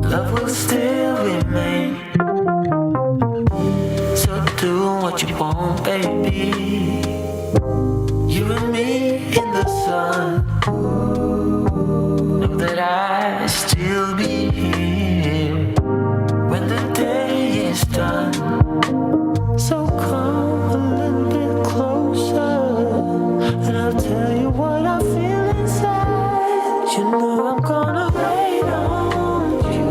love will still remain. So do what you want, baby. You and me in the sun. Know that I still be here when the day is done. So come a little bit closer, and I'll tell you what I feel inside. You know I'm gonna wait on you.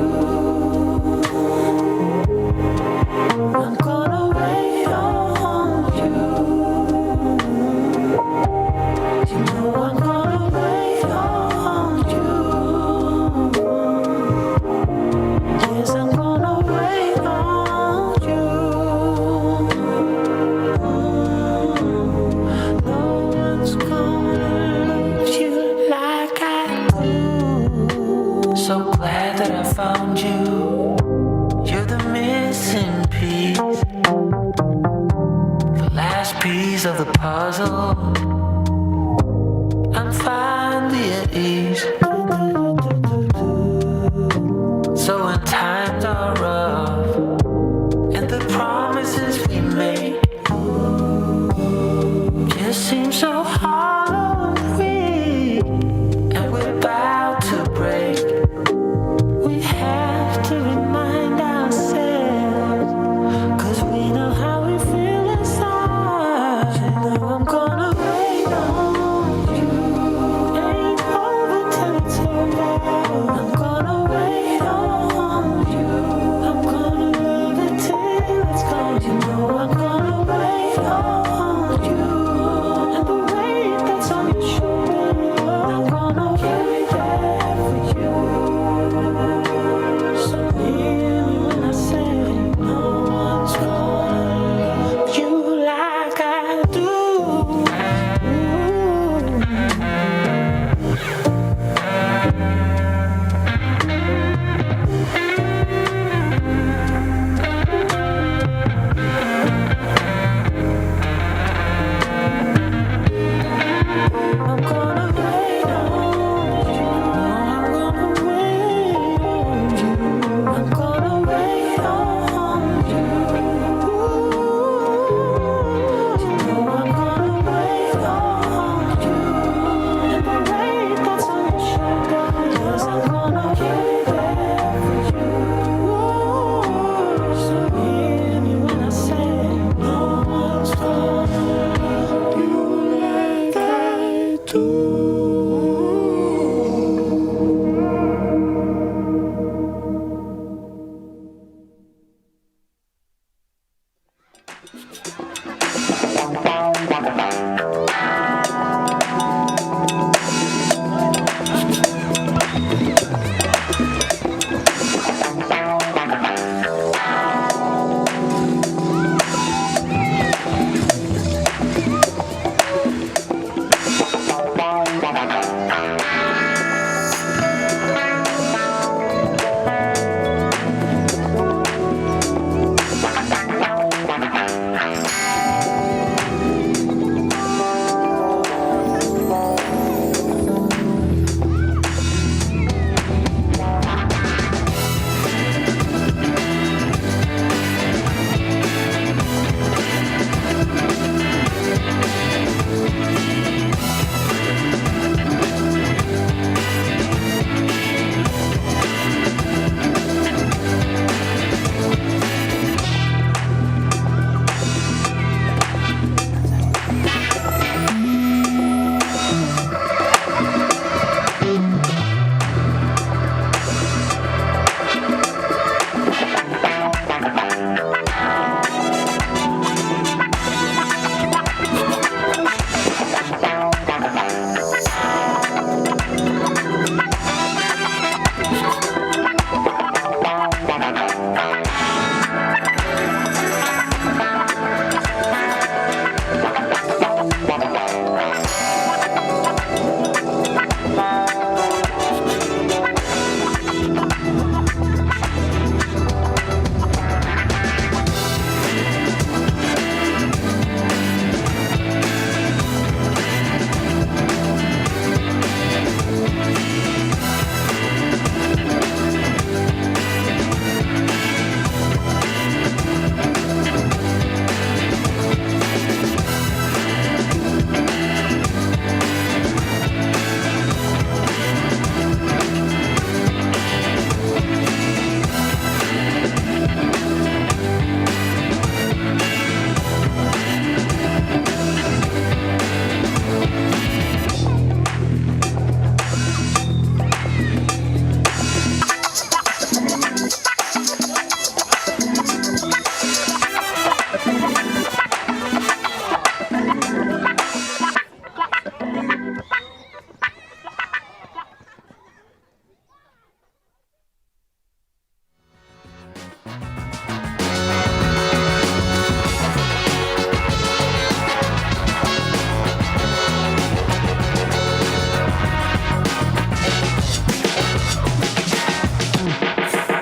I'm gonna wait on you. You know I'm gonna wait on you. Yes, I'm gonna wait on you. No one's gonna love you like I do. So glad that I found you. You're the missing piece, the last piece of the puzzle. I'm finally at ease. So when times are rough and the promises we make just seem so hollow and weak, and we're about to break, we have to remind ourselves, 'cause we know how we feel inside. You know I'm gonna wait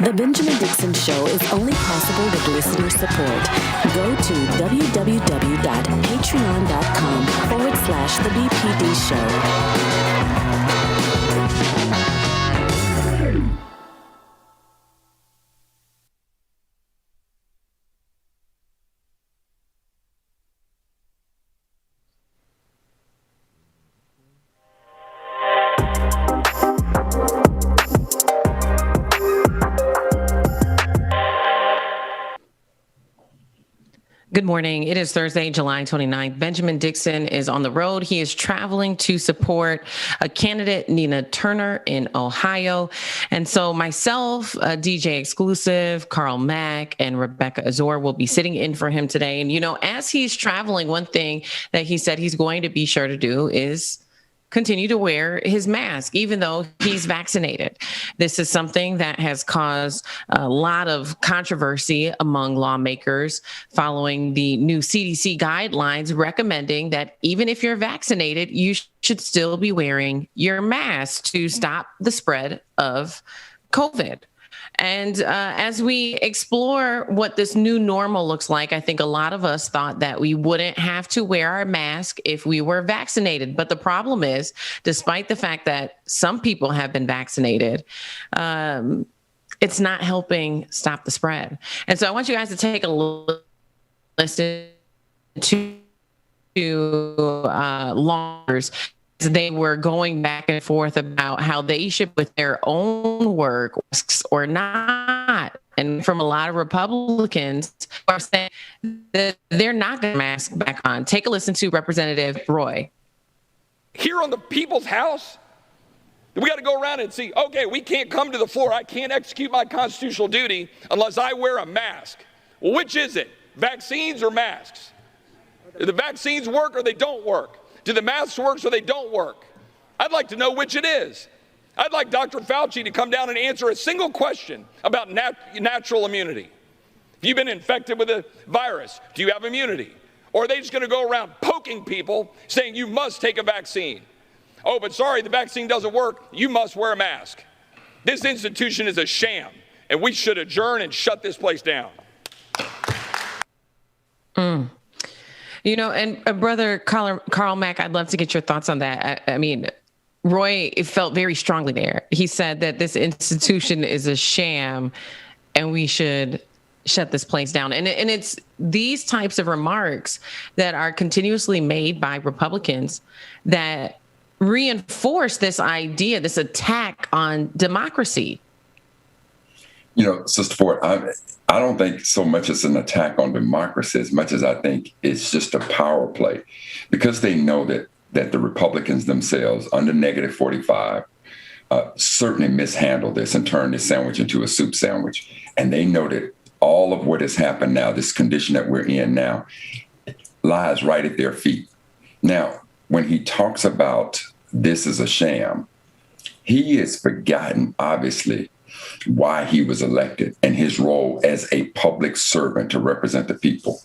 The Benjamin Dixon Show is only possible with listener support. Go to www.patreon.com/The BPD Show. Good morning. It is Thursday, July 29th. Benjamin Dixon is on the road. He is traveling to support a candidate, Nina Turner, in Ohio. And so myself, DJ Exclusive, Carl Mack, and Rebecca Azor will be sitting in for him today. And, you know, as he's traveling, one thing that he said he's going to be sure to do is continue to wear his mask, even though he's vaccinated. This is something that has caused a lot of controversy among lawmakers following the new CDC guidelines recommending that even if you're vaccinated, you should still be wearing your mask to stop the spread of COVID. And as we explore what this new normal looks like, I think a lot of us thought that we wouldn't have to wear our mask if we were vaccinated. But the problem is, despite the fact that some people have been vaccinated, it's not helping stop the spread. And so I want you guys to take a listen to lawyers. They were going back and forth about how they should with their own work or not. And from a lot of Republicans who are saying that they're not going to mask back on. Take a listen to Representative Roy. Here on the People's House, we got to go around and see, okay, we can't come to the floor. I can't execute my constitutional duty unless I wear a mask. Well, which is it? Vaccines or masks? Do the vaccines work or they don't work? Do the masks work so they don't work? I'd like to know which it is. I'd like Dr. Fauci to come down and answer a single question about natural immunity. If you've been infected with a virus, do you have immunity? Or are they just going to go around poking people saying you must take a vaccine? Oh, but sorry, the vaccine doesn't work. You must wear a mask. This institution is a sham, and we should adjourn and shut this place down. You know, and Brother Carl Mack, I'd love to get your thoughts on that. I mean, Roy felt very strongly there. He said that this institution is a sham and we should shut this place down. And it's these types of remarks that are continuously made by Republicans that reinforce this idea, this attack on democracy. You know, Sister Ford, I don't think so much it's an attack on democracy as much as I think it's just a power play, because they know that the Republicans themselves under -45 certainly mishandled this and turned this sandwich into a soup sandwich. And they know that all of what has happened now, this condition that we're in now, lies right at their feet. Now, when he talks about this is a sham, he has forgotten, obviously, why he was elected and his role as a public servant to represent the people.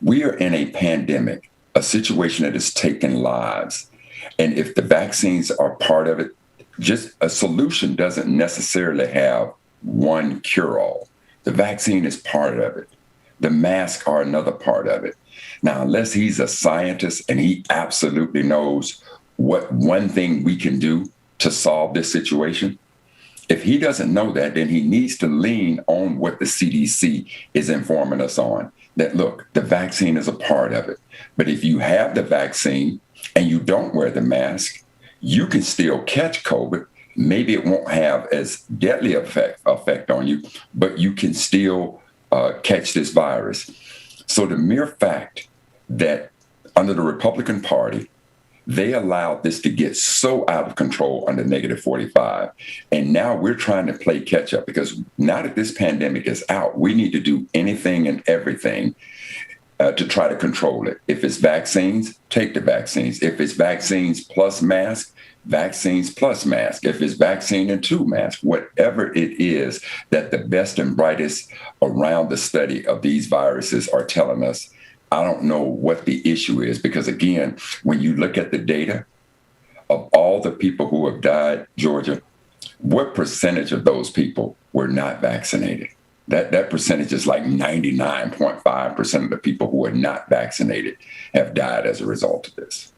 We are in a pandemic, a situation that has taken lives. And if the vaccines are part of it, just a solution doesn't necessarily have one cure-all. The vaccine is part of it. The masks are another part of it. Now, unless he's a scientist and he absolutely knows what one thing we can do to solve this situation, if he doesn't know that, then he needs to lean on what the CDC is informing us on, that, look, the vaccine is a part of it. But if you have the vaccine and you don't wear the mask, you can still catch COVID. Maybe it won't have as deadly effect on you, but you can still catch this virus. So the mere fact that under the Republican Party, they allowed this to get so out of control under -45. And now we're trying to play catch up, because now that this pandemic is out, we need to do anything and everything to try to control it. If it's vaccines, take the vaccines. If it's vaccines plus mask, vaccines plus mask. If it's vaccine and 2 masks, whatever it is that the best and brightest around the study of these viruses are telling us, I don't know what the issue is, because, again, when you look at the data of all the people who have died, Georgia, what percentage of those people were not vaccinated. That percentage is like 99.5% of the people who are not vaccinated have died as a result of this.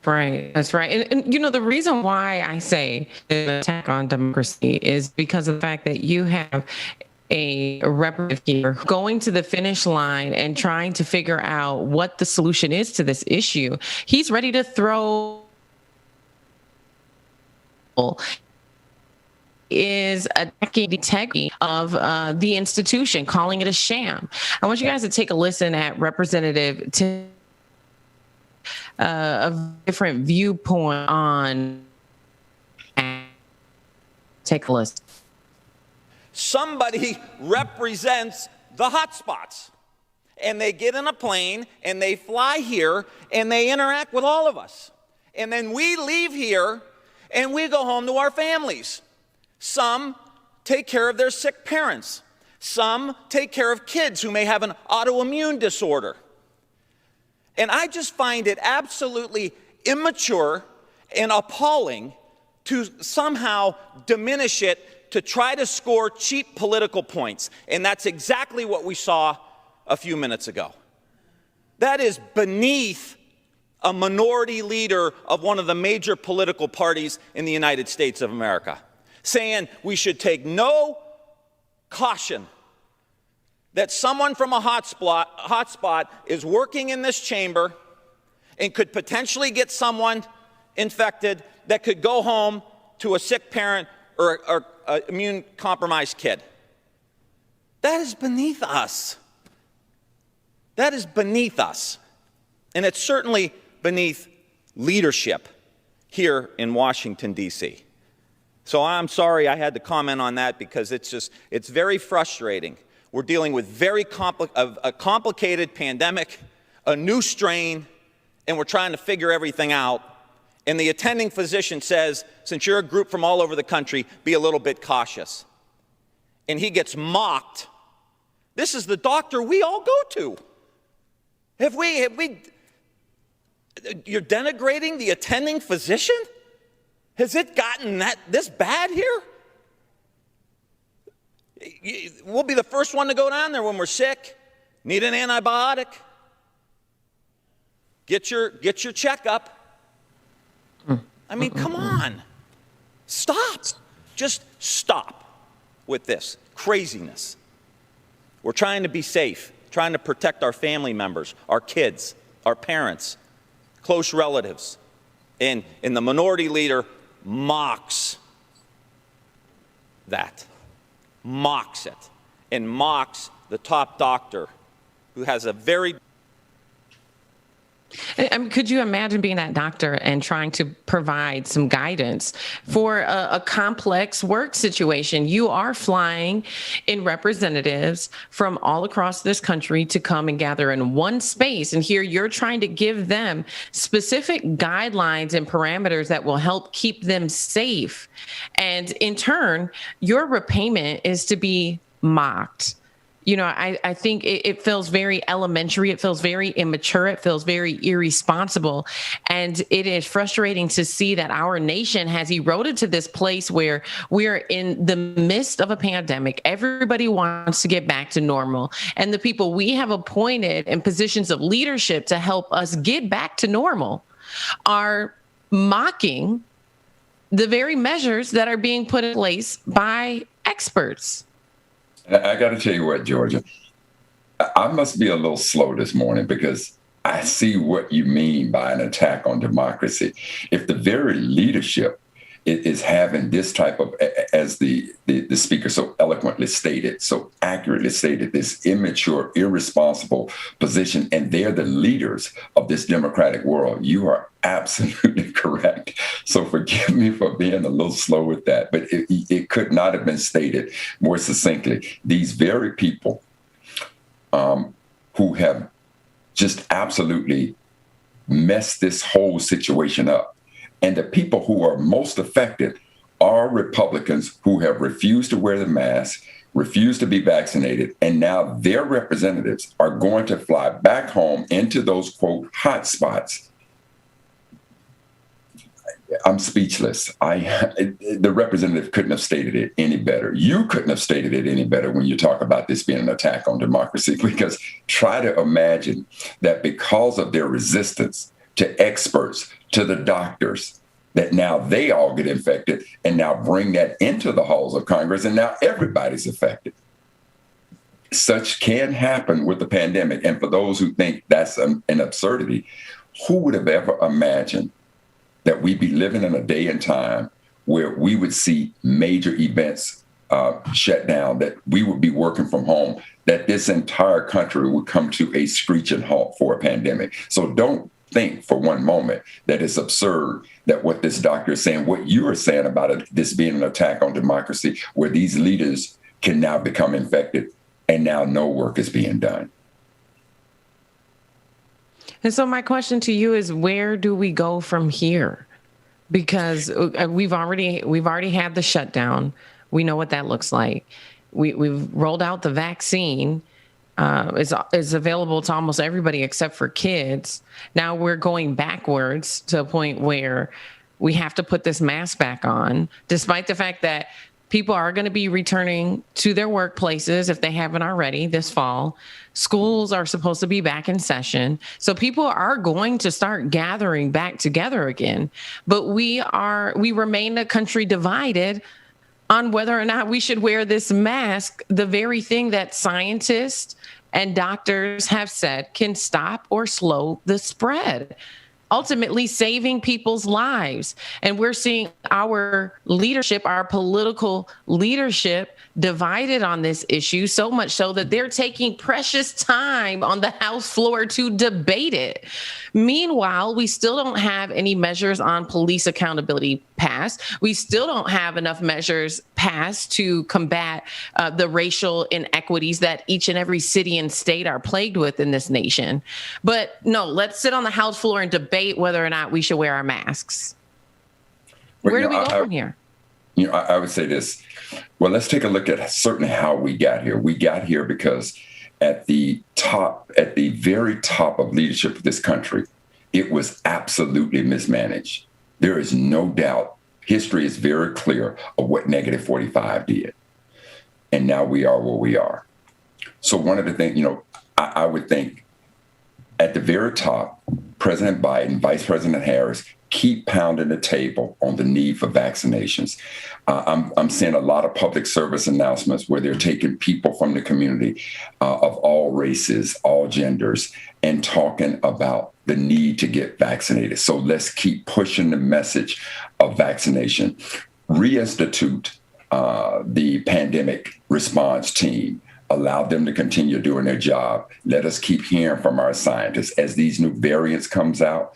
Right. That's right. And you know, the reason why I say an attack on democracy is because of the fact that you have a representative here going to the finish line and trying to figure out what the solution is to this issue. He's ready to throw is attacking the integrity of the institution, calling it a sham. I want you guys to take a listen at Representative Tim. A different viewpoint on. Take a listen. Somebody represents the hotspots, and they get in a plane and they fly here and they interact with all of us. And then we leave here and we go home to our families. Some take care of their sick parents. Some take care of kids who may have an autoimmune disorder. And I just find it absolutely immature and appalling to somehow diminish it to try to score cheap political points. And that's exactly what we saw a few minutes ago. That is beneath a minority leader of one of the major political parties in the United States of America, saying we should take no caution that someone from a hotspot is working in this chamber and could potentially get someone infected that could go home to a sick parent or an immune-compromised kid. That is beneath us. That is beneath us. And it's certainly beneath leadership here in Washington, D.C. So I'm sorry I had to comment on that because it's very frustrating. We're dealing with a complicated pandemic, a new strain, and we're trying to figure everything out. And the attending physician says, since you're a group from all over the country, be a little bit cautious. And he gets mocked. This is the doctor we all go to. You're denigrating the attending physician? Has it gotten this bad here? We'll be the first one to go down there when we're sick, need an antibiotic. Get your checkup. I mean, come on. Stop. Just stop with this craziness. We're trying to be safe, trying to protect our family members, our kids, our parents, close relatives. And the minority leader mocks that. Mocks it, and mocks the top doctor who has a very... I mean, could you imagine being that doctor and trying to provide some guidance for a complex work situation? You are flying in representatives from all across this country to come and gather in one space. And here you're trying to give them specific guidelines and parameters that will help keep them safe. And in turn, your repayment is to be mocked. You know, I think it feels very elementary. It feels very immature. It feels very irresponsible. And it is frustrating to see that our nation has eroded to this place where we're in the midst of a pandemic. Everybody wants to get back to normal. And the people we have appointed in positions of leadership to help us get back to normal are mocking the very measures that are being put in place by experts. I got to tell you what, Georgia, I must be a little slow this morning because I see what you mean by an attack on democracy. If the very leadership is having this type of, as the speaker so eloquently stated, so accurately stated, this immature, irresponsible position, and they're the leaders of this democratic world, you are absolutely correct. So forgive me for being a little slow with that, but it could not have been stated more succinctly. These very people who have just absolutely messed this whole situation up, and the people who are most affected are Republicans who have refused to wear the mask, refused to be vaccinated, and now their representatives are going to fly back home into those, quote, hot spots. I'm speechless. The representative couldn't have stated it any better. You couldn't have stated it any better when you talk about this being an attack on democracy, because try to imagine that because of their resistance to experts, to the doctors, that now they all get infected and now bring that into the halls of Congress, and now everybody's affected. Such can happen with the pandemic. And for those who think that's an absurdity, who would have ever imagined that we'd be living in a day and time where we would see major events shut down, that we would be working from home, that this entire country would come to a screeching halt for a pandemic. So don't think for one moment that it's absurd that what this doctor is saying, what you are saying about it, this being an attack on democracy, where these leaders can now become infected and now no work is being done. And so my question to you is, where do we go from here? Because we've already had the shutdown. We know what that looks like. We've rolled out the vaccine. Is available to almost everybody except for kids. Now we're going backwards to a point where we have to put this mask back on, despite the fact that people are going to be returning to their workplaces if they haven't already this fall. Schools are supposed to be back in session. So people are going to start gathering back together again. But we remain a country divided on whether or not we should wear this mask, the very thing that scientists and doctors have said can stop or slow the spread, ultimately saving people's lives. And we're seeing our leadership, our political leadership, divided on this issue, so much so that they're taking precious time on the House floor to debate it. Meanwhile, we still don't have any measures on police accountability passed. We still don't have enough measures passed to combat the racial inequities that each and every city and state are plagued with in this nation. But no, let's sit on the House floor and debate whether or not we should wear our masks. Where do we go from here? I would say this. Well, let's take a look at certainly how we got here. We got here because at the very top of leadership of this country, it was absolutely mismanaged. There is no doubt. History is very clear of what negative 45 did. And now we are where we are. So one of the things, I would think at the very top, President Biden, Vice President Harris, keep pounding the table on the need for vaccinations. I'm seeing a lot of public service announcements where they're taking people from the community of all races, all genders, and talking about the need to get vaccinated. So let's keep pushing the message of vaccination. Reinstitute the pandemic response team. Allow them to continue doing their job. Let us keep hearing from our scientists as these new variants comes out.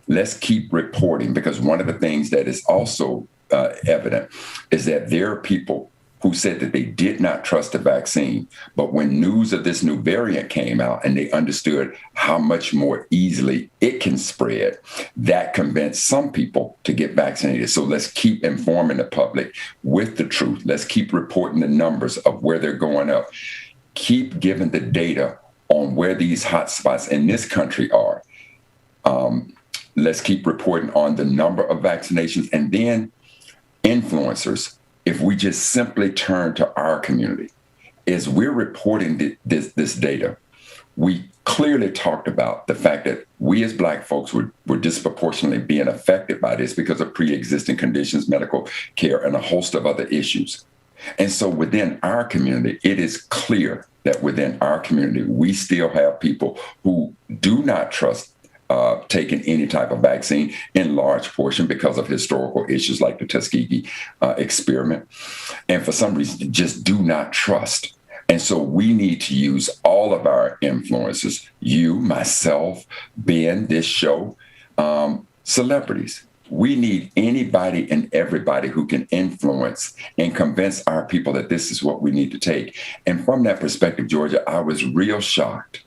Let's keep reporting, because one of the things that is also evident is that there are people who said that they did not trust the vaccine, but when news of this new variant came out and they understood how much more easily it can spread, that convinced some people to get vaccinated. So let's keep informing the public with the truth. Let's keep reporting the numbers of where they're going up. Keep giving the data on where these hotspots in this country are. Let's keep reporting on the number of vaccinations, and then influencers. If we just simply turn to our community, as we're reporting this data, we clearly talked about the fact that we as Black folks were disproportionately being affected by this because of pre-existing conditions, medical care, and a host of other issues. And so within our community, it is clear that within our community, we still have people who do not trust taking any type of vaccine, in large portion because of historical issues like the Tuskegee experiment, and for some reason just do not trust. And so we need to use all of our influencers, you, myself, Ben, this show, celebrities. We need anybody and everybody who can influence and convince our people that this is what we need to take. And from that perspective, Georgia, I was real shocked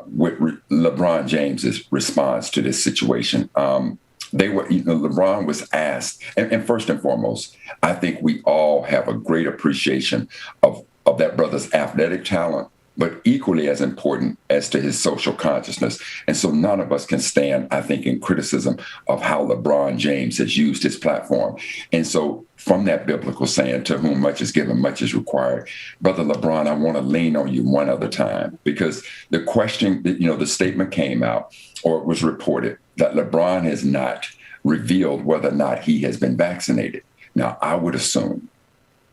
with LeBron James's response to this situation. LeBron was asked, and first and foremost, I think we all have a great appreciation of that brother's athletic talent, but equally as important as to his social consciousness. And so none of us can stand, I think, in criticism of how LeBron James has used his platform. And so from that biblical saying, to whom much is given, much is required, Brother LeBron, I want to lean on you one other time, because the question, the statement came out, or it was reported, that LeBron has not revealed whether or not he has been vaccinated. Now, I would assume,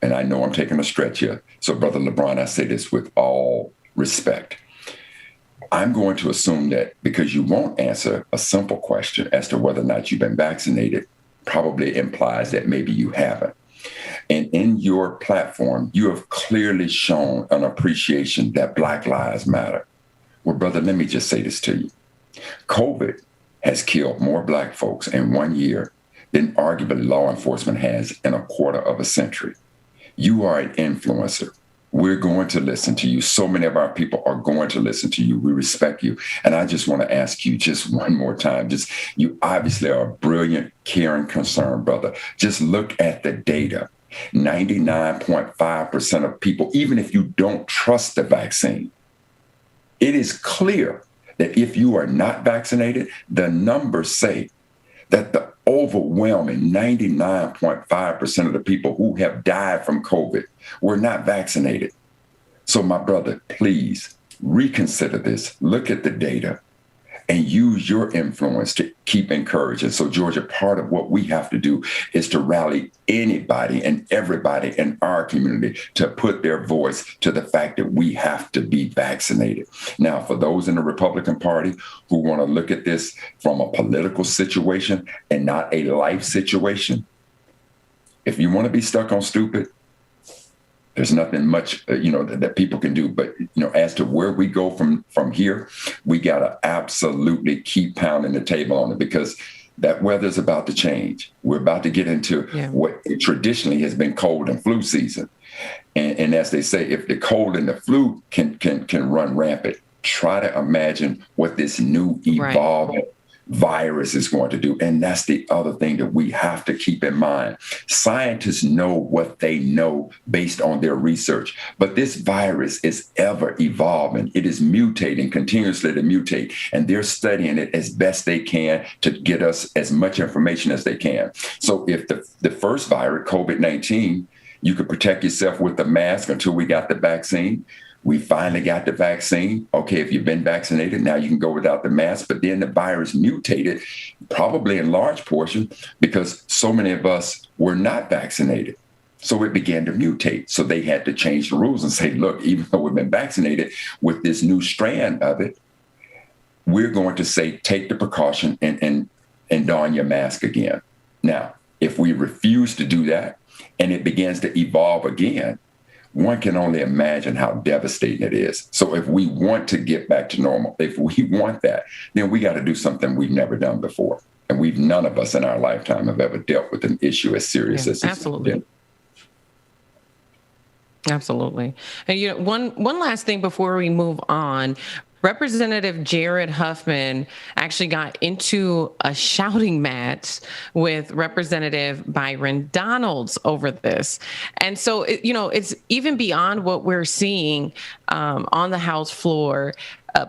and I know I'm taking a stretch here, so Brother LeBron, I say this with all respect. I'm going to assume that because you won't answer a simple question as to whether or not you've been vaccinated, probably implies that maybe you haven't. And in your platform, you have clearly shown an appreciation that Black Lives Matter. Well, brother, let me just say this to you. COVID has killed more Black folks in 1 year than arguably law enforcement has in a quarter of a century. You are an influencer. We're going to listen to you. So many of our people are going to listen to you. We respect you. And I just want to ask you just one more time, you obviously are a brilliant, caring, concerned brother. Just look at the data. 99.5% of people, even if you don't trust the vaccine, it is clear that if you are not vaccinated, the numbers say that the overwhelming 99.5% of the people who have died from COVID were not vaccinated. So my brother, please reconsider this, look at the data, and use your influence to keep encouraging. So Georgia, part of what we have to do is to rally anybody and everybody in our community to put their voice to the fact that we have to be vaccinated. Now, for those in the Republican Party who want to look at this from a political situation and not a life situation, if you want to be stuck on stupid, there's nothing much, that people can do. But, as to where we go from here, we got to absolutely keep pounding the table on it, because that weather's about to change. We're about to get into what traditionally has been cold and flu season. And as they say, if the cold and the flu can run rampant, try to imagine what this new evolving virus is going to do. And that's the other thing that we have to keep in mind. Scientists know what they know based on their research, but this virus is ever evolving. It is mutating, continuously to mutate, and they're studying it as best they can to get us as much information as they can. So if the first virus, COVID-19, you could protect yourself with the mask until we got the vaccine. We finally got the vaccine. Okay, if you've been vaccinated, now you can go without the mask. But then the virus mutated, probably in large portion, because so many of us were not vaccinated. So it began to mutate. So they had to change the rules and say, look, even though we've been vaccinated with this new strand of it, we're going to say, take the precaution and don your mask again. Now, if we refuse to do that and it begins to evolve again, one can only imagine how devastating it is. So if we want to get back to normal, if we want that, then we got to do something we've never done before. And none of us in our lifetime have ever dealt with an issue as serious as this. Absolutely. Absolutely. And one last thing before we move on. Representative Jared Huffman actually got into a shouting match with Representative Byron Donalds over this. And so, it's even beyond what we're seeing on the House floor.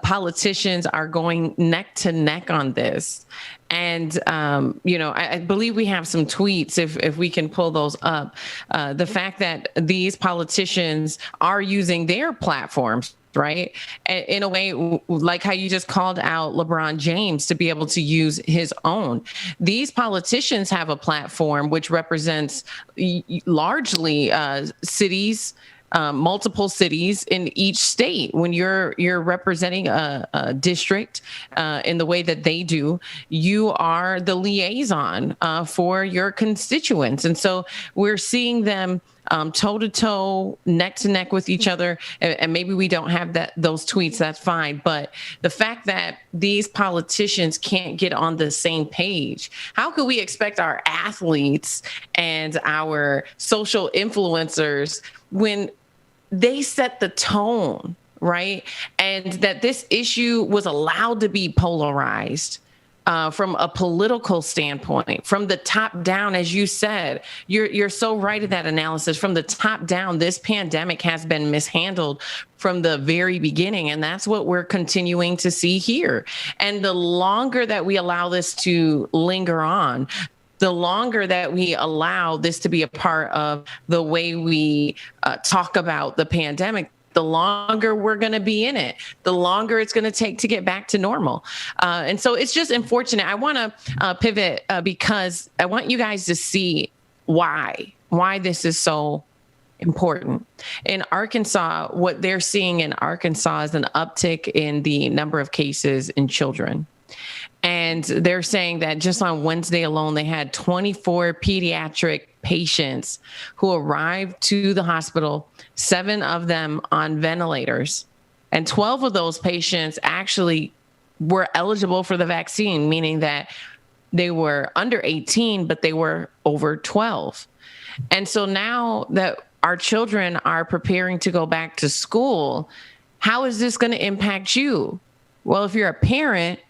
Politicians are going neck to neck on this. And, I believe we have some tweets, if we can pull those up. The fact that these politicians are using their platforms, right, in a way like how you just called out LeBron James to be able to use his own. These politicians have a platform which represents largely cities, multiple cities in each state. When you're representing a district in the way that they do, you are the liaison for your constituents. And so we're seeing them toe to toe, neck to neck with each other. And maybe we don't have those tweets, that's fine. But the fact that these politicians can't get on the same page, how could we expect our athletes and our social influencers when they set the tone, right? And that this issue was allowed to be polarized. from a political standpoint, from the top down, as you said. You're so right in that analysis. From the top down, this pandemic has been mishandled from the very beginning, and that's what we're continuing to see here. And the longer that we allow this to linger on, the longer that we allow this to be a part of the way we talk about the pandemic, the longer we're going to be in it, the longer it's going to take to get back to normal. And so it's just unfortunate. I want to pivot because I want you guys to see why this is so important. In Arkansas, what they're seeing in Arkansas is an uptick in the number of cases in children. And they're saying that just on Wednesday alone, they had 24 pediatric patients who arrived to the hospital, 7 of them on ventilators. And 12 of those patients actually were eligible for the vaccine, meaning that they were under 18, but they were over 12. And so now that our children are preparing to go back to school, how is this going to impact you? Well, if you're a parent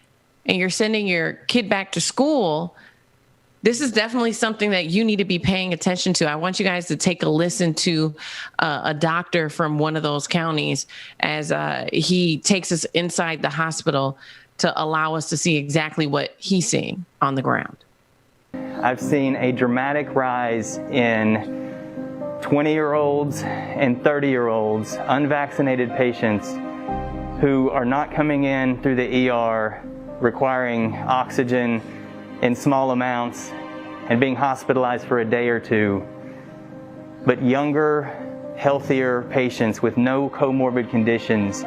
and you're sending your kid back to school, this is definitely something that you need to be paying attention to. I want you guys to take a listen to a doctor from one of those counties as he takes us inside the hospital to allow us to see exactly what he's seeing on the ground. I've seen a dramatic rise in 20-year-olds and 30-year-olds, unvaccinated patients who are not coming in through the ER requiring oxygen in small amounts and being hospitalized for a day or two, but younger, healthier patients with no comorbid conditions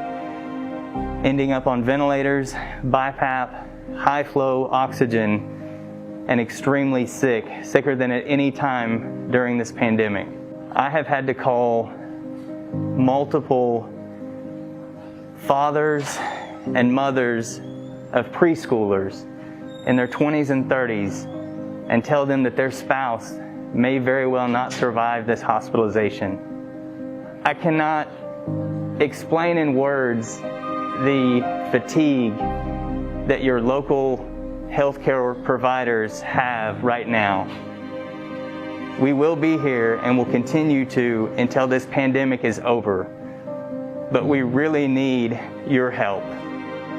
ending up on ventilators, BiPAP, high-flow oxygen, and extremely sick, sicker than at any time during this pandemic. I have had to call multiple fathers and mothers of preschoolers in their 20s and 30s and tell them that their spouse may very well not survive this hospitalization. I cannot explain in words the fatigue that your local healthcare providers have right now. We will be here and will continue to until this pandemic is over. But we really need your help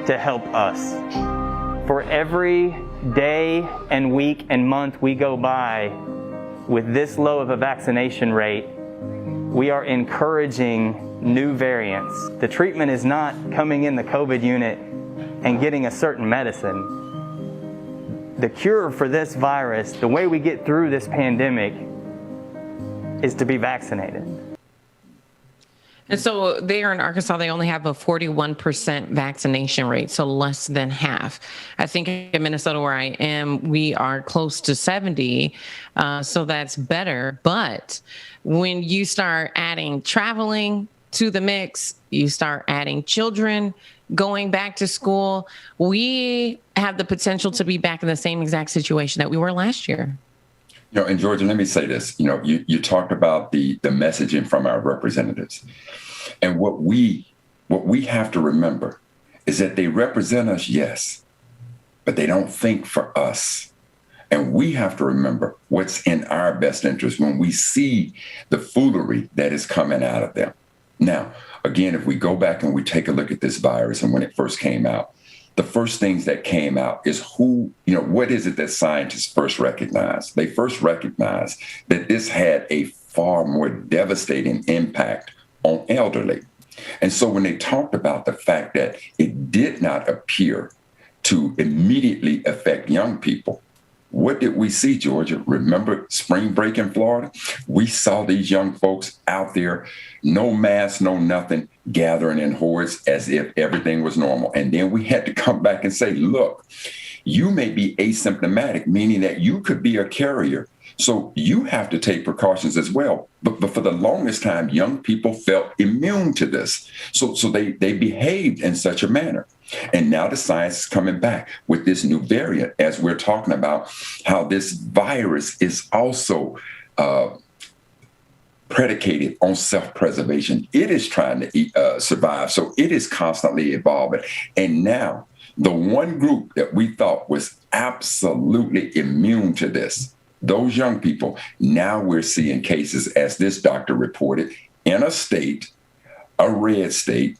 to help us. For every day and week and month we go by with this low of a vaccination rate, we are encouraging new variants. The treatment is not coming in the COVID unit and getting a certain medicine. The cure for this virus, the way we get through this pandemic, is to be vaccinated. And so there in Arkansas, they only have a 41% vaccination rate, so less than half. I think in Minnesota, where I am, we are close to 70, so that's better. But when you start adding traveling to the mix, you start adding children going back to school, we have the potential to be back in the same exact situation that we were last year. You know, and Georgia, let me say this. You know, you talked about the messaging from our representatives. And what we have to remember is that they represent us, yes, but they don't think for us. And we have to remember what's in our best interest when we see the foolery that is coming out of them. Now, again, if we go back and we take a look at this virus and when it first came out, the first things that came out is what is it that scientists first recognized? They first recognized that this had a far more devastating impact on elderly. And so when they talked about the fact that it did not appear to immediately affect young people, what did we see, Georgia? Remember spring break in Florida? We saw these young folks out there, no mask, no nothing, gathering in hordes as if everything was normal. And then we had to come back and say, look, you may be asymptomatic, meaning that you could be a carrier. So you have to take precautions as well. But for the longest time, young people felt immune to this. So they behaved in such a manner. And now the science is coming back with this new variant as we're talking about how this virus is also predicated on self-preservation. It is trying to survive. So it is constantly evolving. And now the one group that we thought was absolutely immune to this. Those young people, now we're seeing cases, as this doctor reported, in a state, a red state,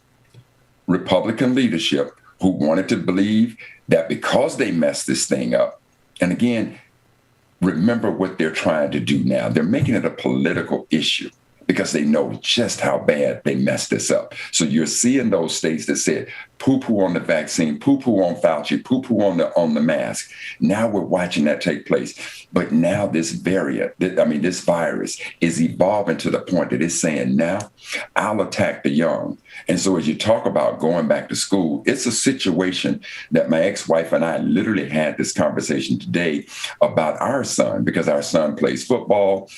Republican leadership who wanted to believe that because they messed this thing up, and again, remember what they're trying to do now. They're making it a political issue because they know just how bad they messed this up. So you're seeing those states that said poo-poo on the vaccine, poo-poo on Fauci, poo-poo on the mask. Now we're watching that take place. But now this variant, this virus is evolving to the point that it's saying, now I'll attack the young. And so as you talk about going back to school, it's a situation that my ex-wife and I literally had this conversation today about our son, because our son plays football.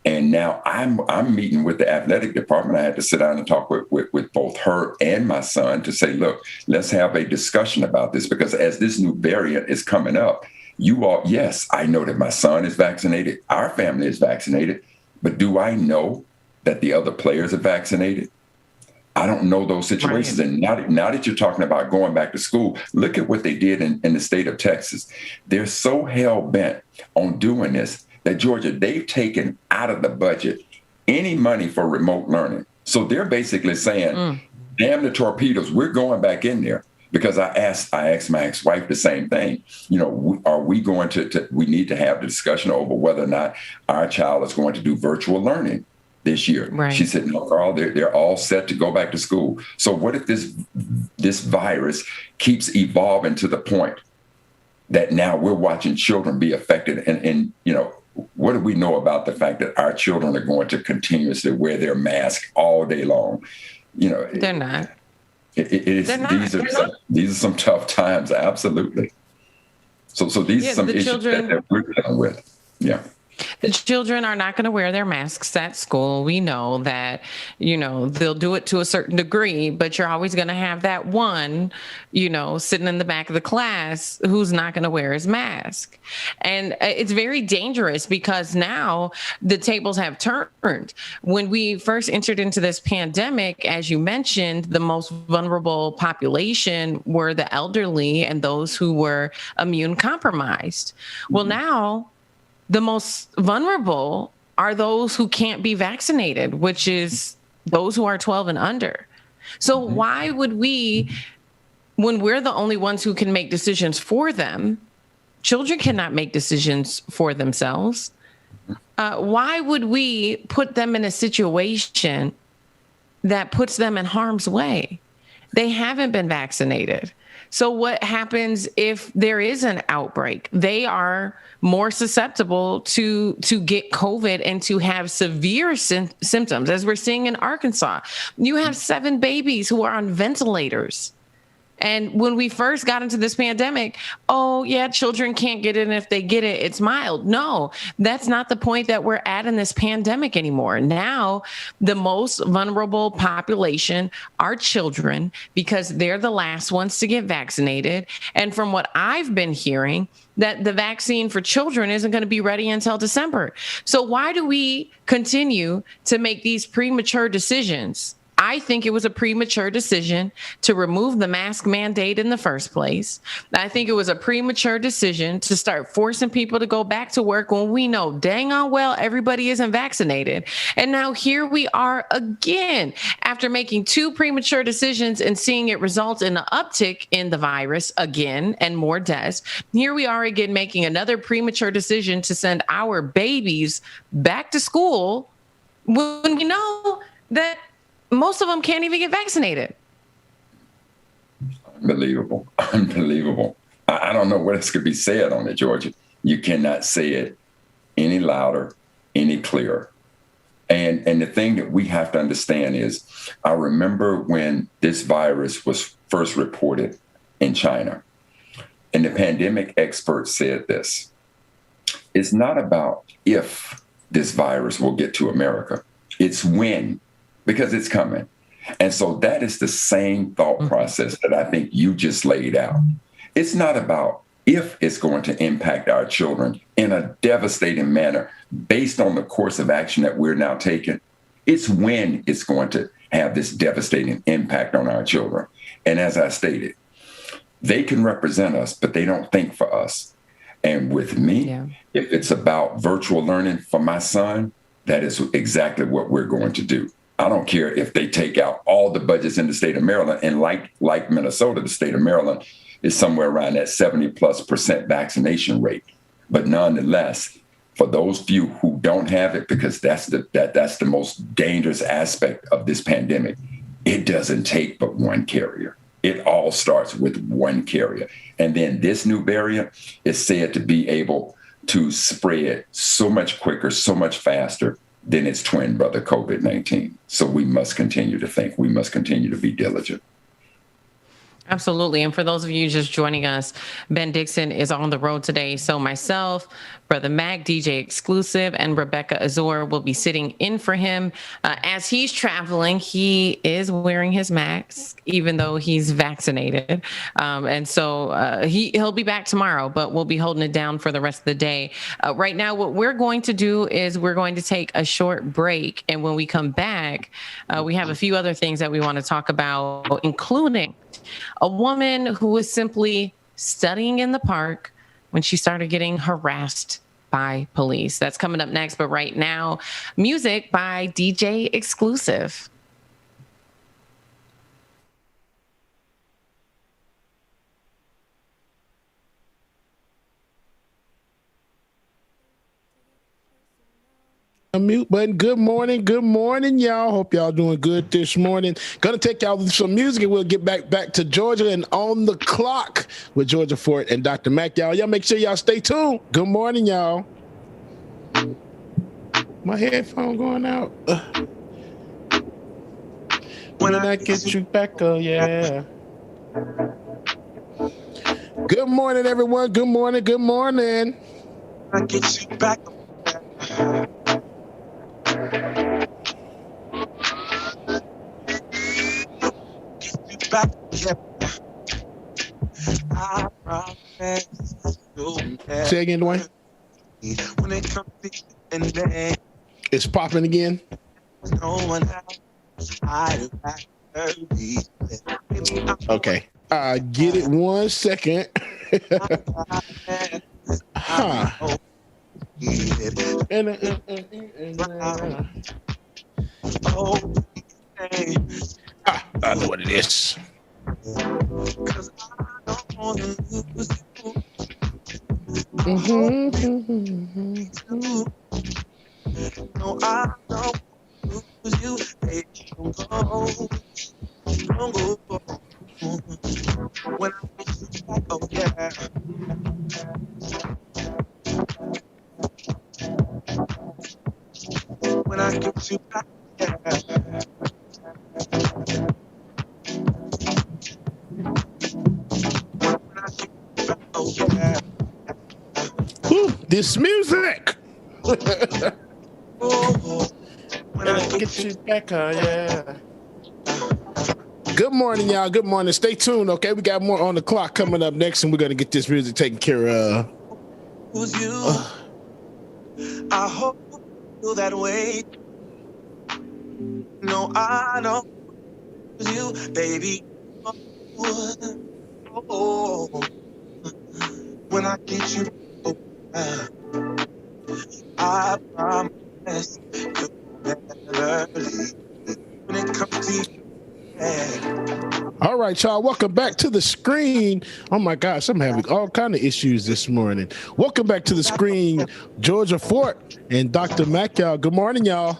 And now I'm meeting with the athletic department. I had to sit down and talk with both her and my son to say, look, let's have a discussion about this, because as this new variant is coming up, yes, I know that my son is vaccinated, our family is vaccinated, but do I know that the other players are vaccinated? I don't know those situations. Right. And now that you're talking about going back to school, look at what they did in the state of Texas. They're so hell-bent on doing this that, Georgia, they've taken out of the budget any money for remote learning. So they're basically saying, damn the torpedoes, we're going back in there. Because I asked my ex-wife the same thing. Are we going to we need to have the discussion over whether or not our child is going to do virtual learning this year? Right. She said, no, Carl, they're all set to go back to school. So what if this virus keeps evolving to the point that now we're watching children be affected? And what do we know about the fact that our children are going to continuously wear their mask all day long? They're not. These are some tough times, absolutely. So these are some issues that we're dealing with. Yeah. The children are not going to wear their masks at school. We know that, they'll do it to a certain degree, but you're always going to have that one, sitting in the back of the class who's not going to wear his mask. And it's very dangerous because now the tables have turned. When we first entered into this pandemic, as you mentioned, the most vulnerable population were the elderly and those who were immune compromised. Well, now the most vulnerable are those who can't be vaccinated, which is those who are 12 and under. So why would we, when we're the only ones who can make decisions for them, children cannot make decisions for themselves. Why would we put them in a situation that puts them in harm's way? They haven't been vaccinated. So what happens if there is an outbreak? They are more susceptible to get COVID and to have severe symptoms, as we're seeing in Arkansas. You have 7 babies who are on ventilators. And when we first got into this pandemic, children can't get it. And if they get it, it's mild. No, that's not the point that we're at in this pandemic anymore. Now, the most vulnerable population are children because they're the last ones to get vaccinated. And from what I've been hearing, that the vaccine for children isn't going to be ready until December. So why do we continue to make these premature decisions? I think it was a premature decision to remove the mask mandate in the first place. I think it was a premature decision to start forcing people to go back to work when we know dang on well everybody isn't vaccinated. And now here we are again, after making 2 premature decisions and seeing it result in an uptick in the virus again and more deaths. Here we are again making another premature decision to send our babies back to school when we know that most of them can't even get vaccinated. Unbelievable. I don't know what else could be said on it, Georgia. You cannot say it any louder, any clearer. And the thing that we have to understand is, I remember when this virus was first reported in China, and the pandemic experts said this: it's not about if this virus will get to America, it's when. Because it's coming. And so that is the same thought process that I think you just laid out. It's not about if it's going to impact our children in a devastating manner based on the course of action that we're now taking. It's when it's going to have this devastating impact on our children. And as I stated, they can represent us, but they don't think for us. And with me, if it's about virtual learning for my son, that is exactly what we're going to do. I don't care if they take out all the budgets in the state of Maryland. And like Minnesota, the state of Maryland is somewhere around that 70+% vaccination rate. But nonetheless, for those few who don't have it, because that's the most dangerous aspect of this pandemic, it doesn't take but one carrier. It all starts with one carrier. And then this new variant is said to be able to spread so much quicker, so much faster than its twin brother, COVID-19. So we must continue to think. We must continue to be diligent. Absolutely. And for those of you just joining us, Ben Dixon is on the road today. So myself, Brother Mac, DJ Exclusive, and Rebecca Azor will be sitting in for him. As he's traveling, he is wearing his mask, even though he's vaccinated. And so he'll be back tomorrow, but we'll be holding it down for the rest of the day. Right now, what we're going to do is we're going to take a short break. And when we come back, we have a few other things that we want to talk about, including a woman who was simply studying in the park when she started getting harassed by police. That's coming up next. But right now, music by DJ Exclusive. A mute button. Good morning, y'all. Hope y'all doing good this morning. Gonna take y'all with some music and we'll get back to Georgia and on the clock with Georgia Fort and Dr. Mac. Y'all make sure y'all stay tuned. Good morning, y'all. My headphone going out. When I get you back, oh yeah. Good morning, everyone. Good morning. I get you back. Say again, Dwayne. It's popping again. Okay. Get it 1 second. Huh. I know what it is. No, I don't lose you. Don't go. When I get you back, oh yeah. When I get you back, yeah. This music. When I get you back, yeah. Good morning, y'all. Good morning. Stay tuned, okay? We got more on the clock coming up next, and we're gonna get this music taken care of. Who's you? I hope you feel that way. No, I don't. Who's you, baby? Oh, when I get you. I promise you'll never leave when it comes to you. All right, y'all. Welcome back to the screen. Oh my gosh, I'm having all kind of issues this morning. Welcome back to the screen, Georgia Fort and Dr. Mac. Y'all. Good morning, y'all.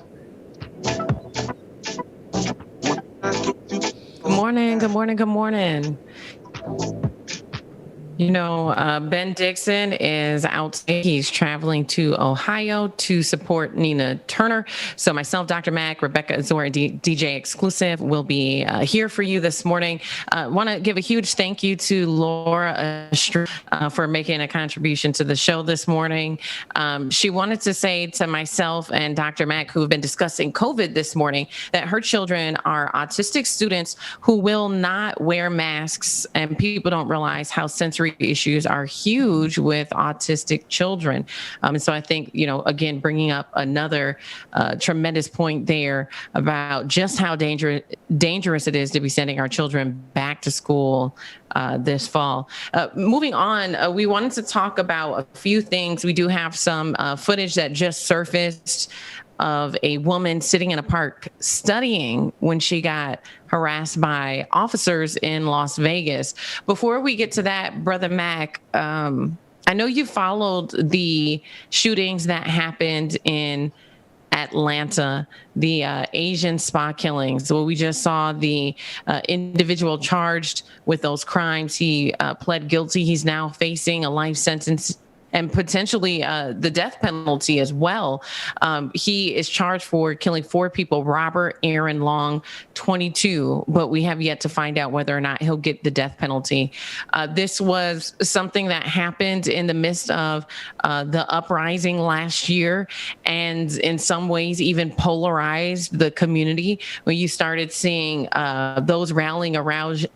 Good morning. You know, Ben Dixon is out. He's traveling to Ohio to support Nina Turner. So myself, Dr. Mac, Rebecca Azor, DJ Exclusive will be here for you this morning. Want to give a huge thank you to Laura for making a contribution to the show this morning. She wanted to say to myself and Dr. Mac, who have been discussing COVID this morning, that her children are autistic students who will not wear masks, and people don't realize how sensory issues are huge with autistic children. And so I think, you know, again, bringing up another tremendous point there about just how dangerous it is to be sending our children back to school this fall. Moving on, we wanted to talk about a few things. We do have some footage that just surfaced of a woman sitting in a park studying when she got harassed by officers in Las Vegas. Before we get to that, Brother Mac, I know you followed the shootings that happened in Atlanta, the Asian spa killings. Well, we just saw the individual charged with those crimes. He pled guilty. He's now facing a life sentence and potentially the death penalty as well. He is charged for killing 4 people, Robert Aaron Long, 22, but we have yet to find out whether or not he'll get the death penalty. This was something that happened in the midst of the uprising last year, and in some ways even polarized the community when you started seeing those rallying around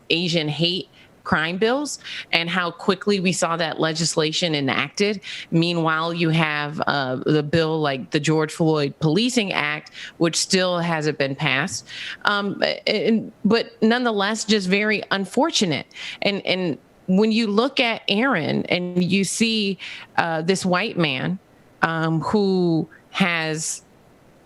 Asian hate crime bills and how quickly we saw that legislation enacted. Meanwhile, you have the bill like the George Floyd Policing Act, which still hasn't been passed. But nonetheless, just very unfortunate. And when you look at Aaron and you see this white man who has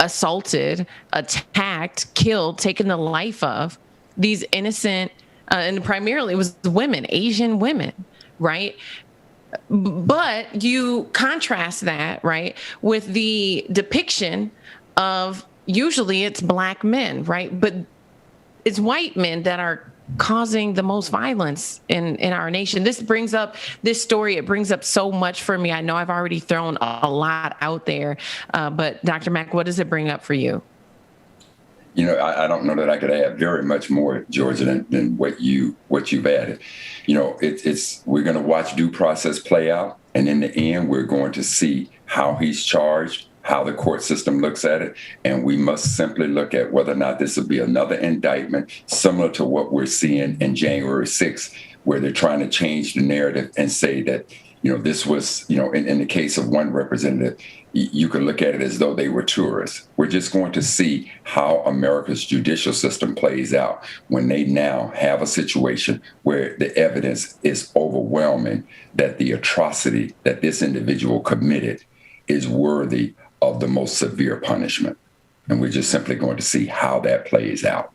assaulted, attacked, killed, taken the life of these innocent and primarily it was women, Asian women, right? But you contrast that, right, with the depiction of usually it's black men, right? But it's white men that are causing the most violence in our nation. This story, it brings up so much for me. I know I've already thrown a lot out there, but Dr. Mack, what does it bring up for you? You know, I don't know that I could add very much more, Georgia, than what you've added. You know, we're going to watch due process play out, and in the end, we're going to see how he's charged, how the court system looks at it, and we must simply look at whether or not this will be another indictment similar to what we're seeing in January 6th, where they're trying to change the narrative and say that, you know, this was, you know, in the case of one representative, you could look at it as though they were tourists. We're just going to see how America's judicial system plays out when they now have a situation where the evidence is overwhelming that the atrocity that this individual committed is worthy of the most severe punishment. And we're just simply going to see how that plays out.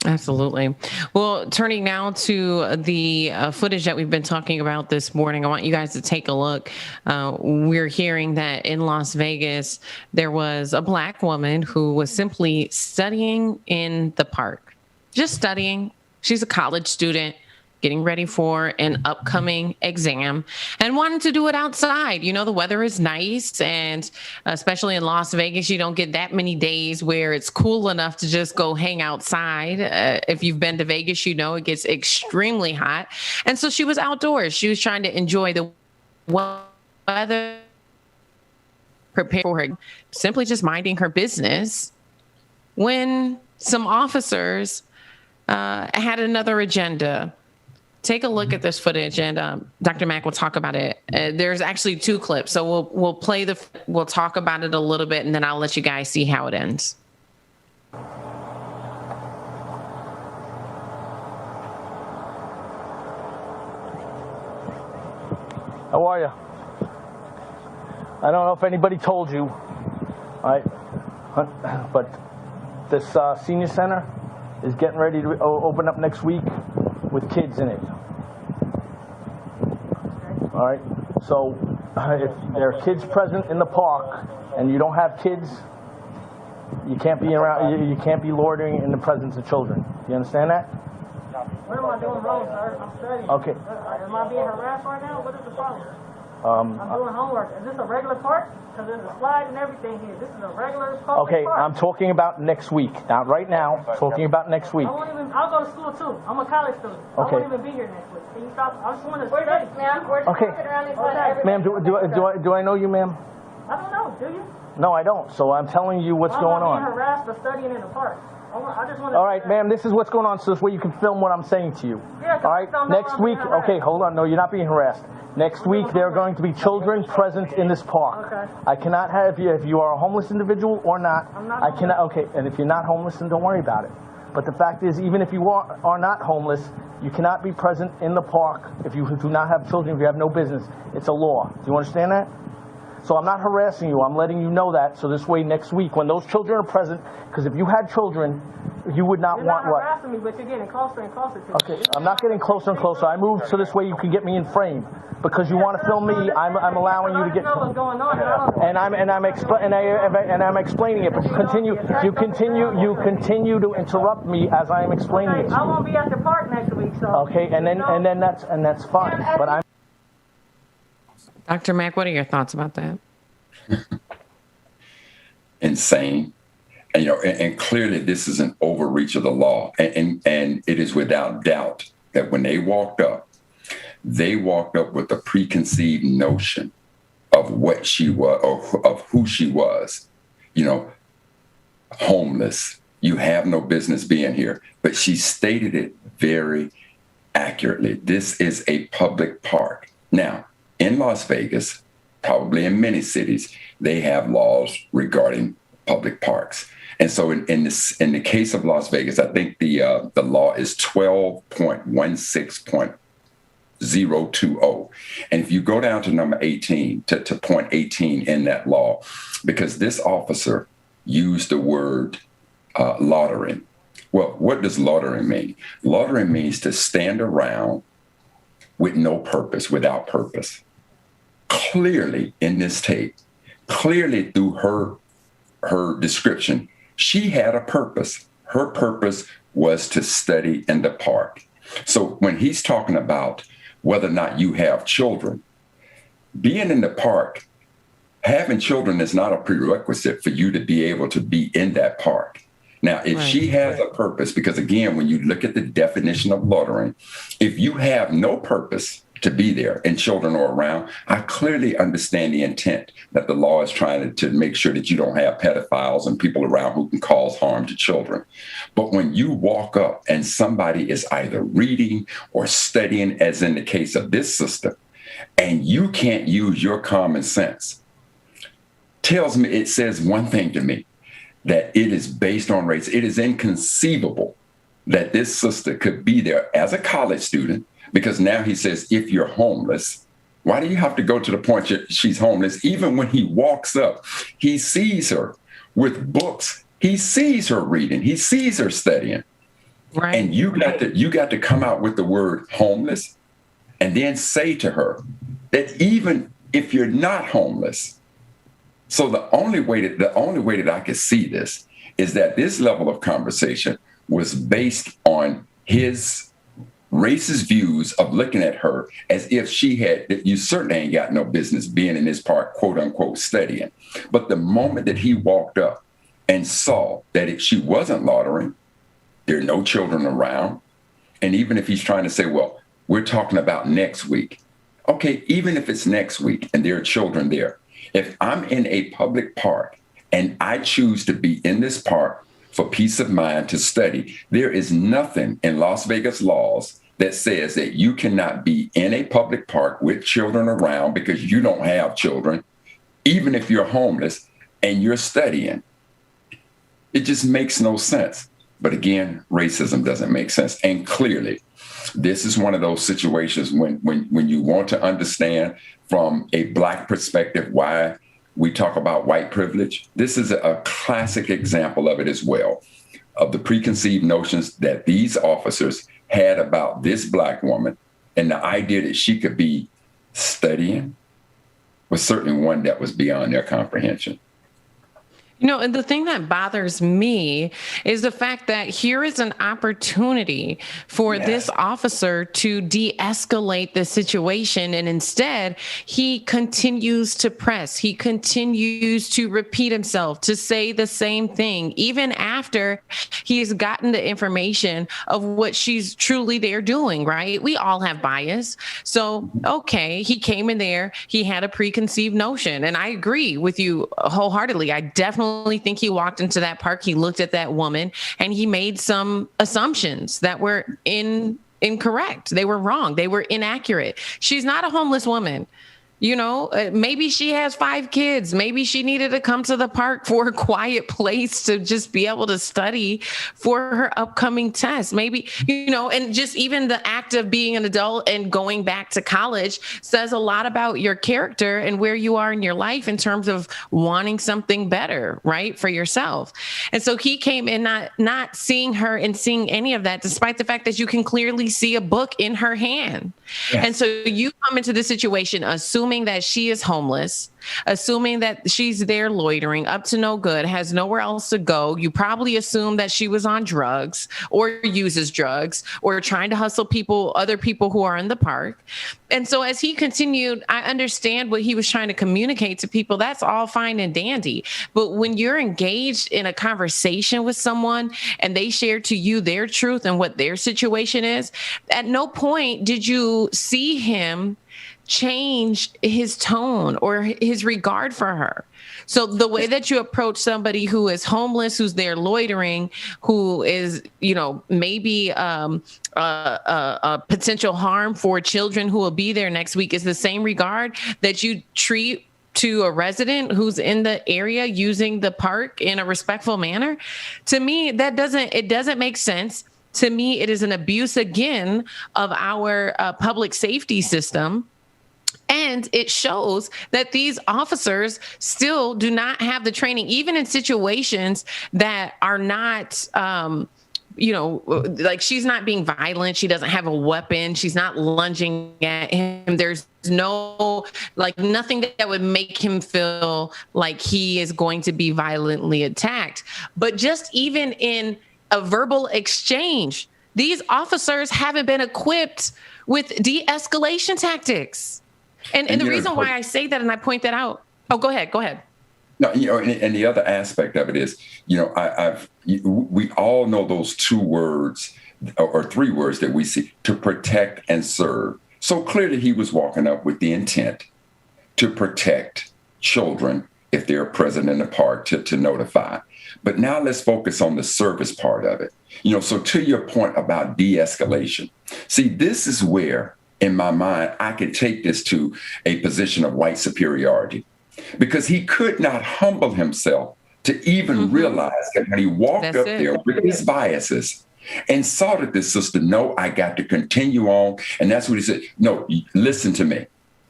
Absolutely. Well, turning now to the footage that we've been talking about this morning, I want you guys to take a look. We're hearing that in Las Vegas, there was a black woman who was simply studying in the park, just studying. She's a college student, getting ready for an upcoming exam and wanted to do it outside. You know, the weather is nice, and especially in Las Vegas, you don't get that many days where it's cool enough to just go hang outside. If you've been to Vegas, you know it gets extremely hot. And so she was outdoors. She was trying to enjoy the weather, prepare for her, simply just minding her business, when some officers had another agenda. Take a look at this footage, and Dr. Mack will talk about it. There's actually 2 clips, so we'll talk about it a little bit, and then I'll let you guys see how it ends. How are you? I don't know if anybody told you, right? But this senior center is getting ready to open up next week with kids in it. All right. So if there are kids present in the park and you don't have kids, you can't be around. You can't be loitering in the presence of children. You understand that? What am I doing wrong, sir? I'm studying. Okay. Am I being harassed right now? What is the problem? I'm doing homework. Is this a regular park? Because there's a slide and everything here. This is a regular public Okay, park. I'm talking about next week. Not right now. Talking about next week. I'll go to school too. I'm a college student. Okay. I won't even be here next week. Can you stop? I just want to study. Ma'am, we're just Okay. walking around in front of everybody. Ma'am, do I know you, ma'am? I don't know. Do you? No, I don't. So I'm telling you what's going I'm not being on. harassed for studying in the park. I just want to. All right, ma'am, this is what's going on, so this way you can film what I'm saying to you. Yeah, 'cause all right, I don't know next I'm week, being harassed. okay, hold on. No, you're not being harassed. Next week, there are going to be children present in this park. Okay. I cannot have you, if you are a homeless individual or not. I'm not I cannot, okay, and if you're not homeless, then don't worry about it. But the fact is, even if you are not homeless, you cannot be present in the park if you do not have children, if you have no business. It's a law. Do you understand that? So I'm not harassing you. I'm letting you know that. So this way, next week, when those children are present, because if you had children, you would not want what? You're not harassing me, but you're getting closer and closer to me. Okay, I'm not getting closer and closer. I moved so this way you can get me in frame. Because you want to film me, I'm allowing you to get. What's going on? And I'm explaining it. But you continue to interrupt me as I am explaining it to you. I won't be at the park next week, so. Okay, and then that's fine. But I'm. Dr. Mack, what are your thoughts about that? Insane. And, and clearly this is an overreach of the law. And it is without doubt that when they walked up with a preconceived notion of what she was, or of who she was. Homeless. You have no business being here. But she stated it very accurately. This is a public park. Now, in Las Vegas, probably in many cities, they have laws regarding public parks. And so in the case of Las Vegas, I think the law is 12.16.020. And if you go down to number 18, to point 18 in that law, because this officer used the word loitering. Well, what does loitering mean? Loitering means to stand around with no purpose, without purpose. Clearly in this tape, clearly through her description, she had a purpose. Her purpose was to study in the park. So when he's talking about whether or not you have children, being in the park, having children is not a prerequisite for you to be able to be in that park. Now, if she has a purpose, because again, when you look at the definition of loitering, if you have no purpose to be there and children are around, I clearly understand the intent that the law is trying to make sure that you don't have pedophiles and people around who can cause harm to children. But when you walk up and somebody is either reading or studying, as in the case of this sister, and you can't use your common sense, it says one thing to me, that it is based on race. It is inconceivable that this sister could be there as a college student, because now he says, if you're homeless, why do you have to go to the point that she's homeless? Even when he walks up, he sees her with books. He sees her reading. He sees her studying. Right. And you got to come out with the word homeless and then say to her that even if you're not homeless. So the only way that I could see this is that this level of conversation was based on his racist views of looking at her as if you certainly ain't got no business being in this park, quote unquote, studying. But the moment that he walked up and saw that she wasn't loitering, there are no children around. And even if he's trying to say, well, we're talking about next week. Okay, even if it's next week and there are children there, if I'm in a public park and I choose to be in this park for peace of mind to study, there is nothing in Las Vegas laws that says that you cannot be in a public park with children around because you don't have children, even if you're homeless and you're studying. It just makes no sense. But again, racism doesn't make sense. And clearly, this is one of those situations when you want to understand from a Black perspective why we talk about white privilege. This is a classic example of it as well, of the preconceived notions that these officers had about this Black woman, and the idea that she could be studying was certainly one that was beyond their comprehension. And the thing that bothers me is the fact that here is an opportunity for this officer to de-escalate the situation. And instead, he continues to press. He continues to repeat himself, to say the same thing, even after he's gotten the information of what she's truly there doing, right? We all have bias. So, okay, he came in there, he had a preconceived notion. And I agree with you wholeheartedly. I definitely think he walked into that park, he looked at that woman, and he made some assumptions that were incorrect. They were wrong. They were inaccurate. She's not a homeless woman. Maybe she has 5 kids. Maybe she needed to come to the park for a quiet place to just be able to study for her upcoming test. Maybe, and just even the act of being an adult and going back to college says a lot about your character and where you are in your life in terms of wanting something better, right, for yourself. And so he came in not seeing her and seeing any of that, despite the fact that you can clearly see a book in her hand. Yes. And so you come into the situation assuming that she is homeless, assuming that she's there loitering, up to no good, has nowhere else to go. You probably assume that she was on drugs or uses drugs or trying to hustle other people who are in the park. And so as he continued, I understand what he was trying to communicate to people. That's all fine and dandy. But when you're engaged in a conversation with someone and they share to you their truth and what their situation is, at no point did you see him change his tone or his regard for her. So the way that you approach somebody who is homeless, who's there loitering, who is, maybe a potential harm for children who will be there next week is the same regard that you treat to a resident who's in the area using the park in a respectful manner. To me, it doesn't make sense. To me, it is an abuse again of our public safety system. And it shows that these officers still do not have the training, even in situations that are not, like she's not being violent. She doesn't have a weapon. She's not lunging at him. There's nothing that would make him feel like he is going to be violently attacked. But just even in a verbal exchange, these officers haven't been equipped with de-escalation tactics. And the reason why I say that and I point that out. Oh, go ahead. No, and the other aspect of it is, we all know those 2 words or 3 words that we see: to protect and serve. So clearly he was walking up with the intent to protect children if they're present in the park to notify. But now let's focus on the service part of it. So to your point about de-escalation, see, this is where, in my mind, I could take this to a position of white superiority, because he could not humble himself to even realize that when he walked up there with his biases and saw that this sister, no, I got to continue on. And that's what he said. No, listen to me.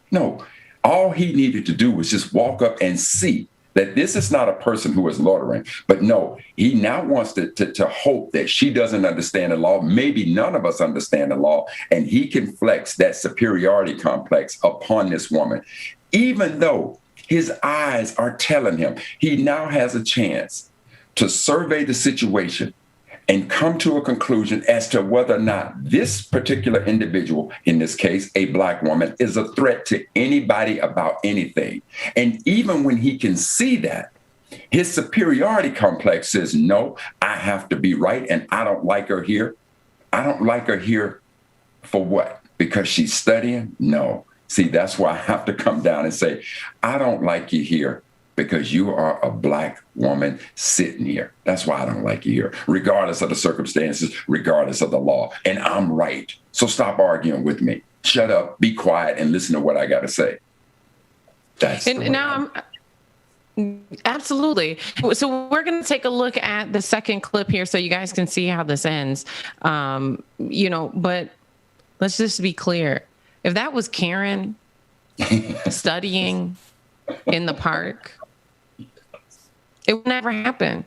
No, all he needed to do was just walk up and see that this is not a person who is loitering. But no, he now wants to hope that she doesn't understand the law. Maybe none of us understand the law. And he can flex that superiority complex upon this woman, even though his eyes are telling him he now has a chance to survey the situation and come to a conclusion as to whether or not this particular individual, in this case, a Black woman, is a threat to anybody about anything. And even when he can see that, his superiority complex says, no, I have to be right, and I don't like her here. I don't like her here for what? Because she's studying? No. See, that's why I have to come down and say, I don't like you here because you are a Black woman sitting here. That's why I don't like you here, regardless of the circumstances, regardless of the law. And I'm right. So stop arguing with me. Shut up, be quiet, and listen to what I got to say. That's absolutely. So we're going to take a look at the second clip here so you guys can see how this ends. But let's just be clear. If that was Karen studying in the park, it would never happen.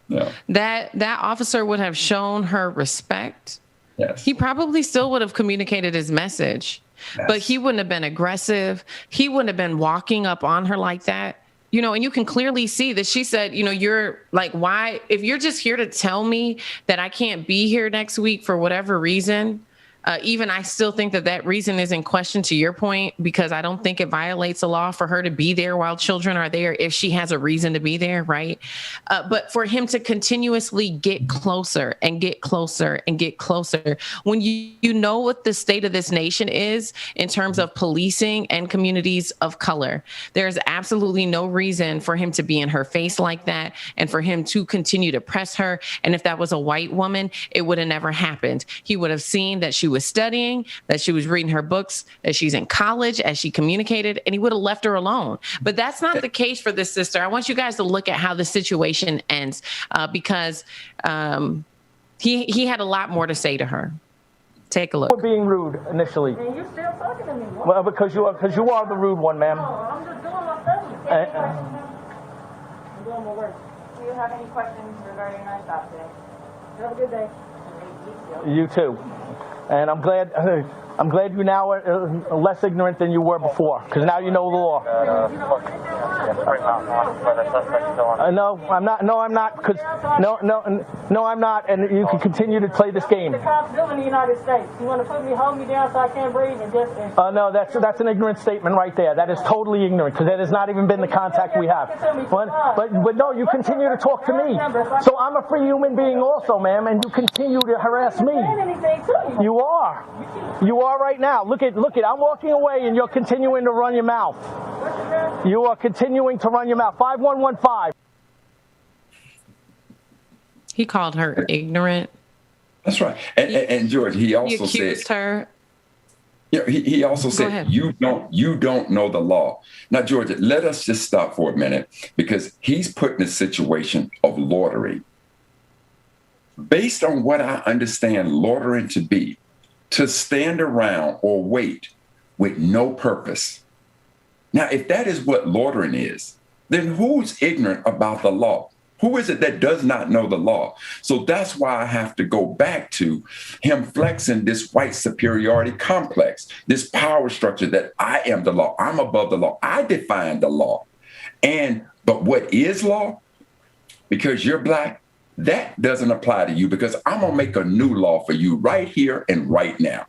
No. That officer would have shown her respect. Yes. He probably still would have communicated his message, but he wouldn't have been aggressive. He wouldn't have been walking up on her like that. And you can clearly see that she said, you're like, why, if you're just here to tell me that I can't be here next week for whatever reason, even I still think that reason is in question, to your point, because I don't think it violates the law for her to be there while children are there if she has a reason to be there, right? But for him to continuously get closer and get closer and get closer, when you know what the state of this nation is in terms of policing and communities of color, there's absolutely no reason for him to be in her face like that and for him to continue to press her. And if that was a white woman, it would have never happened. He would have seen that she was studying, that she was reading her books, that she's in college, as she communicated, and he would have left her alone. But that's not the case for this sister. I want you guys to look at how the situation ends, because he had a lot more to say to her. Take a look. We're being rude initially. And you still talking to me? Well, because you are the rude one, ma'am. No, I'm just doing my study. I'm doing my work. Do you have any questions regarding our stop today? Have a good day. You too. And I'm glad you now are less ignorant than you were before, because now you know the law. No, I'm not. No, I'm not. Because no, I'm not. And you can continue to play this game. The cops do in the United States. You want to hold me down so I can't breathe and just. No, that's an ignorant statement right there. That is totally ignorant, because that has not even been the contact we have. But no, you continue to talk to me. So I'm a free human being also, ma'am, and you continue to harass me. You are. You are right now. Look at. I'm walking away, and you're continuing to run your mouth. You are continuing to run your mouth. 5115. He called her ignorant. That's right. And George, he also accused her. Yeah, he also said, you don't know the law. Now, Georgia, let us just stop for a minute, because he's put in a situation of loitering. Based on what I understand loitering to be, to stand around or wait with no purpose. Now, if that is what loitering is, then who's ignorant about the law? Who is it that does not know the law? So that's why I have to go back to him flexing this white superiority complex, this power structure that I am the law. I'm above the law. I define the law. But what is law? Because you're Black, that doesn't apply to you, because I'm going to make a new law for you right here and right now.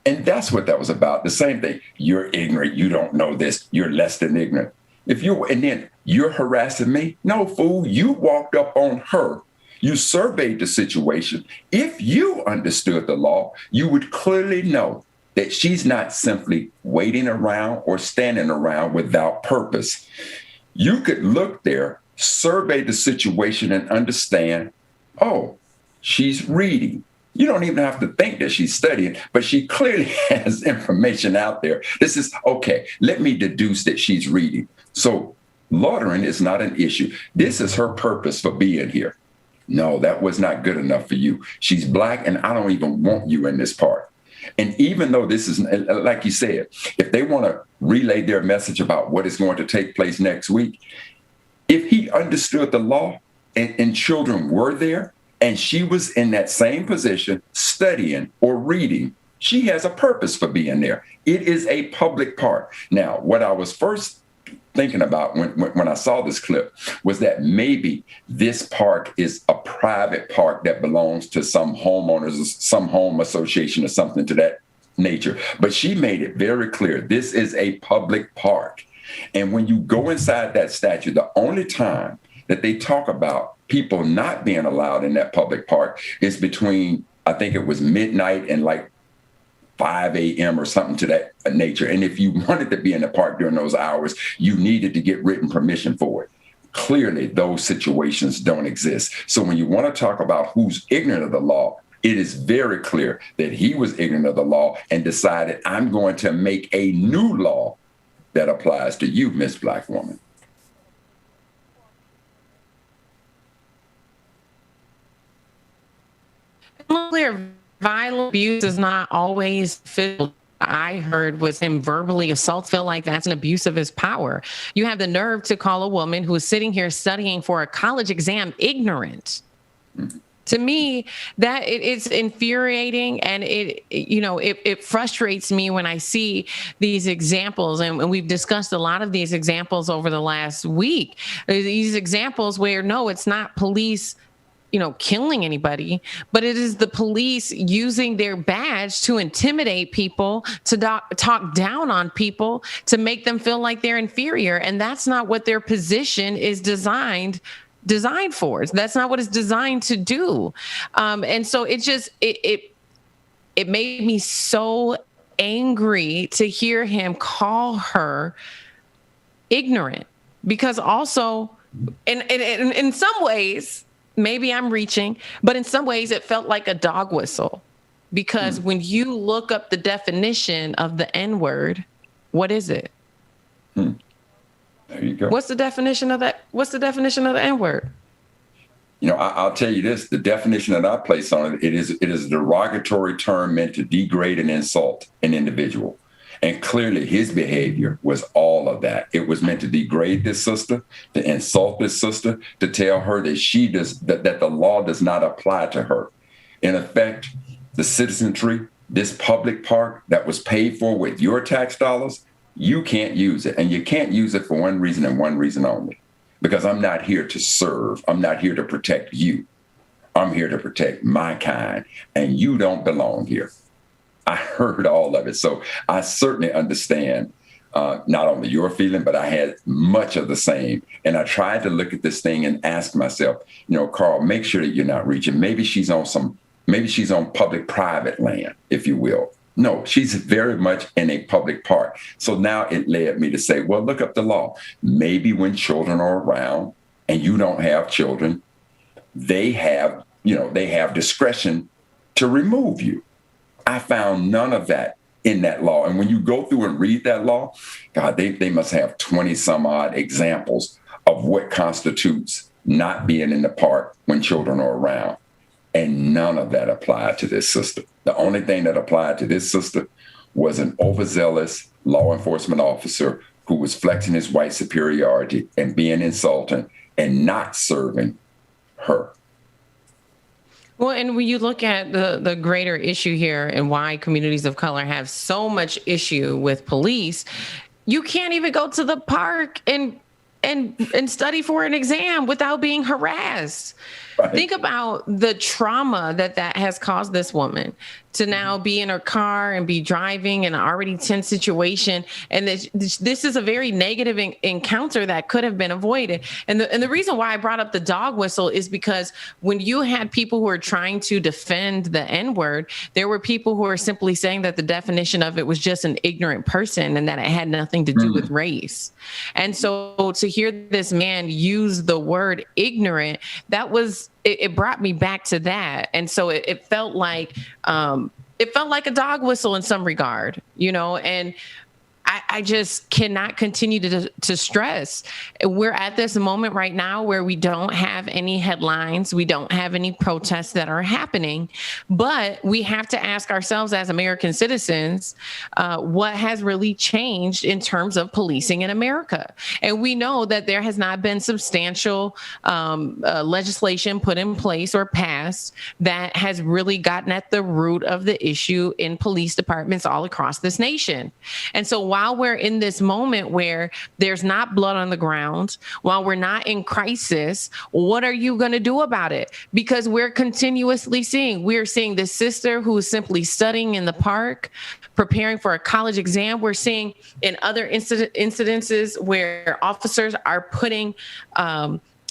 And that's what that was about. The same thing. You're ignorant. You don't know this. You're less than ignorant. And then you're harassing me? No, fool. You walked up on her. You surveyed the situation. If you understood the law, you would clearly know that she's not simply waiting around or standing around without purpose. You could look there, survey the situation, and understand, oh, she's reading. You don't even have to think that she's studying, but she clearly has information out there. This is, okay, let me deduce that she's reading. So loitering is not an issue. This is her purpose for being here. No, that was not good enough for you. She's Black, and I don't even want you in this part. And even though this is, like you said, if they want to relay their message about what is going to take place next week, if he understood the law and children were there, and she was in that same position studying or reading, she has a purpose for being there. It is a public park. Now, what I was first thinking about when I saw this clip was that maybe this park is a private park that belongs to some homeowners, some home association or something to that nature. But she made it very clear, this is a public park. And when you go inside that statue, the only time that they talk about people not being allowed in that public park is between, I think it was midnight and like 5 a.m. or something to that nature. And if you wanted to be in the park during those hours, you needed to get written permission for it. Clearly, those situations don't exist. So when you want to talk about who's ignorant of the law, it is very clear that he was ignorant of the law and decided, I'm going to make a new law that applies to you, Miss Black woman. Clear, violent abuse is not always physical. I heard was him verbally assault. Feel like that's an abuse of his power. You have the nerve to call a woman who is sitting here studying for a college exam ignorant. Mm-hmm. To me, that it's infuriating, and it frustrates me when I see these examples, and we've discussed a lot of these examples over the last week. These examples where no, it's not police killing anybody, but it is the police using their badge to intimidate people, to talk down on people, to make them feel like they're inferior. And that's not what their position is designed for. That's not what it's designed to do. And so it made me so angry to hear him call her ignorant, because also in some ways, maybe I'm reaching, but in some ways it felt like a dog whistle. because when you look up the definition of the N-word, what is it? There you go. What's the definition of that? What's the definition of the N-word? You know, I'll tell you this, the definition that I place on it, it is a derogatory term meant to degrade and insult an individual. And clearly his behavior was all of that. It was meant to degrade this sister, to insult this sister, to tell her that that the law does not apply to her. In effect, the citizenry, this public park that was paid for with your tax dollars, you can't use it. And you can't use it for one reason and one reason only. Because I'm not here to serve. I'm not here to protect you. I'm here to protect my kind. And you don't belong here. I heard all of it. So I certainly understand not only your feeling, but I had much of the same. And I tried to look at this thing and ask myself, you know, Carl, make sure that you're not reaching. Maybe she's on public-private land, if you will. No, she's very much in a public park. So now it led me to say, well, look up the law. Maybe when children are around and you don't have children, they have discretion to remove you. I found none of that in that law. And when you go through and read that law, God, they must have 20 some odd examples of what constitutes not being in the park when children are around. And none of that applied to this sister. The only thing that applied to this sister was an overzealous law enforcement officer who was flexing his white superiority and being insulting and not serving her. Well, and when you look at the greater issue here and why communities of color have so much issue with police, you can't even go to the park and study for an exam without being harassed. Right. Think about the trauma that has caused this woman to now be in her car and be driving in an already tense situation. And this is a very negative encounter that could have been avoided. And the reason why I brought up the dog whistle is because when you had people who were trying to defend the N-word, there were people who were simply saying that the definition of it was just an ignorant person and that it had nothing to do with race. And so to hear this man use the word ignorant, it brought me back to that. And so it felt like a dog whistle in some regard, you know, and I just cannot continue to stress. We're at this moment right now where we don't have any headlines. We don't have any protests that are happening, but we have to ask ourselves as American citizens, what has really changed in terms of policing in America? And we know that there has not been substantial legislation put in place or passed that has really gotten at the root of the issue in police departments all across this nation. And so while we're in this moment where there's not blood on the ground, while we're not in crisis, what are you going to do about it? Because we're continuously seeing this sister who is simply studying in the park, preparing for a college exam. We're seeing in other incidences where officers are putting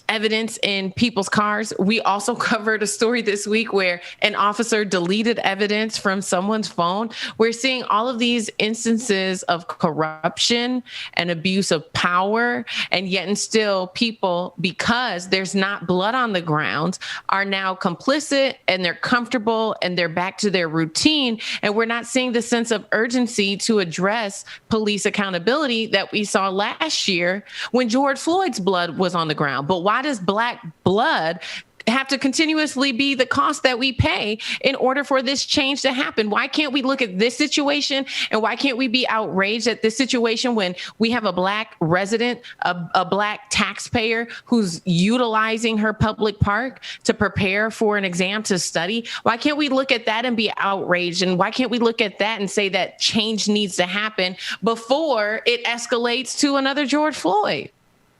evidence in people's cars. We also covered a story this week where an officer deleted evidence from someone's phone. We're seeing all of these instances of corruption and abuse of power, and yet and still people, because there's not blood on the ground, are now complicit and they're comfortable and they're back to their routine. And we're not seeing the sense of urgency to address police accountability that we saw last year when George Floyd's blood was on the ground. But why does black blood have to continuously be the cost that we pay in order for this change to happen? Why can't we look at this situation, and why can't we be outraged at this situation when we have a black resident, a black taxpayer who's utilizing her public park to prepare for an exam to study? Why can't we look at that and be outraged? And why can't we look at that and say that change needs to happen before it escalates to another George Floyd?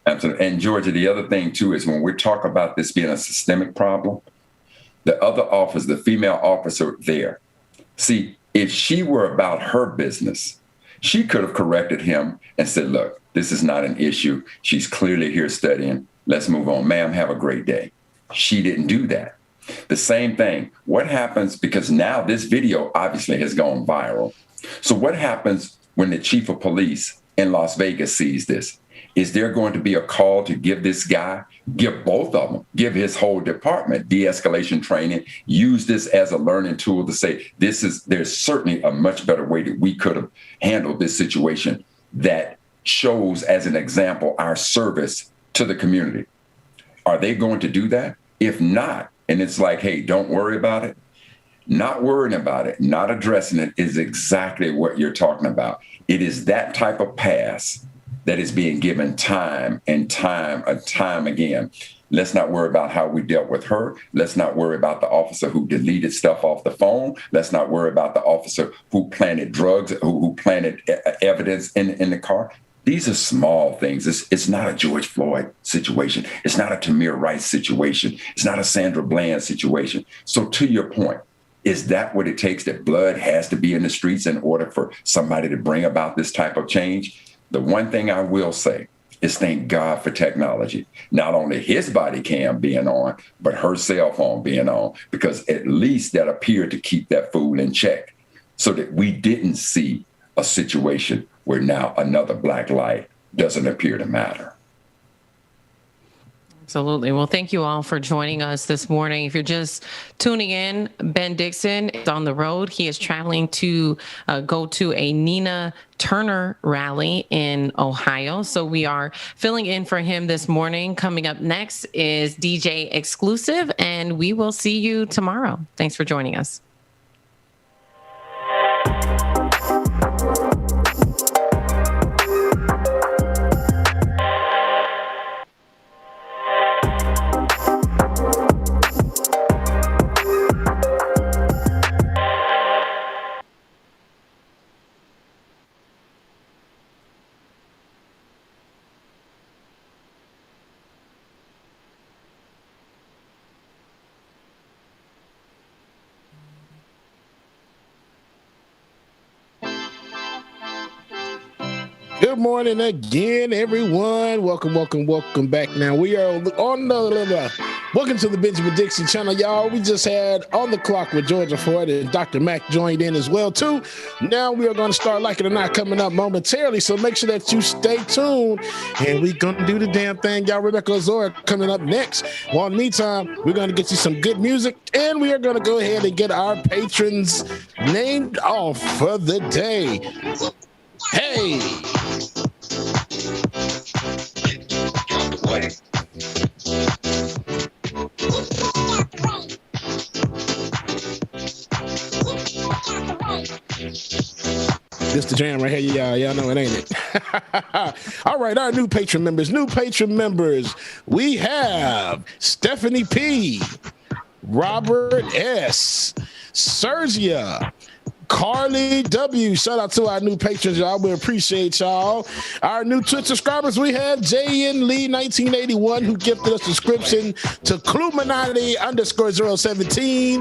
Absolutely. And Georgia, the other thing too is when we talk about this being a systemic problem, the other officer, the female officer there, see, if she were about her business, she could have corrected him and said, look, this is not an issue. She's clearly here studying. Let's move on. Ma'am, have a great day. She didn't do that. The same thing. What happens, because now this video obviously has gone viral. So what happens when the chief of police in Las Vegas sees this? Is there going to be a call to give this guy, give both of them, give his whole department de-escalation training, use this as a learning tool to say, there's certainly a much better way that we could have handled this situation that shows as an example our service to the community? Are they going to do that? If not, and it's like, hey, don't worry about it. Not worrying about it, not addressing it is exactly what you're talking about. It is that type of pass that is being given time and time again. Let's not worry about how we dealt with her. Let's not worry about the officer who deleted stuff off the phone. Let's not worry about the officer who planted drugs, who planted evidence in the car. These are small things. It's not a George Floyd situation. It's not a Tamir Rice situation. It's not a Sandra Bland situation. So to your point, is that what it takes, that blood has to be in the streets in order for somebody to bring about this type of change? The one thing I will say is thank God for technology. Not only his body cam being on, but her cell phone being on, because at least that appeared to keep that fool in check so that we didn't see a situation where now another black life doesn't appear to matter. Absolutely. Well, thank you all for joining us this morning. If you're just tuning in, Ben Dixon is on the road. He is traveling to go to a Nina Turner rally in Ohio. So we are filling in for him this morning. Coming up next is DJ Exclusive, and we will see you tomorrow. Thanks for joining us. Good morning again, everyone. Welcome back. Now we are on the welcome to the Benjamin Dixon channel, y'all. We just had On the Clock with Georgia Ford, and Dr. Mack joined in as well too. Now we are going to start Like It or Not coming up momentarily, so make sure that you stay tuned, and we're going to do the damn thing, y'all. Rebecca Azora coming up next. Well, in the meantime, we're going to get you some good music, and we are going to go ahead and get our patrons named off for the day. Hey! This the jam right here, y'all know it, ain't it? All right, our new patron members. We have Stephanie P, Robert S, Sergia, Carly W. Shout out to our new patrons, y'all. We appreciate y'all. Our new Twitch subscribers, we have JN Lee 1981, who gifted us a subscription to Cluminati _017.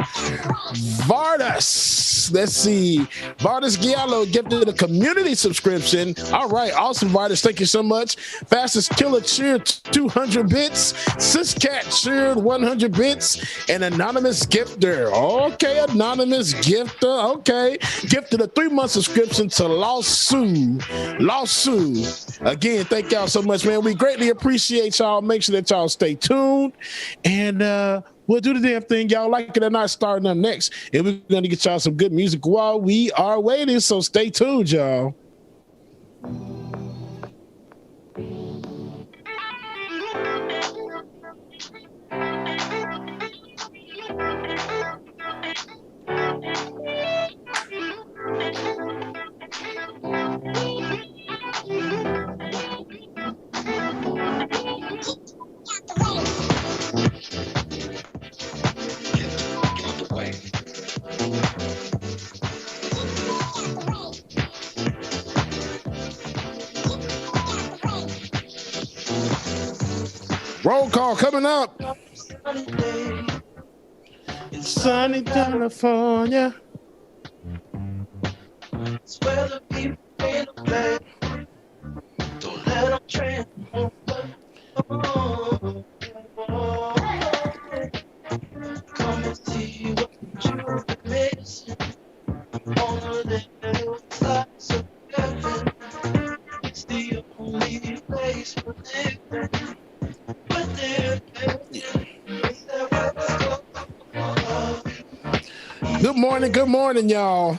Vardas, let's see. Vardas Giallo gifted a community subscription. All right, awesome, Vardas. Thank you so much. Fastest Killer cheered 200 bits. Siscat cheered 100 bits. And Anonymous Gifter. Okay, Anonymous Gifter. Okay. Gifted a 3-month subscription to Lawsuit. Again, thank y'all so much, man. We greatly appreciate y'all. Make sure that y'all stay tuned. And we'll do the damn thing, y'all. Like It or Not starting up next. And we're going to get y'all some good music while we are waiting. So stay tuned, y'all. Roll call coming up. In sunny California. It's where the people in the play. Don't let them trend. Come and see what you're missing. On the little slice of heaven. It's the only place. Good morning, y'all.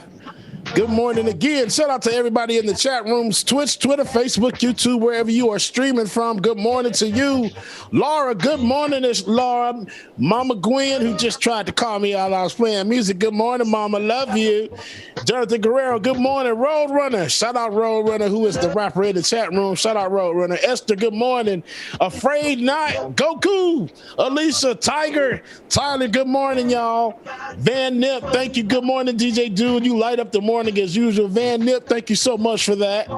Good morning again. Shout out to everybody in the chat rooms, Twitch, Twitter, Facebook, YouTube, wherever you are streaming from. Good morning to you. Laura, good morning. It's Laura. Mama Gwen, who just tried to call me while I was playing music. Good morning, Mama. Love you. Jonathan Guerrero, good morning. Roadrunner. Shout out Roadrunner, who is the rapper in the chat room. Shout out Roadrunner. Esther, good morning. Afraid Not. Goku. Alicia, Tiger. Tyler, good morning, y'all. Van Nip, thank you. Good morning, DJ Dude. You light up the morning as usual. Van Nip, thank you so much for that.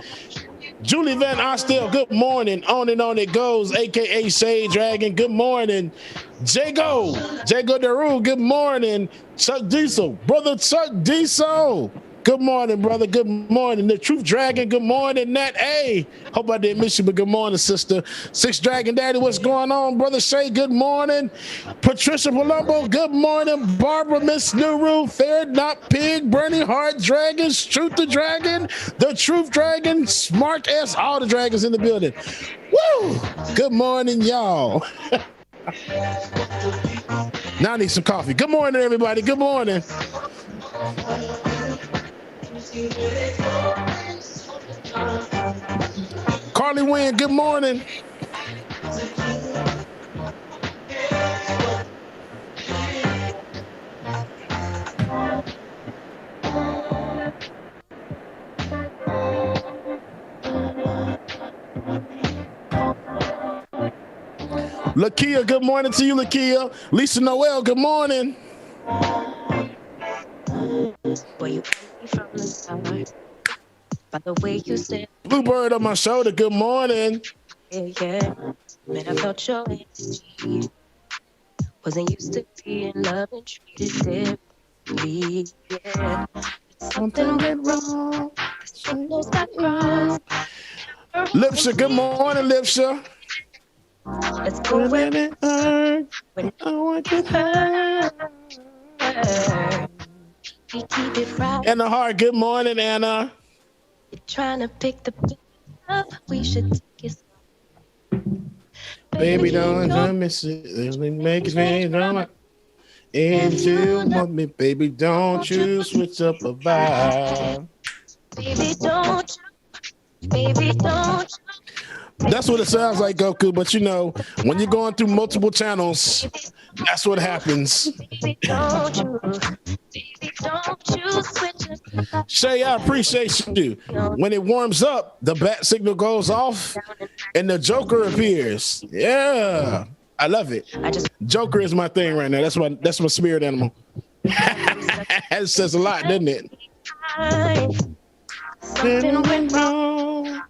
Julie Van Ostel, good morning. On and on it goes, aka Shade Dragon, good morning. Jago Daru, good morning. Chuck Diesel, brother Chuck Diesel, good morning, brother. Good morning. The Truth Dragon, good morning. Nat A, hope I didn't miss you, but good morning, sister. Six Dragon Daddy, what's going on, brother Shay? Good morning. Patricia Palumbo, good morning. Barbara, Miss Nuru, Fair Not Pig, Bernie Hart, Dragons, Truth the Dragon, the Truth Dragon, Smart S, all the dragons in the building. Woo! Good morning, y'all. Now I need some coffee. Good morning, everybody. Good morning. Carly Wynn, good morning. Lakia, good morning to you, Lakia. Lisa Noel, good morning. Where you from the start, by the way you said. Bluebird on my shoulder, good morning. Yeah, man, I felt your energy. Wasn't used to being loved and treated differently. Yeah, something went wrong. The signals got crossed. Lipsha, good morning, Lipsha. Let's go when it hurts. When I want to hurt. We keep it right. Anna Hart, good morning, Anna. You're trying to pick the pieces up. We should take it slow. Baby, don't miss it. Make it rain, drama. If you want me, baby, don't you switch up a vibe. Baby, don't you? Baby, don't you? That's what it sounds like, Goku. But you know, when you're going through multiple channels, that's what happens. Baby, don't you? Baby, don't you switch up. Shay, I appreciate you. When it warms up, the bat signal goes off and the Joker appears. Yeah, I love it. Joker is my thing right now. That's my spirit animal. That says a lot, doesn't it? Something went wrong.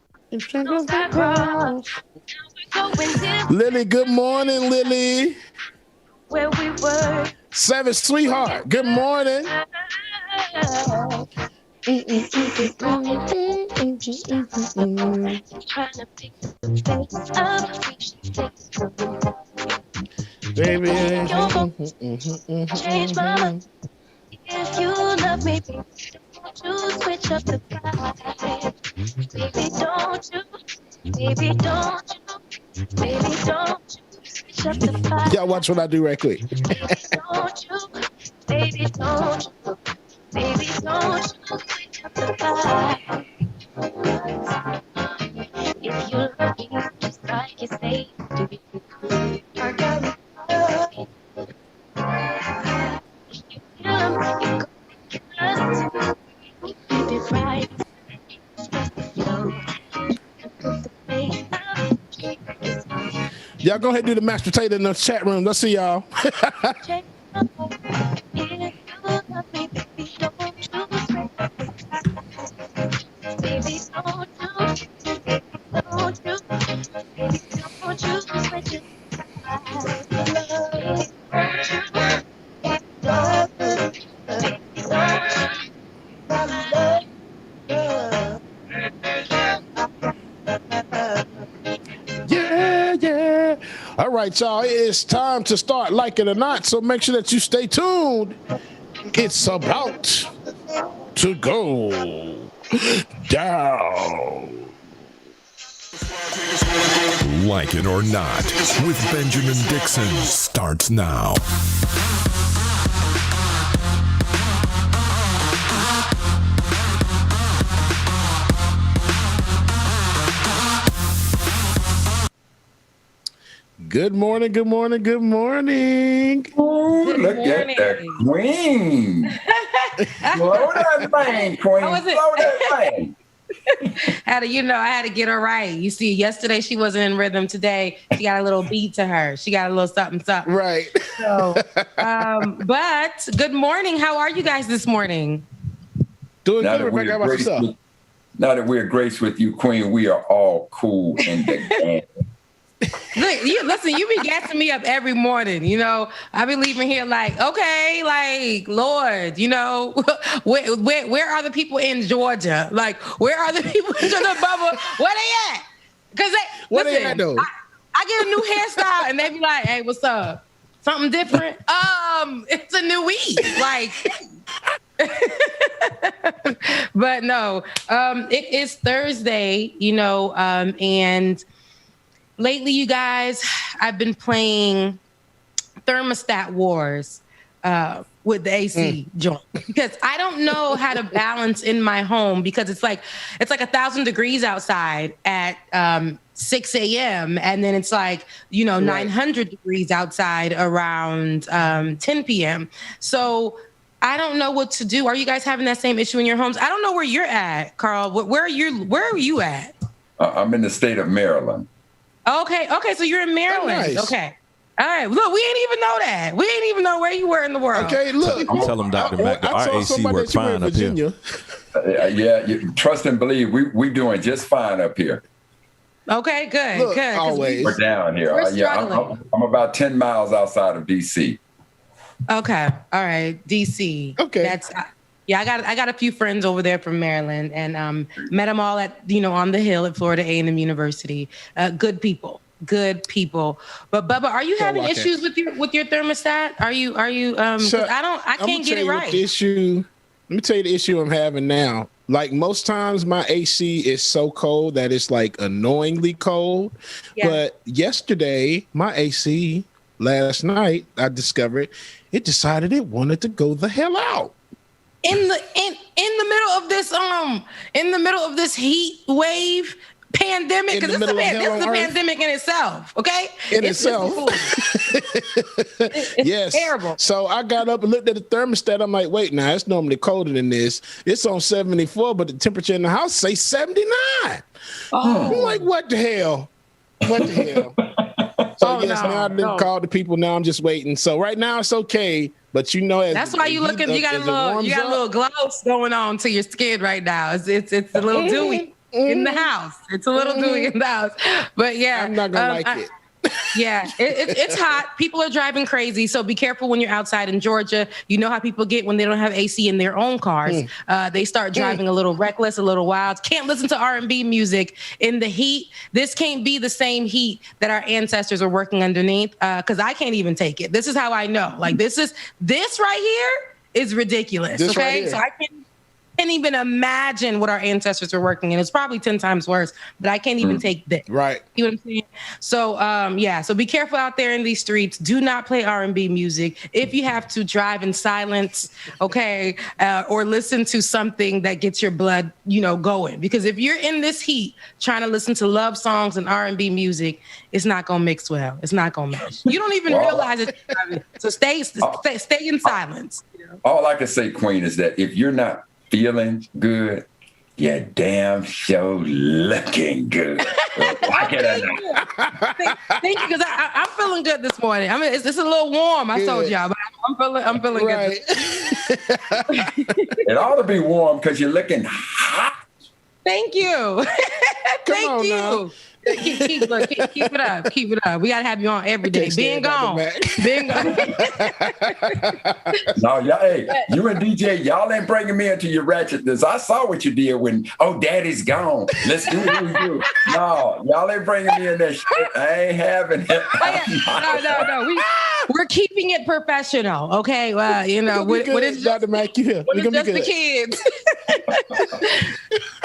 Lily, good morning, Lily. Where we were. Savage Sweetheart, good morning. Trying to pick the face up. We should take it slow. Baby, change my mind. If you love me, baby, don't you switch up the vibe. Baby, don't you? Baby, don't you? Baby, don't you switch up the vibe. Y'all watch what I do right quick. Don't you? Baby, don't you? Baby, don't you switch up the vibe. If you love me just like you say you do, I got it. Y'all go ahead and do the mashed potato in the chat room. Let's see y'all. Yeah. All right, y'all. It's time to start Like It or Not, so make sure that you stay tuned. It's about to go down. Like It or Not with Benjamin Dixon starts now. Good morning, good morning, good morning. Ooh, look at that queen. Slow that thing, queen. Slow that thing. I had to get her right. You see, yesterday she wasn't in rhythm. Today she got a little beat to her. She got a little something. Right. So, but good morning. How are you guys this morning? Doing good, Rebecca. How about yourself? Now that we're graced with you, queen, we are all cool in the game. Look, you be gassing me up every morning. I be leaving here like, okay, like, Lord, where are the people in Georgia? Like, where are the people in Georgia, Bubba? Where they at? Because they at though? I get a new hairstyle and they be like, hey, what's up? Something different? It's a new week. Like, but no, it is Thursday, and lately, you guys, I've been playing thermostat wars with the AC joint because I don't know how to balance in my home because it's like 1,000 degrees outside at 6 a.m. and then it's like 900 degrees outside around 10 p.m. So I don't know what to do. Are you guys having that same issue in your homes? I don't know where you're at, Carl. Where are you at? I'm in the state of Maryland. Okay, so you're in Maryland. Oh, nice. Okay. All right. Look, we ain't even know that. We ain't even know where you were in the world. Okay, look. Tell them, Dr. Mack, that our AC work fine up here. Trust and believe, we doing just fine up here. Okay, good, Look, good. always. We're down here. We're struggling. I'm about 10 miles outside of D.C. Okay, all right, D.C. Okay. I got a few friends over there from Maryland, and met them all at on the Hill at Florida A&M University. Good people. But Bubba, are you having issues with your thermostat? Are you? So, I can't get it right. Let me tell you the issue I'm having now. Like most times, my AC is so cold that it's like annoyingly cold. Yeah. But yesterday, my AC last night, I discovered it decided it wanted to go the hell out. In the middle of this heat wave pandemic, because this is a pandemic in itself, okay? It's yes. Terrible. So I got up and looked at the thermostat. I'm like, wait, now it's normally colder than this. It's on 74, but the temperature in the house say 79. I'm like, what the hell? So now I didn't call the people. Now I'm just waiting. So right now it's okay. But that's why you looking. You got a little gloss going on to your skin right now. It's a little dewy in the house. It's a little dewy in the house. But yeah, I'm not gonna like it. Yeah, it's hot. People are driving crazy. So be careful when you're outside in Georgia. You know how people get when they don't have AC in their own cars. They start driving a little reckless, a little wild. Can't listen to R&B music in the heat. This can't be the same heat that our ancestors are working underneath because I can't even take it. This is how I know. Like this right here is ridiculous. Okay, so I can't even imagine what our ancestors were working in. It's probably 10 times worse, but I can't even take this. Right. You know what I'm saying? So, so be careful out there in these streets. Do not play R&B music. If you have to, drive in silence, okay, or listen to something that gets your blood, going. Because if you're in this heat trying to listen to love songs and R&B music, it's not going to mix well. It's not going to mesh. You don't even realize it. So stay in silence. All I can say, Queen, is that if you're not feeling good, you're damn sure looking good. Thank you, because I'm feeling good this morning. I mean, it's a little warm. I told y'all, but I'm feeling good. It ought to be warm because you're looking hot. Thank you. Thank you. Now. Keep it up. Keep it up. We gotta have you on every day. Being gone. No, y'all, hey, you and DJ, y'all ain't bringing me into your ratchetness. I saw what you did when, Daddy's gone. Let's do what we do. No, y'all ain't bringing me in that shit. I ain't having it. No. We're keeping it professional, okay? Well, what is Dr. Mack, you here? What is just the kids?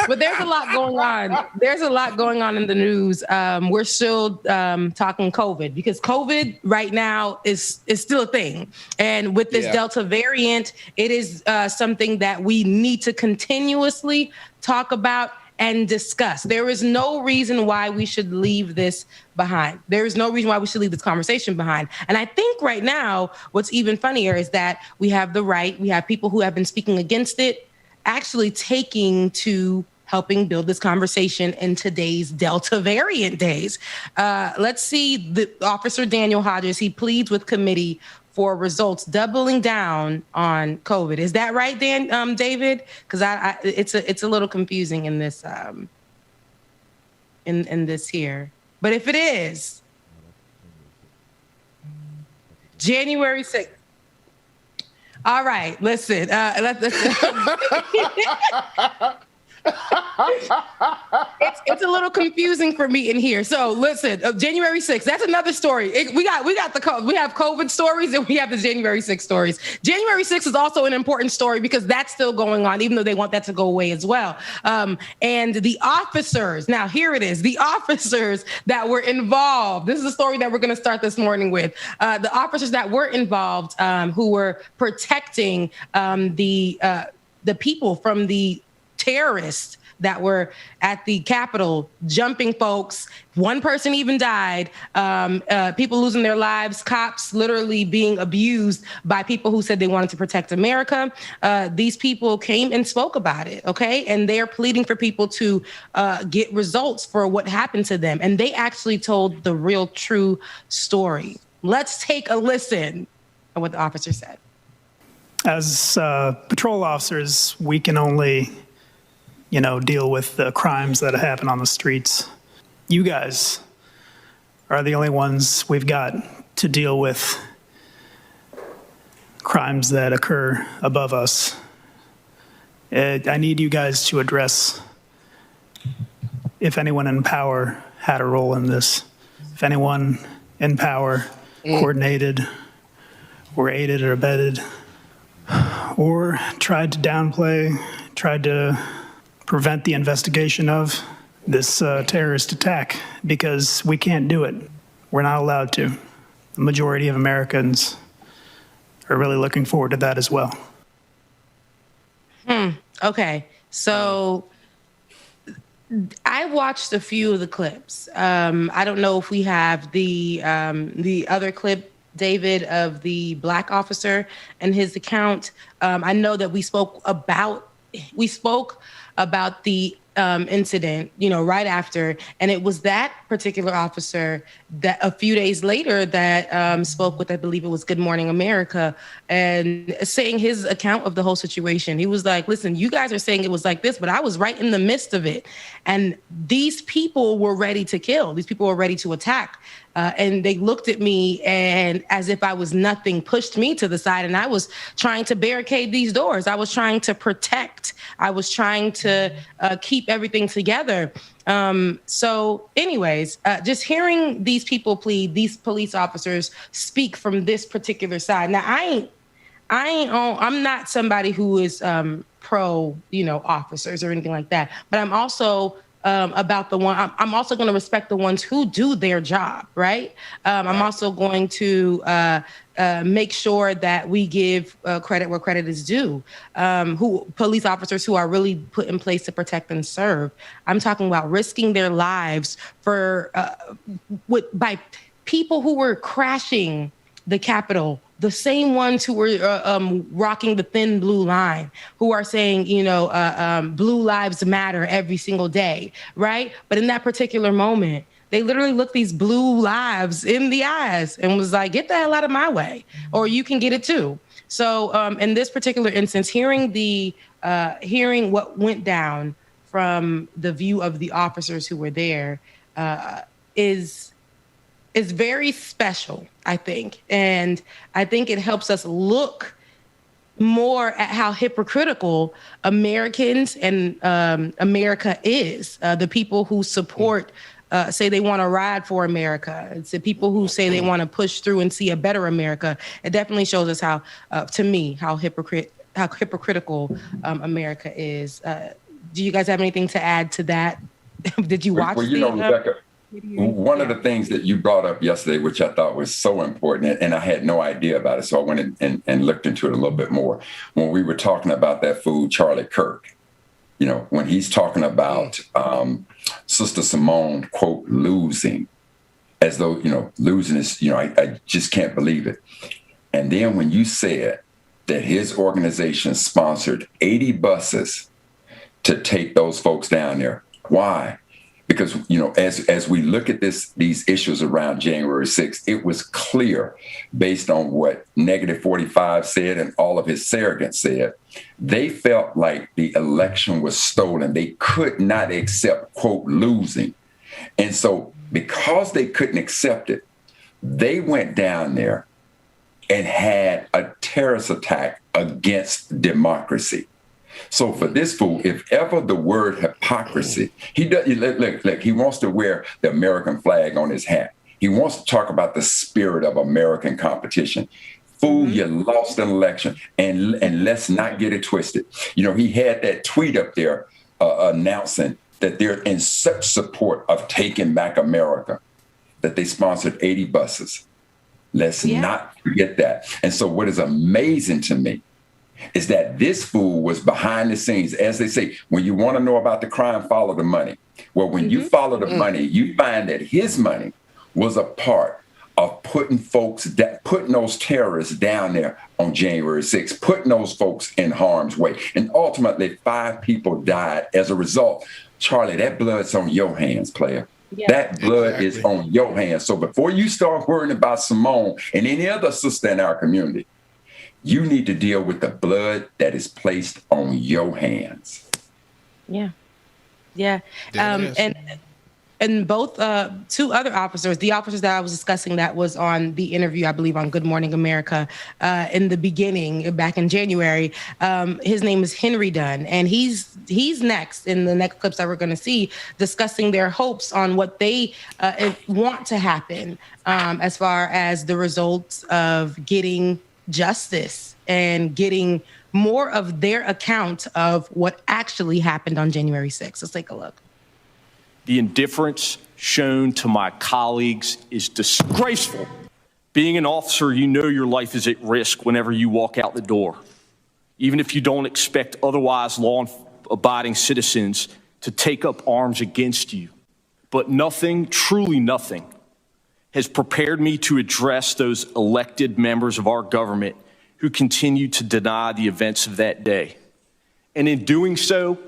But there's a lot going on. There's a lot going on in the news. We're still talking COVID because COVID right now is still a thing. And with this Delta variant, it is something that we need to continuously talk about and discuss. There is no reason why we should leave this behind. There is no reason why we should leave this conversation behind. And I think right now, what's even funnier is that we have the right, we have people who have been speaking against it, actually taking to helping build this conversation in today's Delta variant days. Let's see the Officer Daniel Hodges, he pleads with committee for results, doubling down on COVID. Is that right, David? Because it's a little confusing in this in this here. But if it is, January 6th. All right, listen. It's a little confusing for me in here. So listen, January 6th, that's another story. We have COVID stories and we have the January 6th stories. January 6th is also an important story because that's still going on, even though they want that to go away as well. And the officers, now here it is, the officers that were involved. This is a story that we're going to start this morning with. The officers that were involved who were protecting the people from the terrorists that were at the Capitol, jumping folks. One person even died. People losing their lives, cops literally being abused by people who said they wanted to protect America. These people came and spoke about it, okay? And they're pleading for people to get results for what happened to them. And they actually told the real true story. Let's take a listen to what the officer said. As patrol officers, we can only deal with the crimes that happen on the streets. You guys are the only ones we've got to deal with crimes that occur above us. I need you guys to address if anyone in power had a role in this, if anyone in power coordinated or aided or abetted or tried to downplay, tried to prevent the investigation of this terrorist attack, because we can't do it. We're not allowed to. The majority of Americans are really looking forward to that as well. Okay, so I watched a few of the clips. I don't know if we have the other clip, David, of the Black officer and his account. I know that we spoke about the incident, right after. And it was that particular officer that a few days later that spoke with, I believe it was Good Morning America, and saying his account of the whole situation. He was like, listen, you guys are saying it was like this, but I was right in the midst of it. And these people were ready to kill. These people were ready to attack. And they looked at me and as if I was nothing, pushed me to the side. And I was trying to barricade these doors. I was trying to protect. I was trying to keep everything together. So anyways, just hearing these people plead, these police officers speak from this particular side. Now, I'm not somebody who is pro, officers or anything like that, but I'm also about the one, I'm also going to respect the ones who do their job, right? I'm also going to make sure that we give credit where credit is due. Police officers who are really put in place to protect and serve. I'm talking about risking their lives by people who were crashing the Capitol, the same ones who were rocking the thin blue line, who are saying, blue lives matter every single day, right? But in that particular moment, they literally looked these blue lives in the eyes and was like, get the hell out of my way, or you can get it too. So in this particular instance, hearing what went down from the view of the officers who were there is very special, I think. And I think it helps us look more at how hypocritical Americans and America is. The people who support, say they want to ride for America. It's the people who say they want to push through and see a better America. It definitely shows us how, to me, how hypocritical America is. do you guys have anything to add to that? Did you watch? Well, Rebecca, one of the things that you brought up yesterday, which I thought was so important, and I had no idea about it, so I went and looked into it a little bit more. When we were talking about that fool, Charlie Kirk, when he's talking about Sister Simone, quote, losing, as though, losing is, I just can't believe it. And then when you said that his organization sponsored 80 buses to take those folks down there, why? Because, as we look at these issues around January 6th, it was clear, based on what Negative 45 said and all of his surrogates said, they felt like the election was stolen. They could not accept, quote, losing. And so because they couldn't accept it, they went down there and had a terrorist attack against democracy. So for this fool, if ever the word hypocrisy, he wants to wear the American flag on his hat. He wants to talk about the spirit of American competition. Fool, you lost an election, and let's not get it twisted. He had that tweet up there announcing that they're in such support of taking back America that they sponsored 80 buses. Let's not forget that. And so what is amazing to me is that this fool was behind the scenes. As they say, when you want to know about the crime, follow the money. Well, when you follow the money, you find that his money was a part of putting those terrorists down there on January 6th, putting those folks in harm's way. And ultimately, 5 people died as a result. Charlie, that blood's on your hands, player. Yeah. That blood is on your hands. So before you start worrying about Simone and any other sister in our community, you need to deal with the blood that is placed on your hands. Yeah. Yeah. And both 2 other officers, the officers that I was discussing that was on the interview, I believe, on Good Morning America in the beginning, back in January, his name is Henry Dunn. And he's next in the next clips that we're going to see, discussing their hopes on what they want to happen as far as the results of getting justice and getting more of their account of what actually happened on January 6th. Let's take a look. The indifference shown to my colleagues is disgraceful. Being an officer, you know your life is at risk whenever you walk out the door, even if you don't expect otherwise law-abiding citizens to take up arms against you. But nothing, truly nothing, has prepared me to address those elected members of our government who continue to deny the events of that day, and in doing so,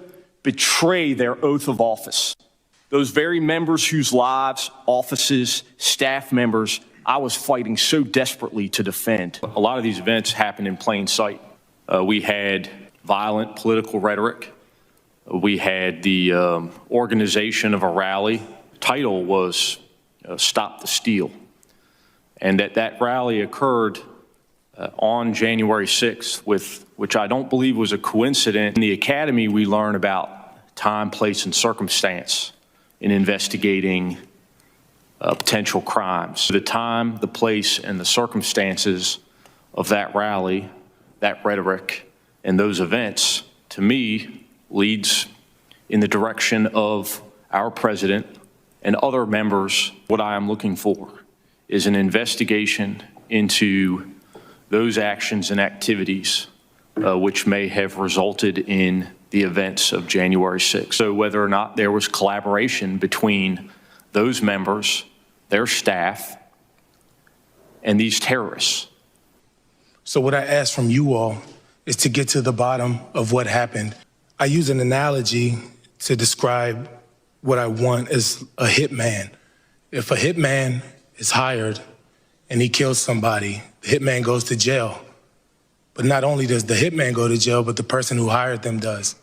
betray their oath of office. Those very members whose lives, offices, staff members I was fighting so desperately to defend. A lot of these events happened in plain sight. We had violent political rhetoric. We had the organization of a rally. The title was Stop the Steal. And that rally occurred on January 6th, which I don't believe was a coincidence. In the academy, we learn about time, place, and circumstance in investigating potential crimes. The time, the place, and the circumstances of that rally, that rhetoric, and those events, to me, leads in the direction of our president and other members. What I am looking for is an investigation into those actions and activities which may have resulted in the events of January 6th. So whether or not there was collaboration between those members, their staff, and these terrorists. So what I ask from you all is to get to the bottom of what happened. I use an analogy to describe what I want as a hitman. If a hitman is hired and he kills somebody, the hitman goes to jail. But not only does the hitman go to jail, but the person who hired them does.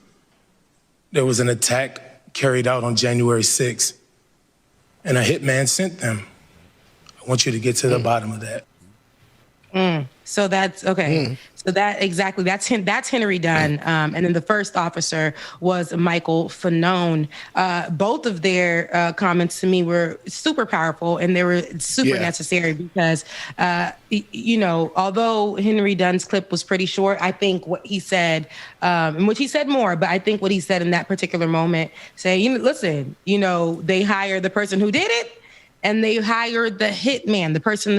There was an attack carried out on January 6th, and a hitman sent them. I want you to get to the bottom of that. So that's okay. So that's Henry Dunn. And then the first officer was Michael Fanone. Both of their comments to me were super powerful, and they were super necessary because, although Henry Dunn's clip was pretty short, I think what he said, and which he said more, but I think what he said in that particular moment, saying, listen, they hired the person who did it, and they hired the hitman, the person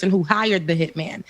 who hired the hitman.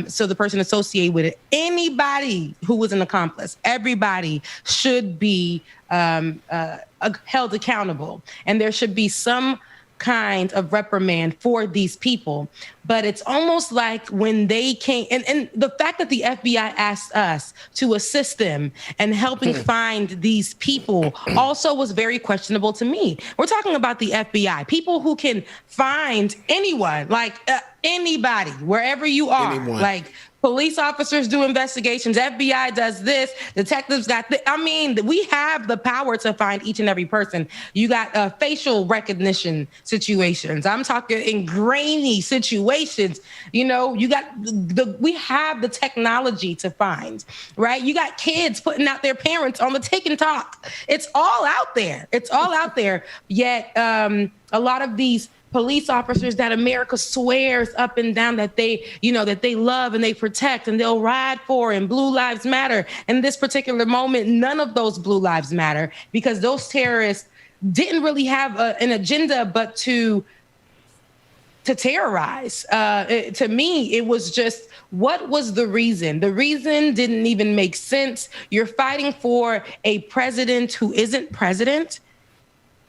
So the person associated with it, anybody who was an accomplice, everybody should be held accountable. And there should be some kind of reprimand for these people. But it's almost like when they came, and the fact that the FBI asked us to assist them and helping find these people also was very questionable to me. We're talking about the FBI, people who can find anyone, like anybody, wherever you are. Like police officers do investigations, FBI does this, detectives got this. I mean, we have the power to find each and every person. You got facial recognition situations. I'm talking in grainy situations. We have the technology to find, right? You got kids putting out their parents on the Tick and Talk. It's all out there. Yet a lot of these police officers that America swears up and down that they love and they protect and they'll ride for, and Blue Lives Matter. In this particular moment, none of those Blue Lives Matter, because those terrorists didn't really have an agenda but to terrorize. To me, it was just, what was the reason? The reason didn't even make sense. You're fighting for a president who isn't president.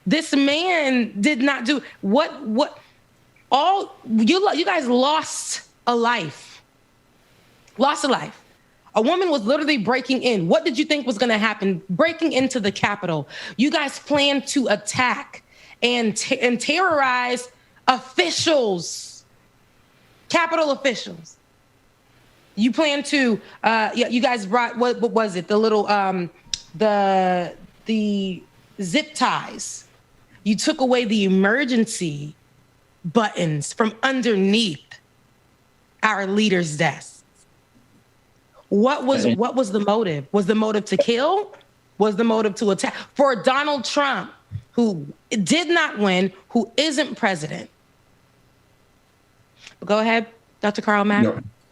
This man did not do what all you guys lost a life. Lost a life. A woman was literally breaking in. What did you think was going to happen? Breaking into the Capitol. You guys planned to attack and terrorize officials, Capitol officials. You plan to you guys brought what was it? The little the zip ties. You took away the emergency buttons from underneath our leaders' desks. What was the motive? Was the motive to kill? Was the motive to attack? For Donald Trump, who did not win, who isn't president. Go ahead, Dr. Carl Mack.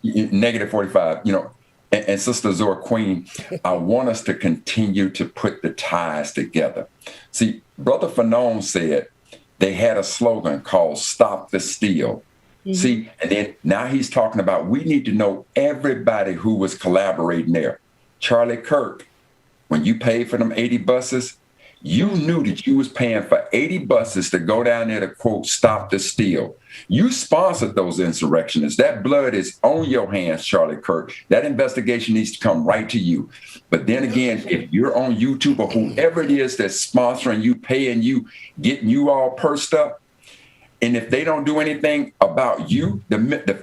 -45, and Sister Zora Queen, I want us to continue to put the ties together. See, Brother Fanone said they had a slogan called "Stop the Steal." See, and then now he's talking about we need to know everybody who was collaborating there. Charlie Kirk, when you paid for them 80 buses, you knew that you was paying for 80 buses to go down there to, quote, stop the steal. You sponsored those insurrectionists. That blood is on your hands, Charlie Kirk. That investigation needs to come right to you. But then again, if you're on YouTube or whoever it is that's sponsoring you, paying you, getting you all pursed up, and if they don't do anything about you, the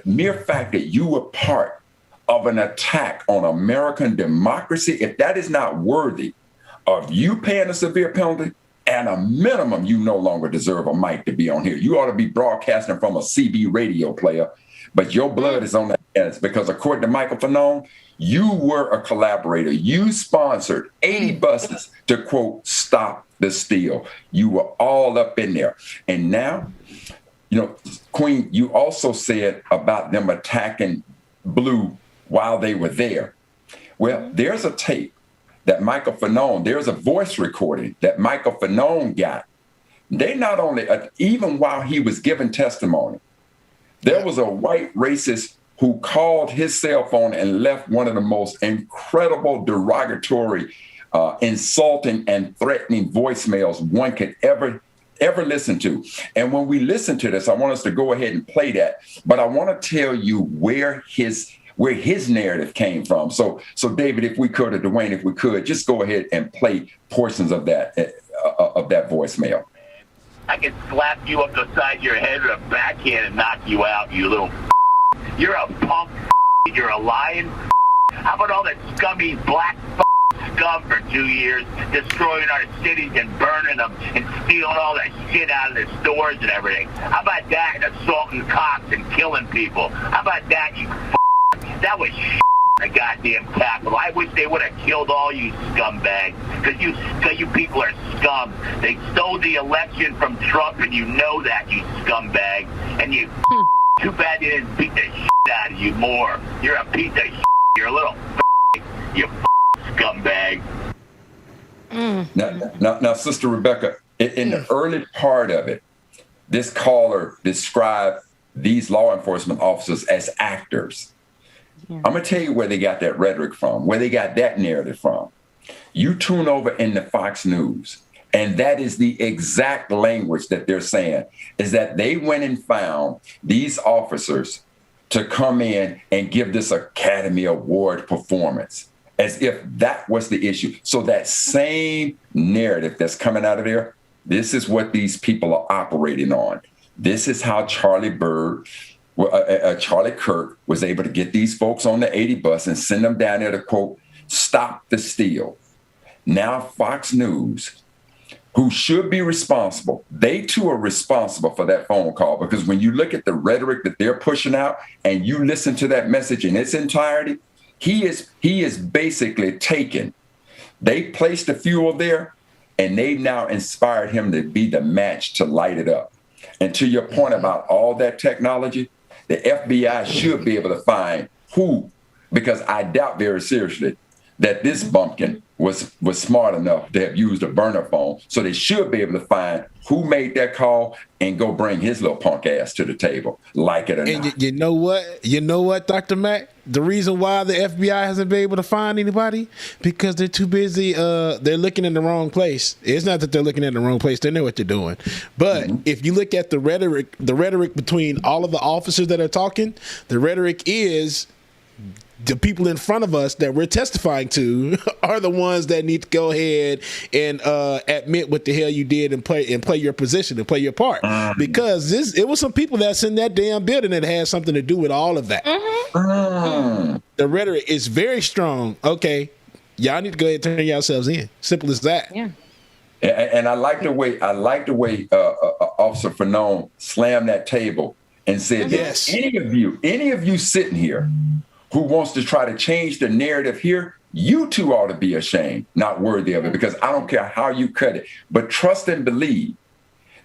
mere fact that you were part of an attack on American democracy, if that is not worthy of you paying a severe penalty, at a minimum, you no longer deserve a mic to be on here. You ought to be broadcasting from a CB radio player, but your blood is on that hands because according to Michael Fanone, you were a collaborator. You sponsored 80 buses to, quote, stop the steal. You were all up in there. And now, Queen, you also said about them attacking Blue while they were there. Well, there's a tape that Michael Fanone, there's a voice recording that Michael Fanone got. They not only, even while he was giving testimony, there was a white racist who called his cell phone and left one of the most incredible, derogatory, insulting and threatening voicemails one could ever listen to. And when we listen to this, I want us to go ahead and play that, but I want to tell you where his narrative came from. So David, if we could, or Dwayne, if we could, just go ahead and play portions of that voicemail. I could slap you up the side of your head with a backhand and knock you out, you little You're a punk. You're a lying. How about all that scummy black scum for 2 years, destroying our cities and burning them and stealing all that shit out of the stores and everything. How about that and assaulting cops and killing people? How about that, you That was the goddamn Capitol. I wish they would have killed all you scumbags, because you people are scum. They stole the election from Trump, and you know that, you scumbag. And you, too bad they didn't beat the shit out of you more. You're a piece of shit. You're a little you scumbag. Now, Sister Rebecca, in the early part of it, this caller described these law enforcement officers as actors. I'm going to tell you where they got that rhetoric from, where they got that narrative from. You tune over into Fox News, and that is the exact language that they're saying, is that they went and found these officers to come in and give this Academy Award performance, as if that was the issue. So that same narrative that's coming out of there, this is what these people are operating on. This is how Charlie Kirk was able to get these folks on the 80 bus and send them down there to, quote, stop the steal. Now Fox News, who should be responsible, they too are responsible for that phone call, because when you look at the rhetoric that they're pushing out and you listen to that message in its entirety, he is basically taken. They placed the fuel there, and they've now inspired him to be the match to light it up. And to your point about all that technology, the FBI should be able to find who, because I doubt very seriously that this bumpkin was smart enough to have used a burner phone. So they should be able to find who made that call and go bring his little punk ass to the table, like it or not. And you know what, Dr. Mack? The reason why the FBI hasn't been able to find anybody, because they're too busy. They're looking in the wrong place. It's not that they're looking in the wrong place. They know what they're doing. But if you look at the rhetoric between all of the officers that are talking, the rhetoric is the people in front of us that we're testifying to are the ones that need to go ahead and admit what the hell you did and play your position and play your part. Because it was some people that's in that damn building that had something to do with all of that. The rhetoric is very strong. Okay, y'all need to go ahead and turn yourselves in. Simple as that. Yeah. And I like the way Officer Fanon slammed that table and said, yes, any of you sitting here who wants to try to change the narrative here, you too ought to be ashamed, not worthy of it, because I don't care how you cut it, but trust and believe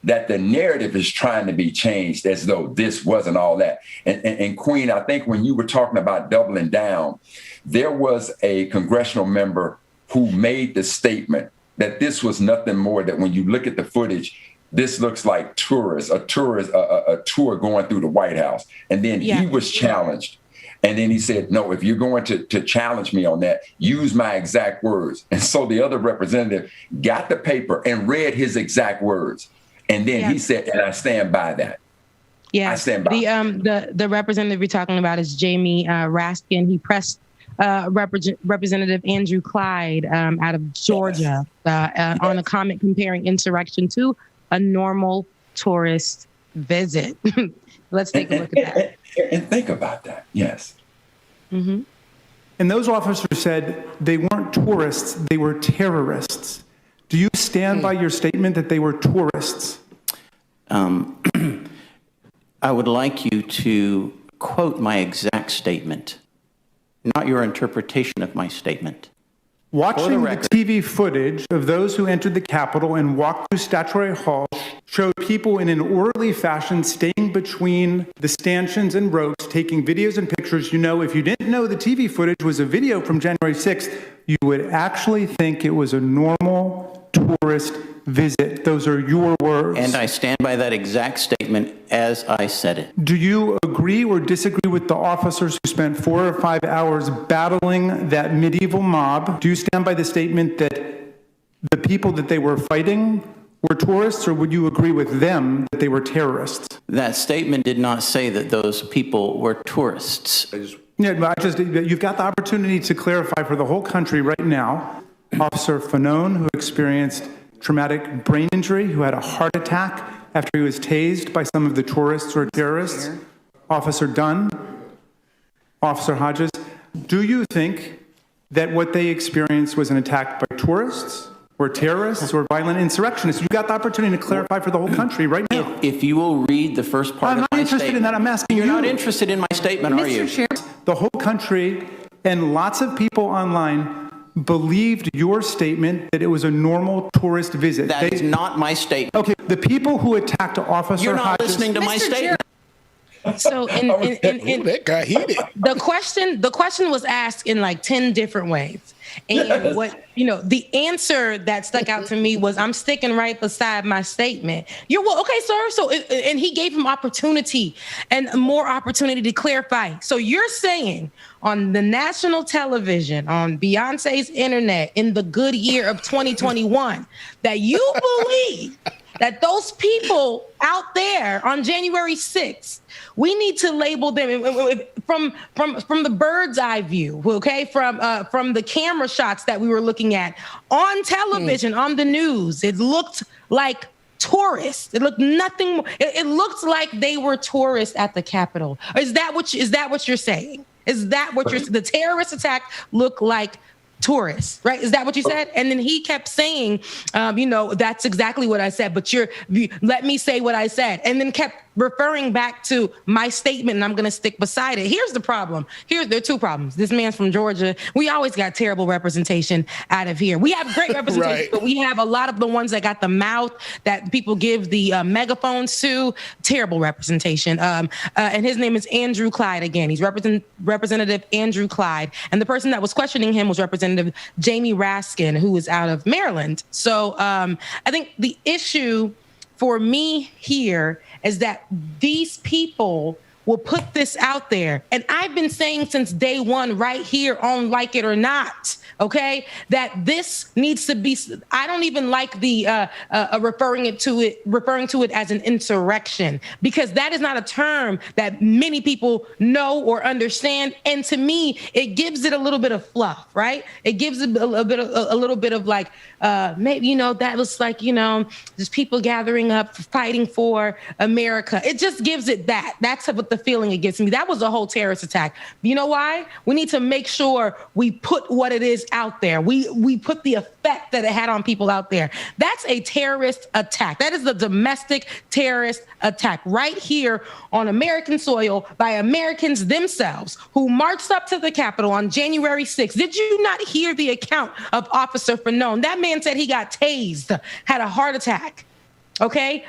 that the narrative is trying to be changed as though this wasn't all that. And Queen, I think when you were talking about doubling down, there was a congressional member who made the statement that this was nothing more than, when you look at the footage, this looks like a tour going through the White House. And then he was challenged. And then he said, no, if you're going to challenge me on that, use my exact words. And so the other representative got the paper and read his exact words. And then he said, and I stand by that. Yeah, I stand by the representative you're talking about is Jamie Raskin. He pressed Representative Andrew Clyde out of Georgia on a comment comparing insurrection to a normal tourist visit. Let's take a look at that. And think about that. Yes. Mm-hmm. And those officers said they weren't tourists, they were terrorists. Do you stand by your statement that they were tourists? I would like you to quote my exact statement, not your interpretation of my statement. Watching the TV footage of those who entered the Capitol and walked through Statuary Hall showed people in an orderly fashion staying between the stanchions and ropes, taking videos and pictures. You know, if you didn't know the TV footage was a video from January 6th, you would actually think it was a normal tourist visit. Those are your words. And I stand by that exact statement as I said it. Do you agree or disagree with the officers who spent 4 or 5 hours battling that medieval mob? Do you stand by the statement that the people that they were fighting were tourists, or would you agree with them that they were terrorists? That statement did not say that those people were tourists. Yeah, you've got the opportunity to clarify for the whole country right now. Officer Fanon, who experienced traumatic brain injury, who had a heart attack after he was tased by some of the tourists or terrorists. Officer Dunn, Officer Hodges, do you think that what they experienced was an attack by tourists or terrorists or violent insurrectionists. You got the opportunity to clarify for the whole country right now. If you will read the first part of my statement. I'm not interested in that. I'm asking you. You're not interested in my statement, are you? Mr. Chair, the whole country and lots of people online believed your statement that it was a normal tourist visit. That is not my statement. Okay, the people who attacked Officer You're not Hodges, listening to my statement. So that guy heated. The question was asked in like 10 different ways. And the answer that stuck out to me was, I'm sticking right beside my statement. Okay, sir. So, and he gave him opportunity and more opportunity to clarify. So you're saying on the national television, on Beyonce's internet in the good year of 2021, that you believe that those people out there on January 6th, we need to label them from the bird's eye view, okay? From the camera shots that we were looking at on television, on the news. It looked like tourists. It looked nothing more. It looked like they were tourists at the Capitol. Is that what you're saying? Is that what the terrorist attack looked like? Tourists, right? Is that what you said? And then he kept saying, that's exactly what I said, but let me say what I said. And then kept referring back to my statement, and I'm going to stick beside it. Here's the problem. There are two problems. This man's from Georgia. We always got terrible representation out of here. We have great representation, right, but we have a lot of the ones that got the mouth that people give the megaphones to. Terrible representation. And his name is Andrew Clyde again. He's Representative Andrew Clyde. And the person that was questioning him was Representative Jamie Raskin, who is out of Maryland. So I think the issue for me here is that these people will put this out there. And I've been saying since day one right here on Like It or Not, okay, that this needs to be, I don't even like the referring to it as an insurrection, because that is not a term that many people know or understand. And to me, it gives it a little bit of fluff, right? It gives it a little bit of like, maybe, that was like, just people gathering up, fighting for America. It just gives it that. That's what the feeling it gives me. That was a whole terrorist attack. You know why? We need to make sure we put what it is out there. We put the effect that it had on people out there. That's a terrorist attack. That is the domestic terrorist attack right here on American soil by Americans themselves who marched up to the Capitol on January 6th. Did you not hear the account of Officer Fanone? That man said he got tased, had a heart attack. Okay,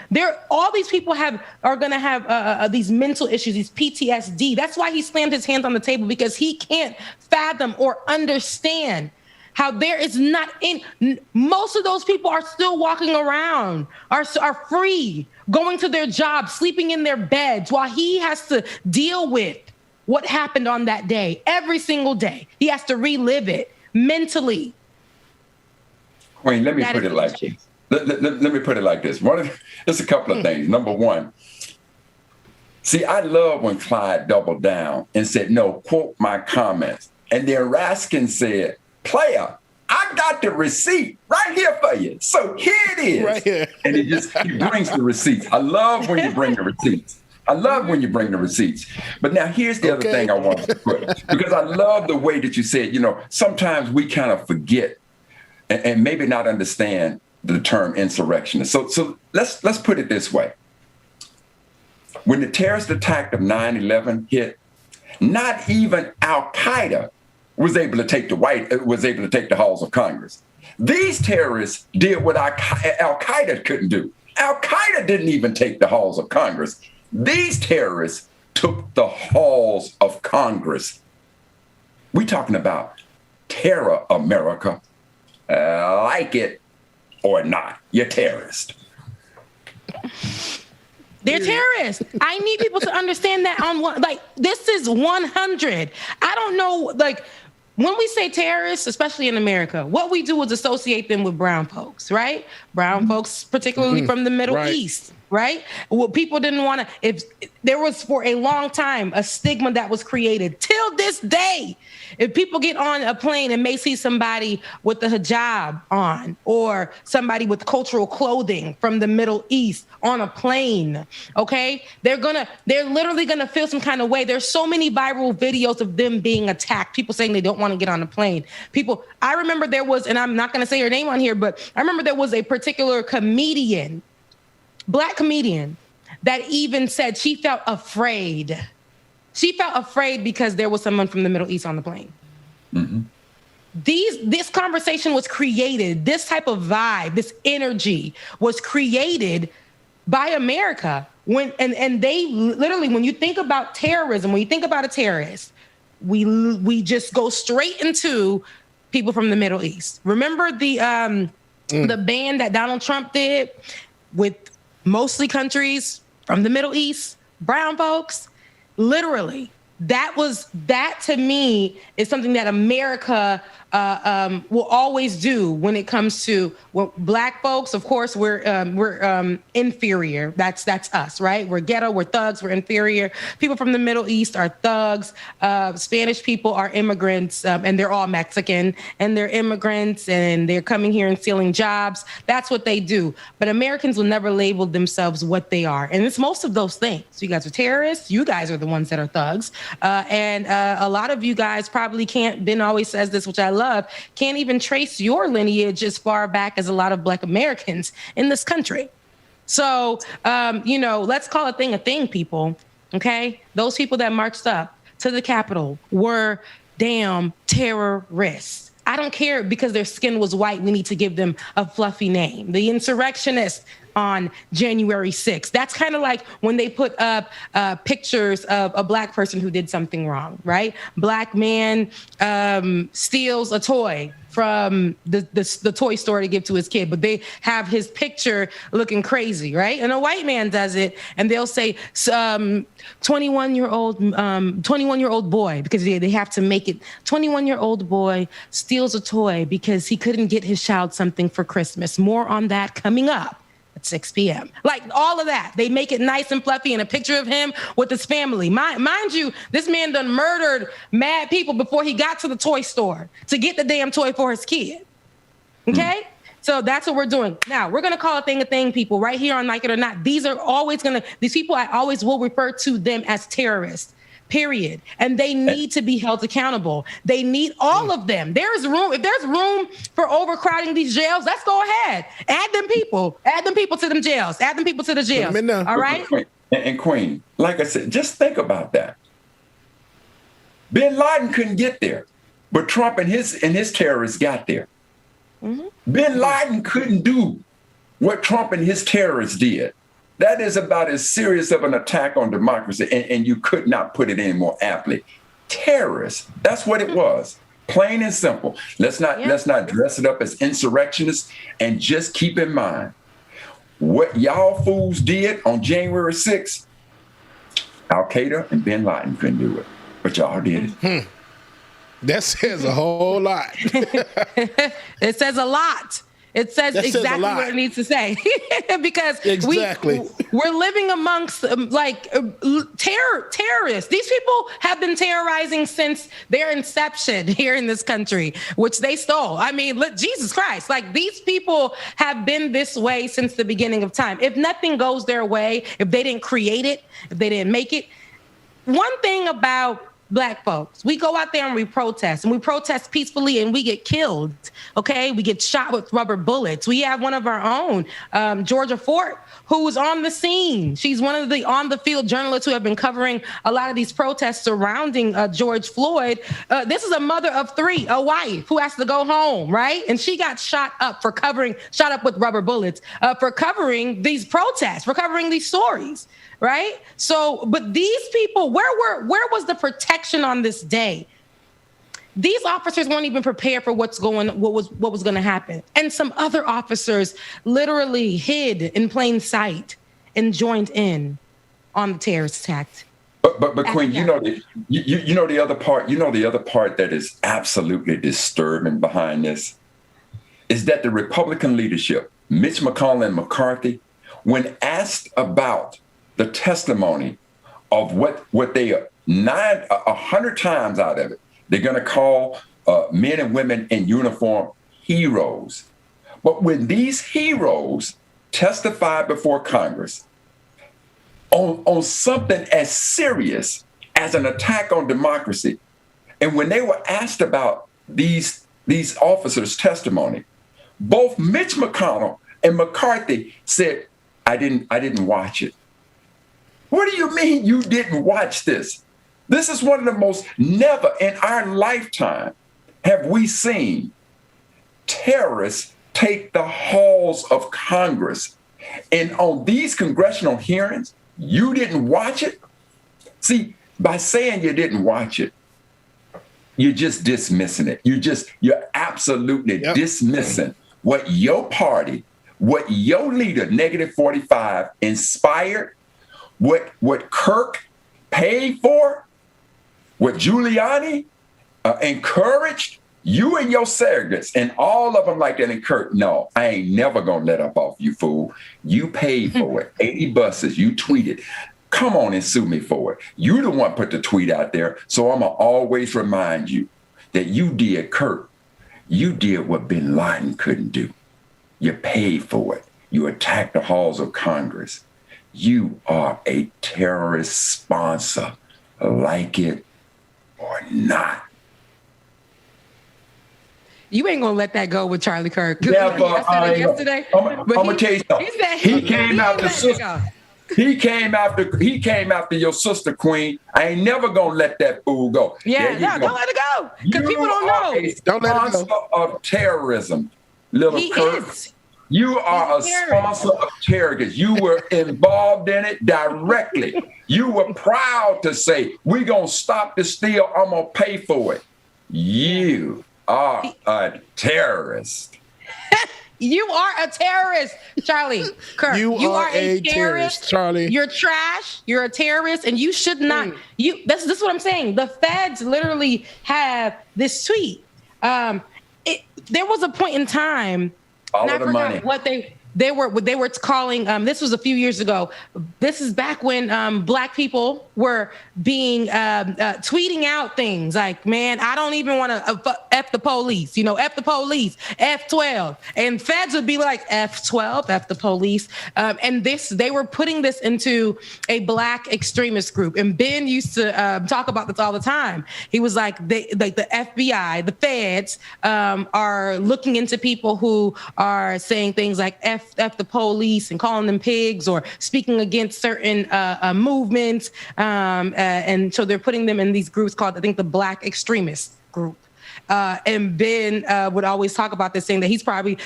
all these people are going to have these mental issues, these PTSD. That's why he slammed his hands on the table, because he can't fathom or understand how there is not most of those people are still walking around, are free, going to their jobs, sleeping in their beds, while he has to deal with what happened on that day every single day. He has to relive it mentally. Wayne, let me put it like this. Let me put it like this. There's a couple of things. Number one, see, I love when Clyde doubled down and said, no, quote my comments. And then Raskin said, player, I got the receipt right here for you. So here it is. Right here. And he brings the receipts. I love when you bring the receipts. But now here's the other thing I wanted to put, because I love the way that you said, sometimes we kind of forget and maybe not understand the term insurrectionist. So let's put it this way. When the terrorist attack of 9/11 hit, not even Al-Qaeda was able to take the halls of Congress. These terrorists did what Al-Qaeda couldn't do. Al-Qaeda didn't even take the halls of Congress. These terrorists took the halls of Congress. We're talking about terror, America. Like it or not, you're terrorist. They're terrorists. I need people to understand that this is 100. I don't know, when we say terrorists, especially in America, what we do is associate them with brown folks, right? Brown folks, particularly from the Middle East. right? Well, people didn't want to, if there was for a long time a stigma that was created till this day. If people get on a plane and may see somebody with the hijab on or somebody with cultural clothing from the Middle East on a plane, okay, they're literally gonna feel some kind of way. There's so many viral videos of them being attacked, people saying they don't want to get on a plane. I remember there was, and I'm not gonna say her name on here, but I remember there was a particular comedian, Black comedian, that even said she felt afraid. She felt afraid because there was someone from the Middle East on the plane. Mm-hmm. This conversation was created, this type of vibe, this energy was created by America. And they literally, when you think about terrorism, when you think about a terrorist, we just go straight into people from the Middle East. Remember the ban that Donald Trump did with mostly countries from the Middle East, brown folks? Literally, that to me is something that America will always do when it comes to Black folks. Of course, we're inferior. That's us, right? We're ghetto, we're thugs, we're inferior. People from the Middle East are thugs. Spanish people are immigrants, and they're all Mexican, and they're immigrants, and they're coming here and stealing jobs. That's what they do. But Americans will never label themselves what they are, and it's most of those things. You guys are terrorists. You guys are the ones that are thugs, and a lot of you guys probably can't. Ben always says this, which I love. Can't even trace your lineage as far back as a lot of Black Americans in this country. So, let's call a thing, people. Okay? Those people that marched up to the Capitol were damn terrorists. I don't care because their skin was white. We need to give them a fluffy name. The insurrectionists on January 6th. That's kind of like when they put up pictures of a Black person who did something wrong, right? Black man steals a toy from the toy store to give to his kid, but they have his picture looking crazy, right? And a white man does it, and they'll say 21-year-old boy, because they have to make it 21-year-old boy steals a toy because he couldn't get his child something for Christmas. More on that coming up at 6 p.m. Like all of that. They make it nice and fluffy and a picture of him with his family. Mind you, this man done murdered mad people before he got to the toy store to get the damn toy for his kid. Okay? So that's what we're doing. Now, we're going to call a thing, people, right here on Like It or Not. These people, I always will refer to them as terrorists. Period. And they need to be held accountable. They need all of them. There's room. If there's room for overcrowding these jails, let's go ahead. Add them people to them jails. Add them people to the jails. All right. And Queen, like I said, just think about that. Bin Laden couldn't get there, but Trump and his terrorists got there. Mm-hmm. Bin Laden couldn't do what Trump and his terrorists did. That is about as serious of an attack on democracy, and you could not put it any more aptly. Terrorists, that's what it was. Plain and simple. Let's not dress it up as insurrectionists, and just keep in mind what y'all fools did on January 6th. Al-Qaeda and Bin Laden couldn't do it, but y'all did it. That says a whole lot. It says a lot. It says exactly what it needs to say. Because we're living amongst terrorists. These people have been terrorizing since their inception here in this country, which they stole. I mean, Jesus Christ, like these people have been this way since the beginning of time. If nothing goes their way, if they didn't create it, if they didn't make it, one thing about Black folks, we go out there and we protest peacefully, and we get killed. Okay, we get shot with rubber bullets. We have one of our own, Georgia Fort, who was on the scene. She's one of the on-the-field journalists who have been covering a lot of these protests surrounding George Floyd. This is a mother of three, a wife who has to go home, right? And she got shot up with rubber bullets for covering these protests, for covering these stories. Right. So, but these people, where was the protection on this day? These officers weren't even prepared for what was going to happen. And some other officers literally hid in plain sight and joined in on the terrorist attack. But Queen, you know the other part. You know the other part that is absolutely disturbing behind this is that the Republican leadership, Mitch McConnell and McCarthy, when asked about the testimony of what they are, 100 times out of it, they're going to call men and women in uniform heroes. But when these heroes testified before Congress on something as serious as an attack on democracy, and when they were asked about these officers' testimony, both Mitch McConnell and McCarthy said, I didn't watch it. What do you mean you didn't watch this? This is one of the most, never in our lifetime have we seen terrorists take the halls of Congress. And on these congressional hearings, you didn't watch it? See, by saying you didn't watch it, you're just dismissing it. You're absolutely dismissing what your party, what your leader, -45, inspired, what Kirk paid for, what Giuliani encouraged, you and your surrogates, and all of them like that, and Kirk, no, I ain't never gonna let up off you, fool. You paid for it. 80 buses, you tweeted. Come on and sue me for it. You the one put the tweet out there, so I'm gonna always remind you that you did, Kirk. You did what bin Laden couldn't do. You paid for it. You attacked the halls of Congress. You are a terrorist sponsor, like it or not. You ain't gonna let that go with Charlie Kirk. Never. Yesterday, I'm gonna tell you something. He came after sister. He came after your sister, Queen. I ain't never gonna let that fool go. Yeah, no, don't let it go. Because people don't know. Don't let it go. Of terrorism, little Kirk. You are a sponsor of terrorism. You were involved in it directly. You were proud to say, we're gonna stop the steal, I'm gonna pay for it. You are a terrorist. You are a terrorist, Charlie Kirk. You are a terrorist, Charlie. You're trash. You're a terrorist, and you should not. This is what I'm saying. The feds literally have this tweet. There was a point in time. Follow the money. What they were calling. This was a few years ago. This is back when Black people were being tweeting out things like, "Man, I don't even want to f the police." F the police, F12, and feds would be like, "F12, f the police." And they were putting this into a Black extremist group. And Ben used to talk about this all the time. He was like, the FBI, the feds are looking into people who are saying things like F the police and calling them pigs or speaking against certain movements. And so they're putting them in these groups called, I think, the Black extremist group. And Ben would always talk about this, saying that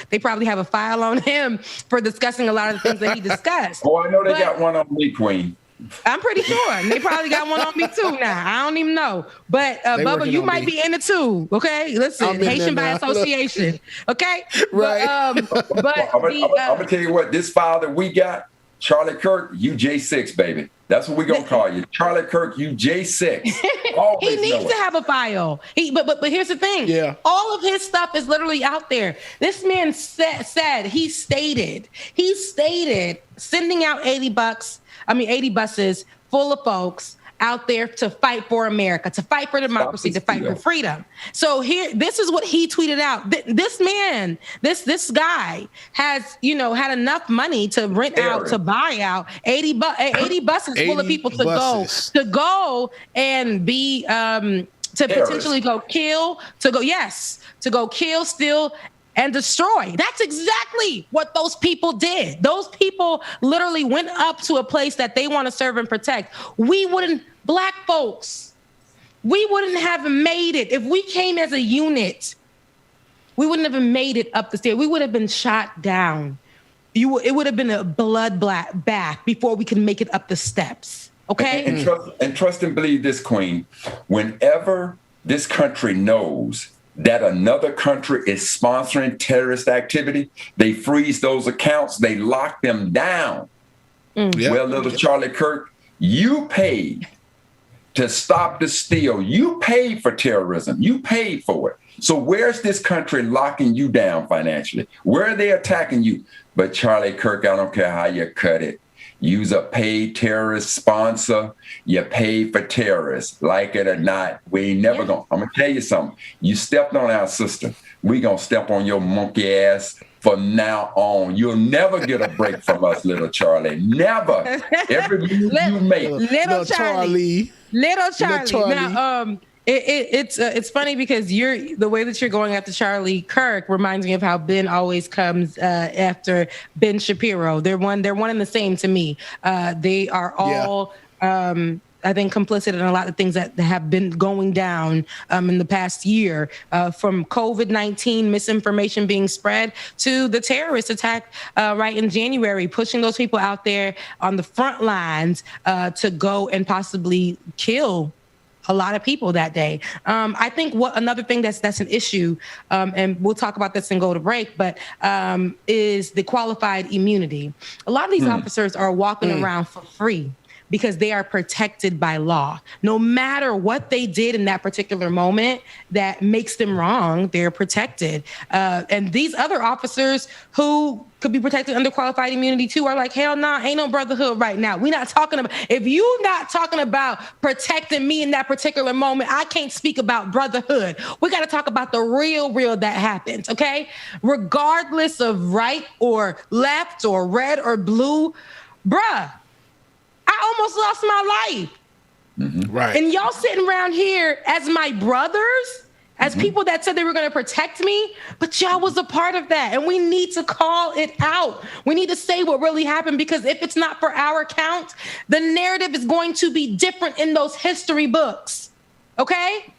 they probably have a file on him for discussing a lot of the things that he discussed. Oh, I know they got one on me, Queen. I'm pretty sure. And they probably got one on me too now. I don't even know. But Bubba, you might be in it too. Okay? Listen, Haitian by association. Okay? Right. I'm gonna tell you what, this file that we got, Charlie Kirk, you J6, baby. That's what we're gonna call you. Charlie Kirk, you J6. He needs to have a file. But here's the thing. Yeah. All of his stuff is literally out there. This man stated sending out 80 buses full of folks out there to fight for America, to fight for democracy, to fight for freedom. So this is what he tweeted out. This man, this guy has, had enough money to buy out 80 buses full of people to go and be, to potentially go kill, to go kill, steal, and destroy. That's exactly what those people did. Those people literally went up to a place that they want to serve and protect. Black folks, we wouldn't have made it. If we came as a unit, we wouldn't have made it up the stairs. We would have been shot down. It would have been a bath before we could make it up the steps. Okay? And trust and believe this, Queen. Whenever this country knows that another country is sponsoring terrorist activity, they freeze those accounts, they lock them down. Well, little Charlie Kirk, you paid to stop the steal. You paid for terrorism. You paid for it. So where's this country locking you down financially? Where are they attacking you? But Charlie Kirk, I don't care how you cut it. Use a paid terrorist sponsor. You pay for terrorists. Like it or not, we ain't never going. I'm going to tell you something. You stepped on our sister. We going to step on your monkey ass from now on. You'll never get a break from us, little Charlie. Never. Every move you make. Little Charlie. Now, it's funny because the way that you're going after Charlie Kirk reminds me of how Ben always comes after Ben Shapiro. They're one and the same to me. They are all, I think, complicit in a lot of things that have been going down in the past year, from COVID-19 misinformation being spread to the terrorist attack right in January, pushing those people out there on the front lines to go and possibly kill a lot of people that day. I think another thing that's an issue, and we'll talk about this and go to break, but is the qualified immunity. A lot of these officers are walking around for free because they are protected by law. No matter what they did in that particular moment that makes them wrong, they're protected. And these other officers who could be protected under qualified immunity too are like, hell nah, ain't no brotherhood right now. We're not talking about, if you not talking about protecting me in that particular moment, I can't speak about brotherhood. We got to talk about the real that happens, okay? Regardless of right or left or red or blue, bruh, I almost lost my life. Mm-hmm. Right. And y'all sitting around here as my brothers, as people that said they were going to protect me, but y'all was a part of that. And we need to call it out. We need to say what really happened, because if it's not for our account, the narrative is going to be different in those history books. Okay?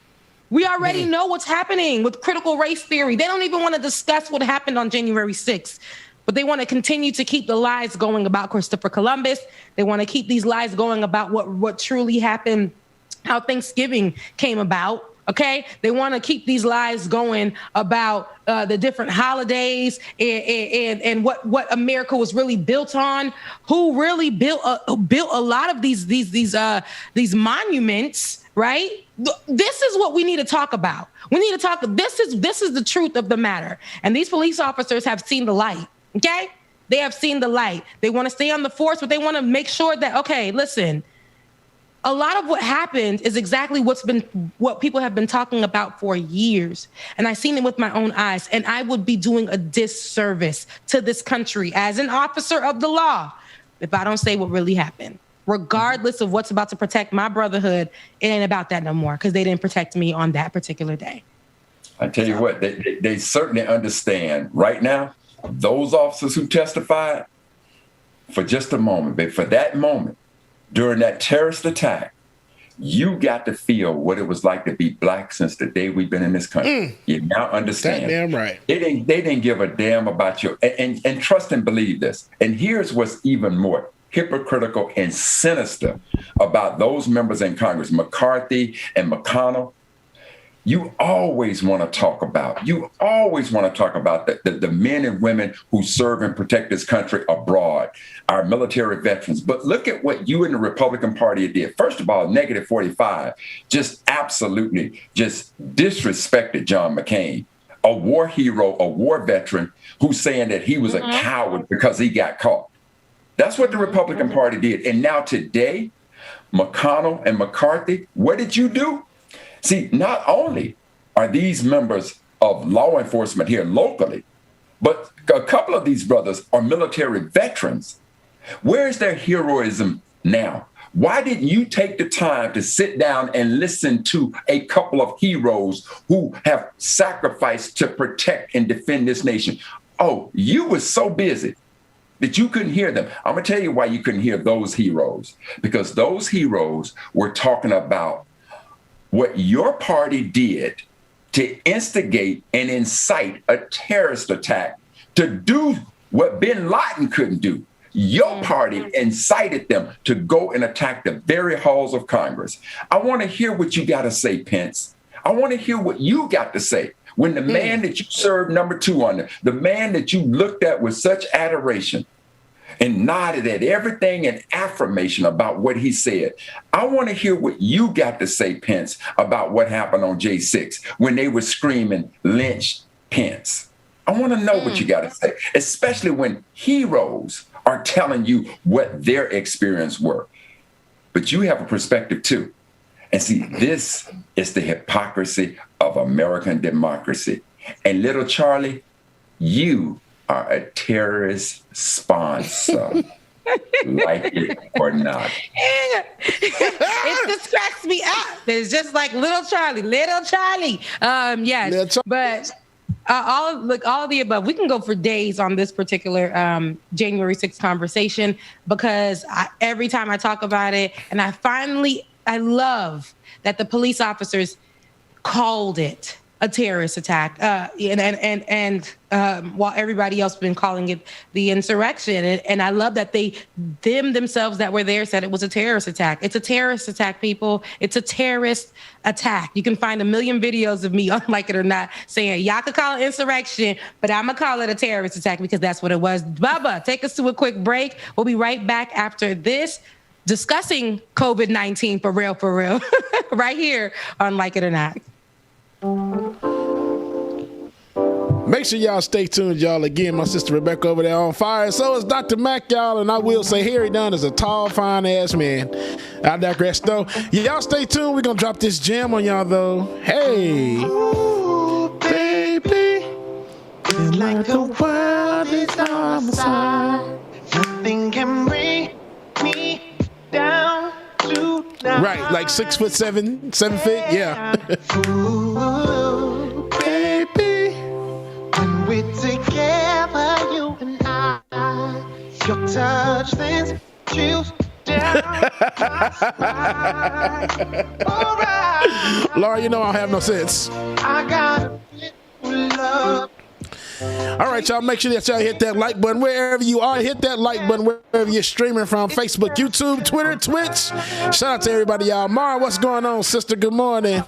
We already know what's happening with critical race theory. They don't even want to discuss what happened on January 6th. But they want to continue to keep the lies going about Christopher Columbus. They want to keep these lies going about what truly happened, how Thanksgiving came about. Okay, they want to keep these lies going about the different holidays and what America was really built on. Who really built a lot of these monuments, right? This is what we need to talk about. We need to talk. This is the truth of the matter. And these police officers have seen the light. Okay, they have seen the light. They want to stay on the force, but they want to make sure that, okay, listen. A lot of what happened is exactly what people have been talking about for years. And I've seen it with my own eyes. And I would be doing a disservice to this country as an officer of the law if I don't say what really happened. Regardless of what's about to protect my brotherhood, it ain't about that no more, because they didn't protect me on that particular day. I tell you what, they certainly understand right now. Those officers who testified, for just a moment, but for that moment, during that terrorist attack, you got to feel what it was like to be black since the day we've been in this country. You now understand. That damn right. They didn't give a damn about you. And trust and believe this. And here's what's even more hypocritical and sinister about those members in Congress, McCarthy and McConnell. You always want to talk about the men and women who serve and protect this country abroad, our military veterans. But look at what you and the Republican Party did. First of all, negative 45, just absolutely just disrespected John McCain, a war hero, a war veteran who's saying that he was a coward because he got caught. That's what the Republican Party did. And now today, McConnell and McCarthy, what did you do? See, not only are these members of law enforcement here locally, but a couple of these brothers are military veterans. Where's their heroism now? Why didn't you take the time to sit down and listen to a couple of heroes who have sacrificed to protect and defend this nation? Oh, you were so busy that you couldn't hear them. I'm going to tell you why you couldn't hear those heroes. Because those heroes were talking about what your party did to instigate and incite a terrorist attack to do what bin Laden couldn't do. Your party incited them to go and attack the very halls of Congress. I want to hear what you got to say, Pence. I want to hear what you got to say. When the man that you served number 2 under, the man that you looked at with such adoration, and nodded at everything in affirmation about what he said. I want to hear what you got to say, Pence, about what happened on J6 when they were screaming, lynch Pence. I want to know what you got to say, especially when heroes are telling you what their experience were. But you have a perspective too. And see, this is the hypocrisy of American democracy. And little Charlie, you are a terrorist sponsor. Like it or not. It just cracks me up. It's just like little Charlie. Yes, but all of the above. We can go for days on this particular January 6th conversation, because every time I talk about it, and I love that the police officers called it a terrorist attack, and while everybody else been calling it the insurrection, and I love that themselves that were there said it was a terrorist attack. It's a terrorist attack, people. It's a terrorist attack. You can find a million videos of me, Like It or Not, saying y'all could call it insurrection, but I'm gonna call it a terrorist attack because that's what it was. Bubba, take us to a quick break. We'll be right back after this, discussing COVID-19 for real, right here on Like It or Not. Make sure y'all stay tuned, y'all. Again, my sister Rebecca over there on fire. And so is Dr. Mack, y'all. And I will say Harry Dunn is a tall, fine-ass man. I digress, though. Y'all stay tuned. We're going to drop this gem on y'all, though. Hey. Ooh, baby. It's like the world is on my side. Nothing can bring me down. Right, like 6'7", 7 feet, yeah. Ooh, baby, when we're together, you and I, your touch sends chills down my spine. All right. Laura, you know I don't have no sense. I got love. All right, y'all, make sure that y'all hit that like button wherever you are. Hit that like button wherever you're streaming from. Facebook, YouTube, Twitter, Twitch. Shout out to everybody, y'all. Mara, what's going on, sister? Good morning.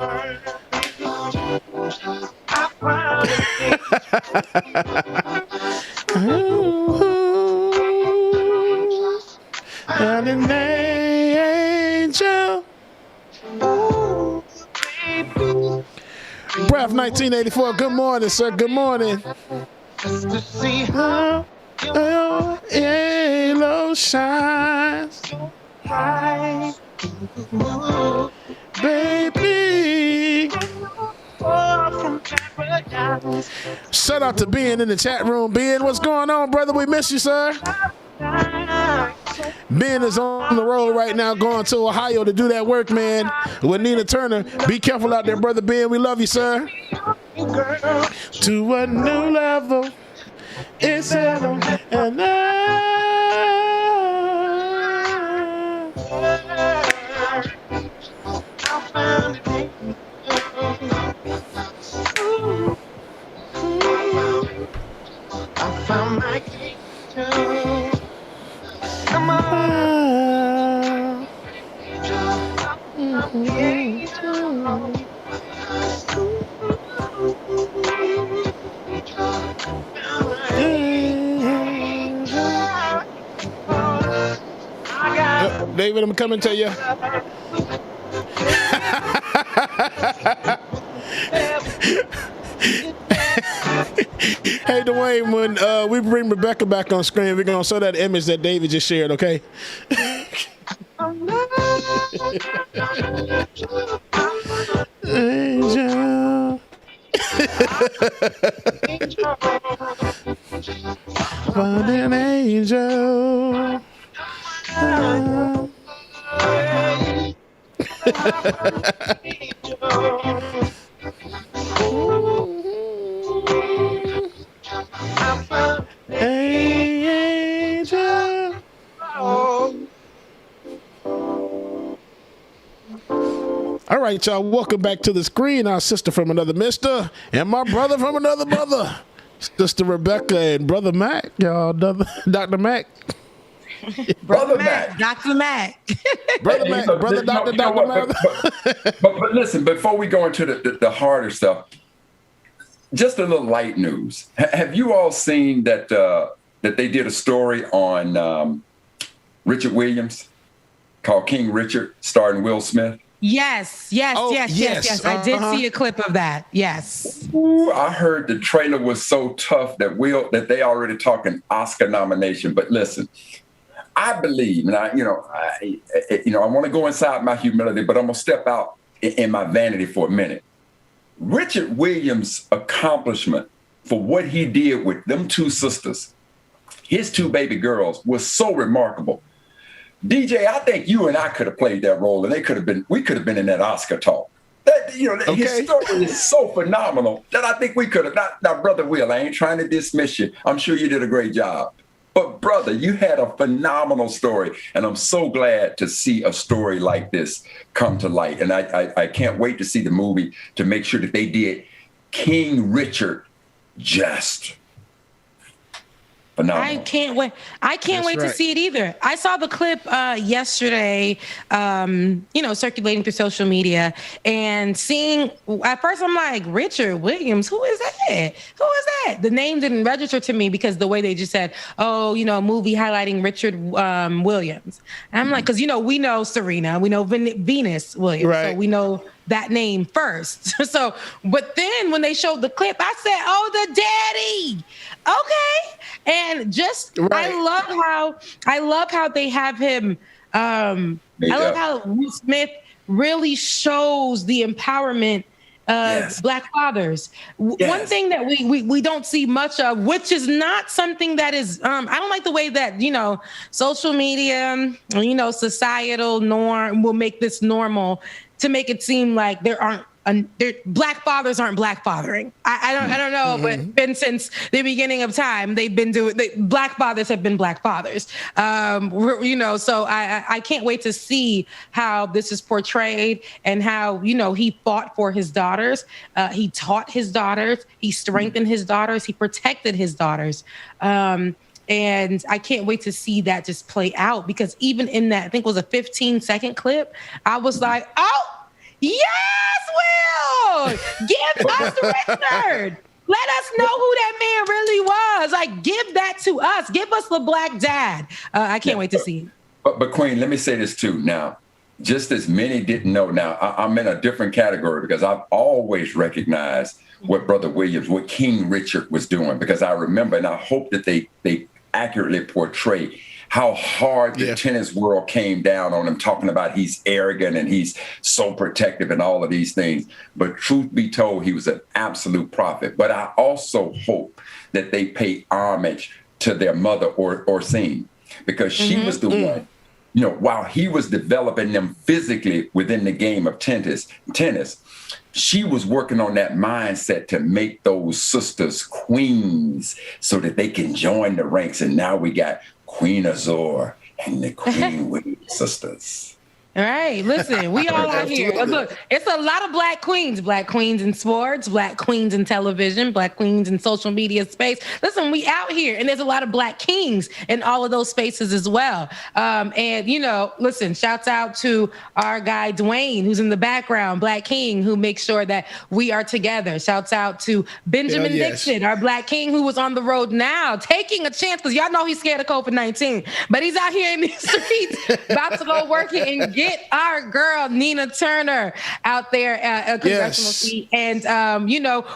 And an angel. Breath 1984. Good morning, sir. Good morning. Just to see how your halo shines, baby. Shout out to Ben in the chat room. Ben, what's going on, brother? We miss you, sir. Ben is on the road right now, going to Ohio to do that work, man, with Nina Turner. Be careful out there, brother Ben. We love you, sir. To a new level. It's heaven and I found my kingdom. Come on. David, I'm coming to you. Hey, Dwayne, when we bring Rebecca back on screen, we're going to show that image that David just shared, okay? Angel. Find an angel. Angel. All right, y'all, welcome back to the screen. Our sister from another mister and my brother from another mother, Sister Rebecca and Brother Mac, y'all, Dr. Mac. Brother Mac. Dr. Mac. Brother Mac, brother Dr. Mac. But listen, before we go into the harder stuff, just a little light news. Have you all seen that that they did a story on Richard Williams called King Richard, starring Will Smith? Yes. I did see a clip of that. Yes. Ooh, I heard the trailer was so tough that they already talking Oscar nomination. But listen, I believe, and I want to go inside my humility, but I'm gonna step out in my vanity for a minute. Richard Williams' accomplishment for what he did with them two sisters, his two baby girls, was so remarkable. DJ, I think you and I could have played that role, and we could have been in that Oscar talk. His story is so phenomenal that I think we could have. Now, Brother Will, I ain't trying to dismiss you. I'm sure you did a great job. But brother, you had a phenomenal story, and I'm so glad to see a story like this come to light. And I can't wait to see the movie to make sure that they did King Richard just. Phenomenal. I can't wait. To see it either. I saw the clip yesterday, circulating through social media, and seeing, at first I'm like, Richard Williams, who is that? The name didn't register to me because the way they just said, a movie highlighting Richard Williams. And I'm like, because, we know Serena, we know Venus Williams, right. So we know that name first. So, but then when they showed the clip, I said, oh, the daddy. Okay. And just, right. I love how they have him. I love how Will Smith really shows the empowerment of Black fathers. Yes. One thing that we don't see much of, which is not something that is, I don't like the way that, social media, societal norm will make this normal to make it seem like Black fathers aren't Black fathering. I don't know, but been since the beginning of time, they've been Black fathers have been Black fathers. So I can't wait to see how this is portrayed and how, he fought for his daughters. He taught his daughters, he strengthened his daughters, he protected his daughters. And I can't wait to see that just play out, because even in that, I think it was a 15-second clip, I was like, oh, yes, Will! Give us Richard! Let us know who that man really was. Like, give that to us. Give us the Black dad. I can't wait to see it. But Queen, let me say this too. Now, just as many didn't know, now I'm in a different category because I've always recognized what Brother Williams, what King Richard was doing, because I remember, and I hope that they accurately portray how hard the tennis world came down on him, talking about he's arrogant and he's so protective and all of these things. But truth be told, he was an absolute prophet. But I also hope that they pay homage to their mother, Orsine, because she was the one, while he was developing them physically within the game of tennis, she was working on that mindset to make those sisters queens so that they can join the ranks. And now we got Queen Azor and the Queen Williams sisters. All right, listen, we all out here. Look, it's a lot of Black queens in sports, Black queens in television, Black queens in social media space. Listen, we out here, and there's a lot of Black kings in all of those spaces as well. Listen, shouts out to our guy Dwayne, who's in the background, Black king, who makes sure that we are together. Shouts out to Benjamin Dixon, our Black king, who was on the road now, taking a chance, because y'all know he's scared of COVID-19, but he's out here in these streets, about to go work it and get our girl Nina Turner out there at a congressional seat. And,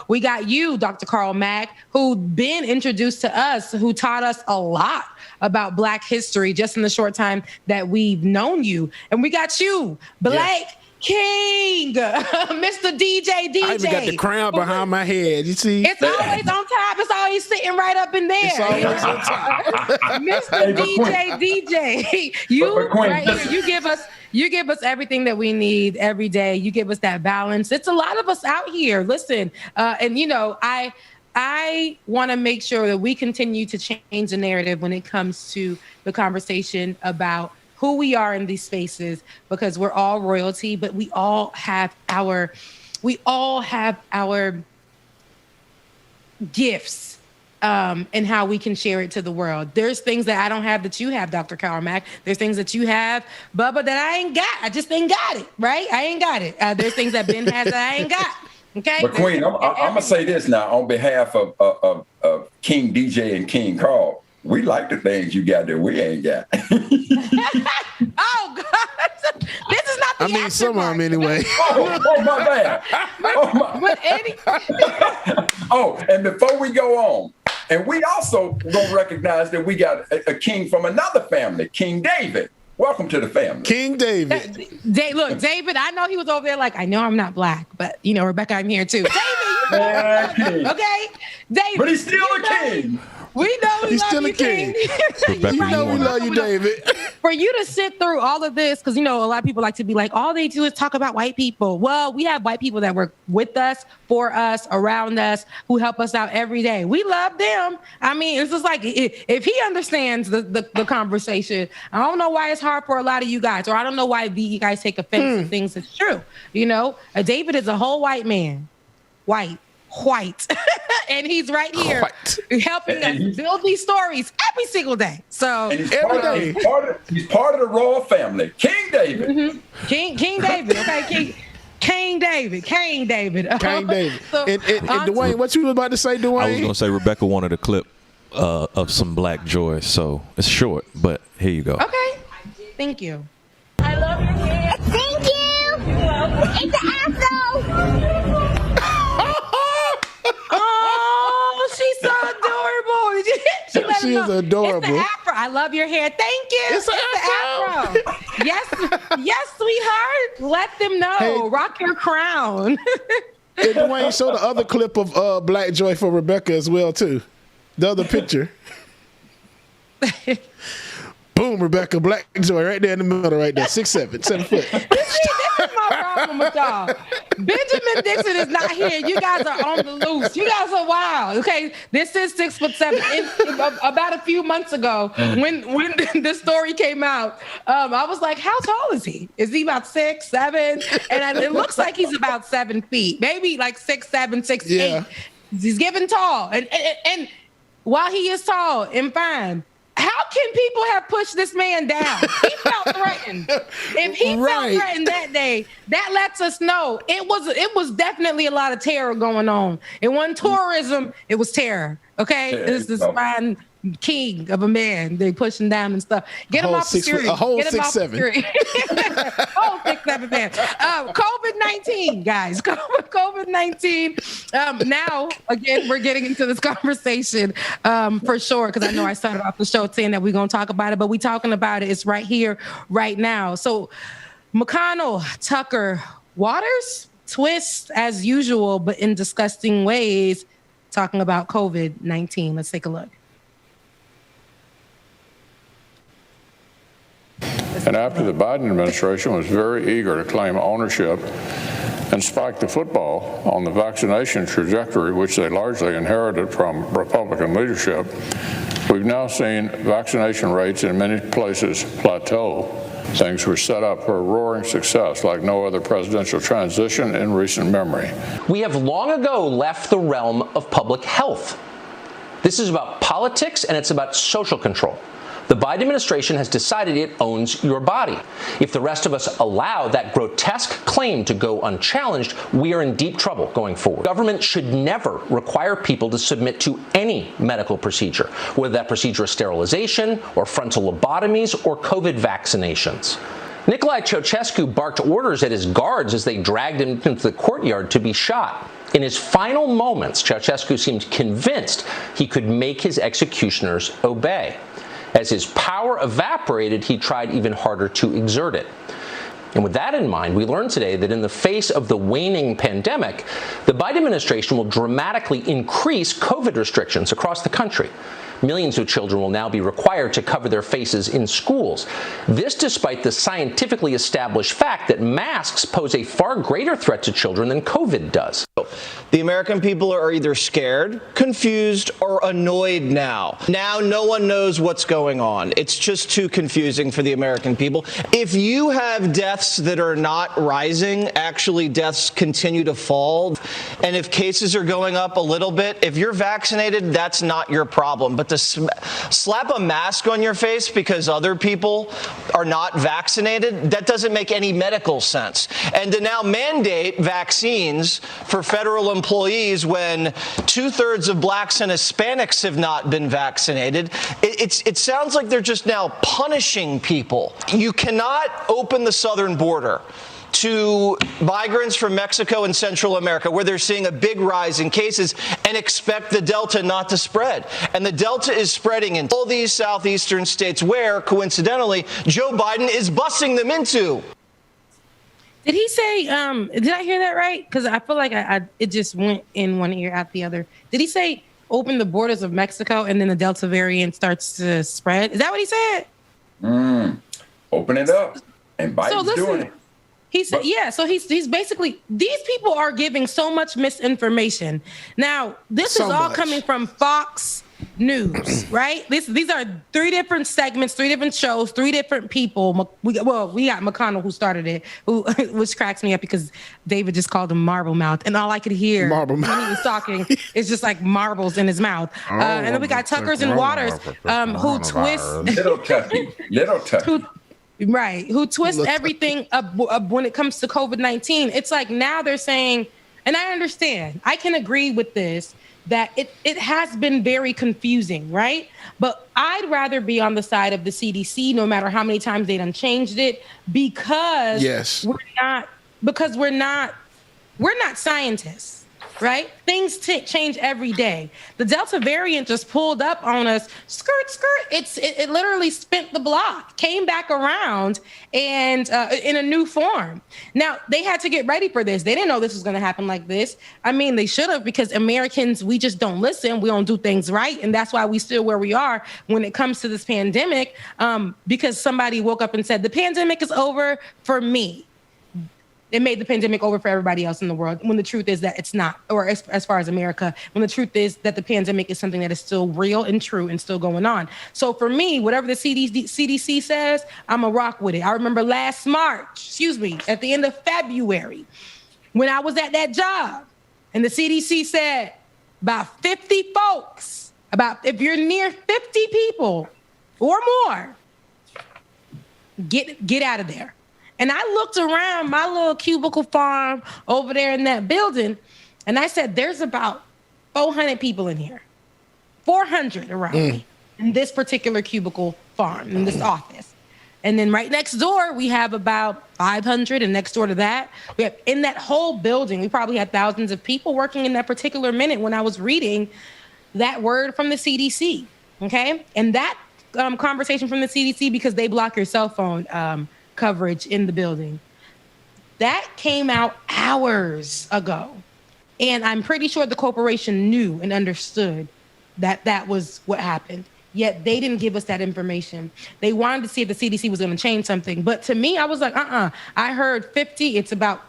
we got you, Dr. Carl Mack, who's been introduced to us, who taught us a lot about Black history just in the short time that we've known you. And we got you, Black King, Mr. DJ. I even got the crown behind my head. You see? It's always on top. It's always sitting right up in there. It's always on top. Mr. DJ. You give us everything that we need every day. You give us that balance. It's a lot of us out here. Listen, I want to make sure that we continue to change the narrative when it comes to the conversation about who we are in these spaces, because we're all royalty, but we all have our gifts and how we can share it to the world. There's things that I don't have that you have, Dr. Carl Mack. There's things that you have, Bubba, that I ain't got. I just ain't got it, right? I ain't got it. There's things that Ben has that I ain't got. Okay. But Queen, I'm gonna say this now on behalf of King DJ and King Carl. we like the things you got that we ain't got. Oh, God. This is not the some of them anyway. Oh, my bad. And before we go on, and we also gonna recognize that we got a king from another family, King David. Welcome to the family. King David. Look, David, I know he was over there like, I know I'm not black, but, Rebecca, I'm here too. David, okay? David. But he's still a king. We know he's still a king. We love you, David. For you to sit through all of this, because, a lot of people like to be like, all they do is talk about white people. Well, we have white people that work with us, for us, around us, who help us out every day. We love them. I mean, it's just like, if he understands the conversation, I don't know why it's hard for a lot of you guys, or I don't know why you guys take offense to things that's true. David is a whole white man. White. And he's right here helping us build these stories every single day. So he's part of the royal family. King David. Mm-hmm. King David, okay? King David. King David. So, and Dwayne, what you was about to say, Dwayne? I was going to say Rebecca wanted a clip of some Black Joy, so it's short, but here you go. Okay. Thank you. I love your hair. Thank you. You're welcome. It's an afro. Oh, she's so adorable. She is adorable. It's the afro. I love your hair. Thank you. It's the afro. Yes, sweetheart. Let them know. Hey. Rock your crown. Hey, Dwayne, show the other clip of Black Joy for Rebecca as well, too. The other picture. Boom, Rebecca, Black Joy right there in the middle, right there. 6'7", 7 foot. This is my problem with y'all. Benjamin Dixon is not here. You guys are on the loose. You guys are wild. Okay, this is 6'7". About a few months ago, when this story came out, I was like, "How tall is he? Is he about 6, 7?" And it looks like he's about 7 feet, maybe like 6, 7, 6, 8. He's given tall, and while he is tall and fine. How can people have pushed this man down? He felt threatened. If he felt threatened that day, that lets us know it was definitely a lot of terror going on. It wasn't tourism, it was terror. Okay? This is this fine king of a man. They push him down and stuff. Get him off the street. A whole 6'7". Whole 6'7" man. COVID-19, guys. COVID-19. Now, again, we're getting into this conversation for sure, because I know I started off the show saying that we're going to talk about it, but we're talking about it. It's right here, right now. So McConnell, Tucker, Waters, twist as usual, but in disgusting ways, talking about COVID-19. Let's take a look. And after the Biden administration was very eager to claim ownership and spike the football on the vaccination trajectory, which they largely inherited from Republican leadership, we've now seen vaccination rates in many places plateau. Things were set up for a roaring success like no other presidential transition in recent memory. We have long ago left the realm of public health. This is about politics and it's about social control. The Biden administration has decided it owns your body. If the rest of us allow that grotesque claim to go unchallenged, we are in deep trouble going forward. Government should never require people to submit to any medical procedure, whether that procedure is sterilization or frontal lobotomies or COVID vaccinations. Nicolae Ceausescu barked orders at his guards as they dragged him into the courtyard to be shot. In his final moments, Ceausescu seemed convinced he could make his executioners obey. As his power evaporated, he tried even harder to exert it. And with that in mind, we learned today that in the face of the waning pandemic, the Biden administration will dramatically increase COVID restrictions across the country. Millions of children will now be required to cover their faces in schools. This despite the scientifically established fact that masks pose a far greater threat to children than COVID does. The American people are either scared, confused, or annoyed now. Now no one knows what's going on. It's just too confusing for the American people. If you have deaths that are not rising, actually deaths continue to fall, and if cases are going up a little bit, if you're vaccinated, that's not your problem. But to slap a mask on your face because other people are not vaccinated, that doesn't make any medical sense. And to now mandate vaccines for federal employees when 2/3 of blacks and Hispanics have not been vaccinated. It sounds like they're just now punishing people. You cannot open the southern border to migrants from Mexico and Central America, where they're seeing a big rise in cases, and expect the Delta not to spread. And the Delta is spreading in all these southeastern states where, coincidentally, Joe Biden is busing them into. Did he say, did I hear that right? Because I feel like it just went in one ear, out the other. Did he say open the borders of Mexico and then the Delta variant starts to spread? Is that what he said? Open it up. And Biden's doing it. He said, yeah, so he's basically, these people are giving so much misinformation. Now, this is all coming from Fox News, right? These are 3 different segments, 3 different shows, 3 different people. We got McConnell who started it, which cracks me up because David just called him marble mouth, and all I could hear when he was talking is just like marbles in his mouth. And then we got Tuckers and Waters, who twist little Tucky. Right, who twist everything up when it comes to COVID-19. It's like now they're saying, and I understand, I can agree with this, that it has been very confusing, right? But I'd rather be on the side of the CDC, no matter how many times they done changed it, because we're not scientists. Right? Things change every day. The Delta variant just pulled up on us. Skirt. It literally spent the block, came back around, and in a new form. Now, they had to get ready for this. They didn't know this was going to happen like this. I mean, they should have, because Americans, we just don't listen. We don't do things right. And that's why we still where we are when it comes to this pandemic, because somebody woke up and said, the pandemic is over for me. It made the pandemic over for everybody else in the world, when the truth is that it's not, or as far as America, when the truth is that the pandemic is something that is still real and true and still going on. So for me, whatever the CDC says, I'm a rock with it. I remember last March, at the end of February, when I was at that job, and the CDC said about 50 folks, if you're near 50 people or more, get out of there. And I looked around my little cubicle farm over there in that building, and I said, there's about 400 people in here, 400 around me in this particular cubicle farm, in this office. And then right next door, we have about 500, and next door to that, we have, in that whole building, we probably had thousands of people working in that particular minute when I was reading that word from the CDC, okay? And that conversation from the CDC, because they block your cell phone coverage in the building. That came out hours ago. And I'm pretty sure the corporation knew and understood that that was what happened. Yet they didn't give us that information. They wanted to see if the CDC was going to change something. But to me, I was like, I heard 50. It's about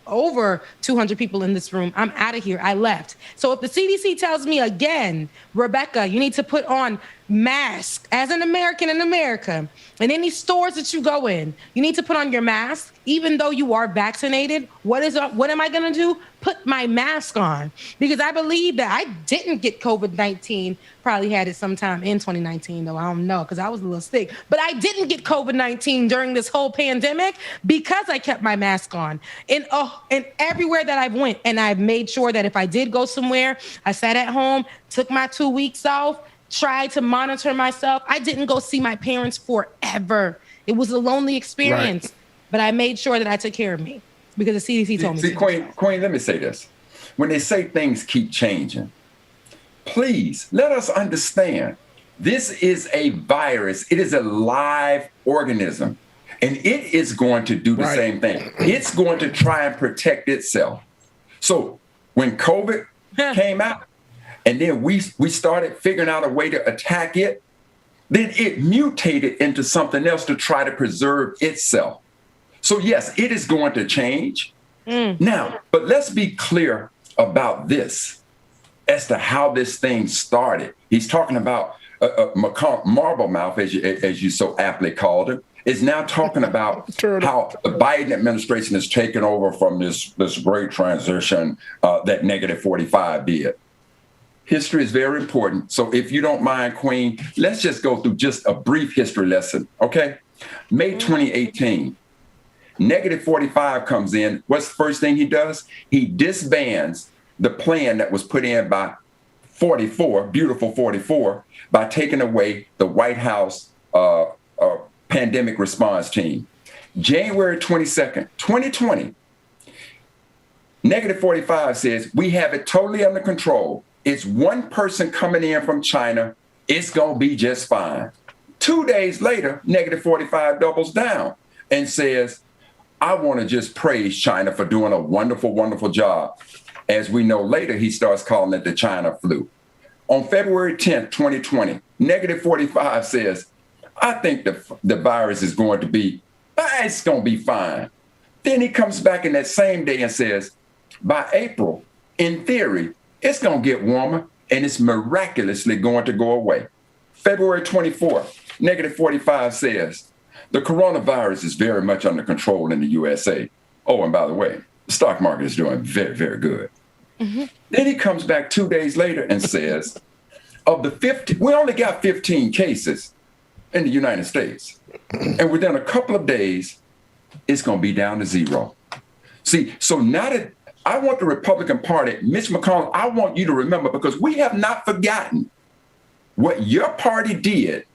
over 200 people in this room. I'm out of here. I left. So if the CDC tells me again, Rebecca, you need to put on mask as an American in America, and any stores that you go in, you need to put on your mask, even though you are vaccinated. What am I going to do? Put my mask on, because I believe that I didn't get COVID-19. Probably had it sometime in 2019, though. I don't know, because I was a little sick. But I didn't get COVID-19 during this whole pandemic because I kept my mask on. And everywhere that I went, and I've made sure that if I did go somewhere, I sat at home, took my 2 weeks off, tried to monitor myself. I didn't go see my parents forever. It was a lonely experience, but I made sure that I took care of me because the CDC told me to. Queen, let me say this. When they say things keep changing, please let us understand this is a virus. It is a live organism, and it is going to do the same thing. It's going to try and protect itself. So when COVID came out, and then we started figuring out a way to attack it, then it mutated into something else to try to preserve itself. So yes, it is going to change. Now, but let's be clear about this as to how this thing started. He's talking about Marble Mouth, as you so aptly called him, is now talking about how the Biden administration has taken over from this great transition that negative 45 did. History is very important. So if you don't mind, Queen, let's just go through just a brief history lesson, okay? May 2018, Negative 45 comes in. What's the first thing he does? He disbands the plan that was put in by 44, beautiful 44, by taking away the White House pandemic response team. January 22nd, 2020, negative 45 says, we have it totally under control. It's one person coming in from China. It's going to be just fine. 2 days later, negative 45 doubles down and says, I want to just praise China for doing a wonderful, wonderful job. As we know later, he starts calling it the China flu. On February 10th, 2020, negative 45 says, I think the virus is going to be, it's going to be fine. Then he comes back in that same day and says, by April, in theory, it's going to get warmer and it's miraculously going to go away. February 24th, negative 45 says, the coronavirus is very much under control in the USA. Oh, and by the way, the stock market is doing very, very good. Mm-hmm. Then he comes back 2 days later and says, of the 50, we only got 15 cases in the United States. And within a couple of days, it's going to be down to zero. See, so now that I want the Republican Party, Mitch McConnell, I want you to remember, because we have not forgotten what your party did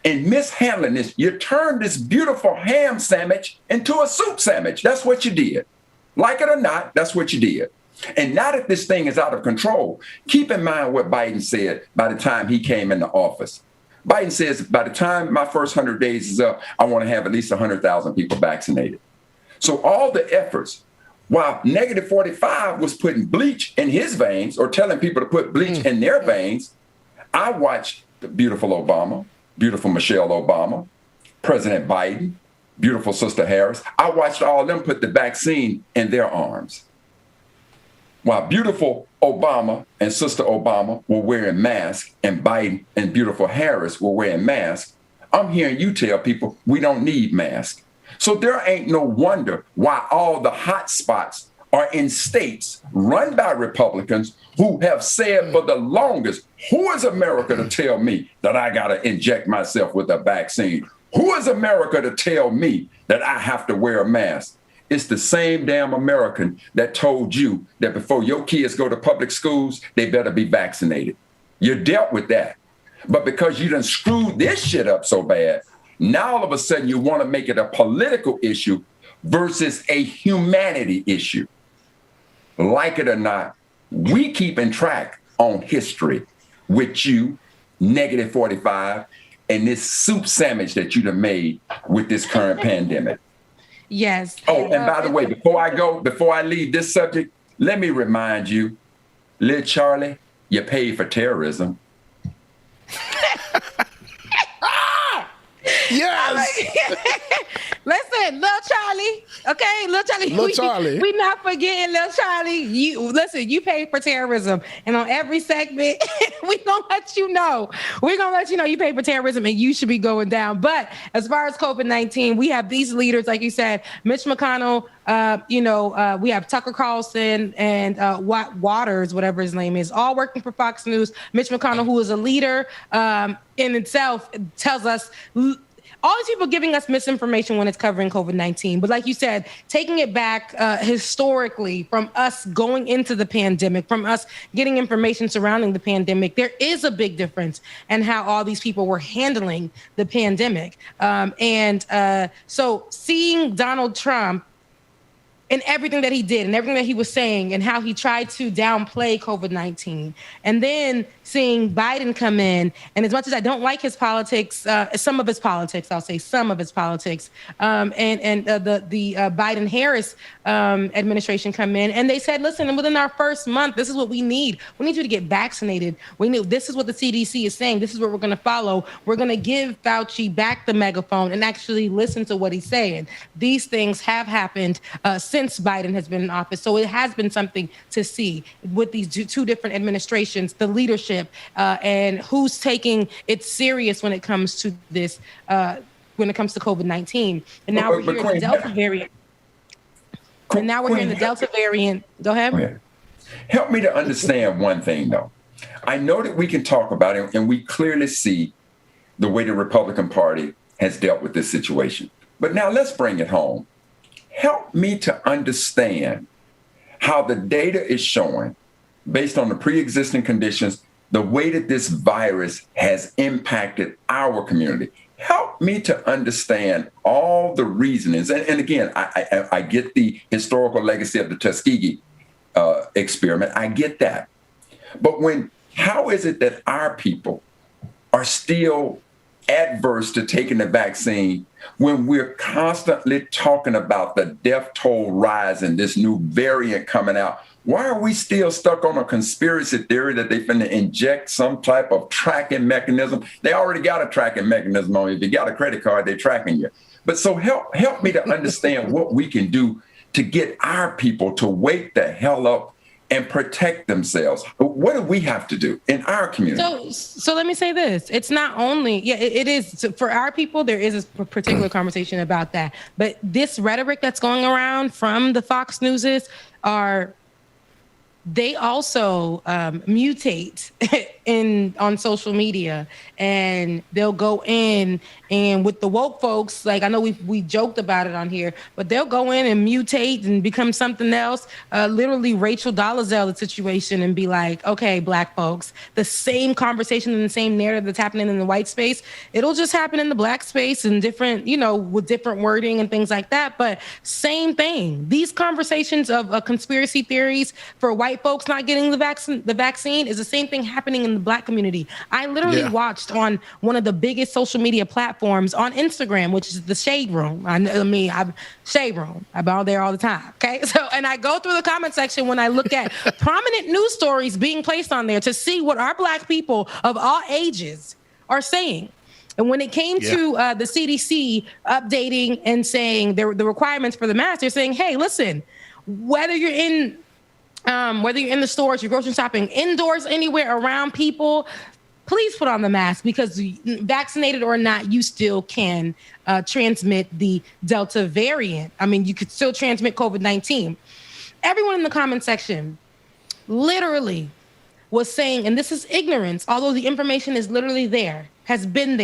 in mishandling this. You turned this beautiful ham sandwich into a soup sandwich. That's what you did. Like it or not, that's what you did. And now that this thing is out of control, keep in mind what Biden said by the time he came into office. Biden says, by the time my first 100 days is up, I want to have at least 100,000 people vaccinated. So all the efforts, while negative 45 was putting bleach in his veins or telling people to put bleach in their veins, I watched the beautiful Obama, beautiful Michelle Obama, President Biden, beautiful Sister Harris. I watched all of them put the vaccine in their arms. While beautiful Obama and Sister Obama were wearing masks and Biden and beautiful Harris were wearing masks, I'm hearing you tell people we don't need masks. So there ain't no wonder why all the hot spots are in states run by Republicans who have said for the longest, who is America to tell me that I got to inject myself with a vaccine? Who is America to tell me that I have to wear a mask? It's the same damn American that told you that before your kids go to public schools, they better be vaccinated. You dealt with that. But because you done screwed this shit up so bad, now all of a sudden you want to make it a political issue versus a humanity issue. Like it or not, we keep in track on history with you, negative 45, and this soup sandwich that you done made with this current pandemic. Yes. Oh, and by the way, before I leave this subject, let me remind you, little Charlie, you paid for terrorism. Yes. Listen, little Charlie. Okay, little Charlie. Little Charlie. We not forgetting little Charlie. You paid for terrorism, and on every segment, we gonna let you know. We're gonna let you know you paid for terrorism, and you should be going down. But as far as COVID-19, we have these leaders, like you said, Mitch McConnell. We have Tucker Carlson and Waters, whatever his name is, all working for Fox News. Mitch McConnell, who is a leader in itself, tells us all these people giving us misinformation when it's covering COVID-19. But like you said, taking it back historically from us going into the pandemic, from us getting information surrounding the pandemic, there is a big difference in how all these people were handling the pandemic. So seeing Donald Trump and everything that he did and everything that he was saying and how he tried to downplay COVID-19. And then seeing Biden come in, and as much as I don't like his politics, some of his politics, the Biden-Harris administration come in, and they said, listen, within our first month, this is what we need. We need you to get vaccinated. This is what the CDC is saying. This is what we're going to follow. We're going to give Fauci back the megaphone and actually listen to what he's saying. These things have happened since Biden has been in office. So it has been something to see with these two different administrations, the leadership, and who's taking it serious when it comes to this, when it comes to COVID-19. And now we're hearing the Delta variant. And now we're hearing the Delta variant. Go ahead. Help me to understand one thing, though. I know that we can talk about it, and we clearly see the way the Republican Party has dealt with this situation. But now let's bring it home. help me to understand how the data is showing, based on the pre-existing conditions, the way that this virus has impacted our community. Help me to understand all the reasonings. And again, I get the historical legacy of the Tuskegee experiment. I get that. But how is it that our people are still adverse to taking the vaccine when we're constantly talking about the death toll rise and this new variant coming out? Why are we still stuck on a conspiracy theory that they finna inject some type of tracking mechanism? They already got a tracking mechanism on you. If you got a credit card, they're tracking you. But so help me to understand what we can do to get our people to wake the hell up and protect themselves. What do we have to do in our community? So let me say this. It's not only, it is for our people, there is a particular conversation about that. But this rhetoric that's going around from the Fox Newses they also mutate on social media, and they'll go in and with the woke folks, like I know we joked about it on here, but they'll go in and mutate and become something else. Literally Rachel Dolezal situation and be like, okay, black folks, the same conversation and the same narrative that's happening in the white space, it'll just happen in the black space and different, with different wording and things like that. But same thing. These conversations of conspiracy theories for white folks not getting the vaccine is the same thing happening in the black community. I literally watched on one of the biggest social media platforms on Instagram, which is the Shade Room. I'm Shade Room. I'm out there all the time. Okay. So, and I go through the comment section when I look at prominent news stories being placed on there to see what our black people of all ages are saying. And when it came to the CDC updating and saying the requirements for the mask, they're saying, hey, listen, whether you're in the stores, you're grocery shopping, indoors, anywhere around people, please put on the mask, because vaccinated or not, you still can transmit the Delta variant. I mean, you could still transmit COVID-19. Everyone in the comment section literally was saying, and this is ignorance, although the information is literally there, has been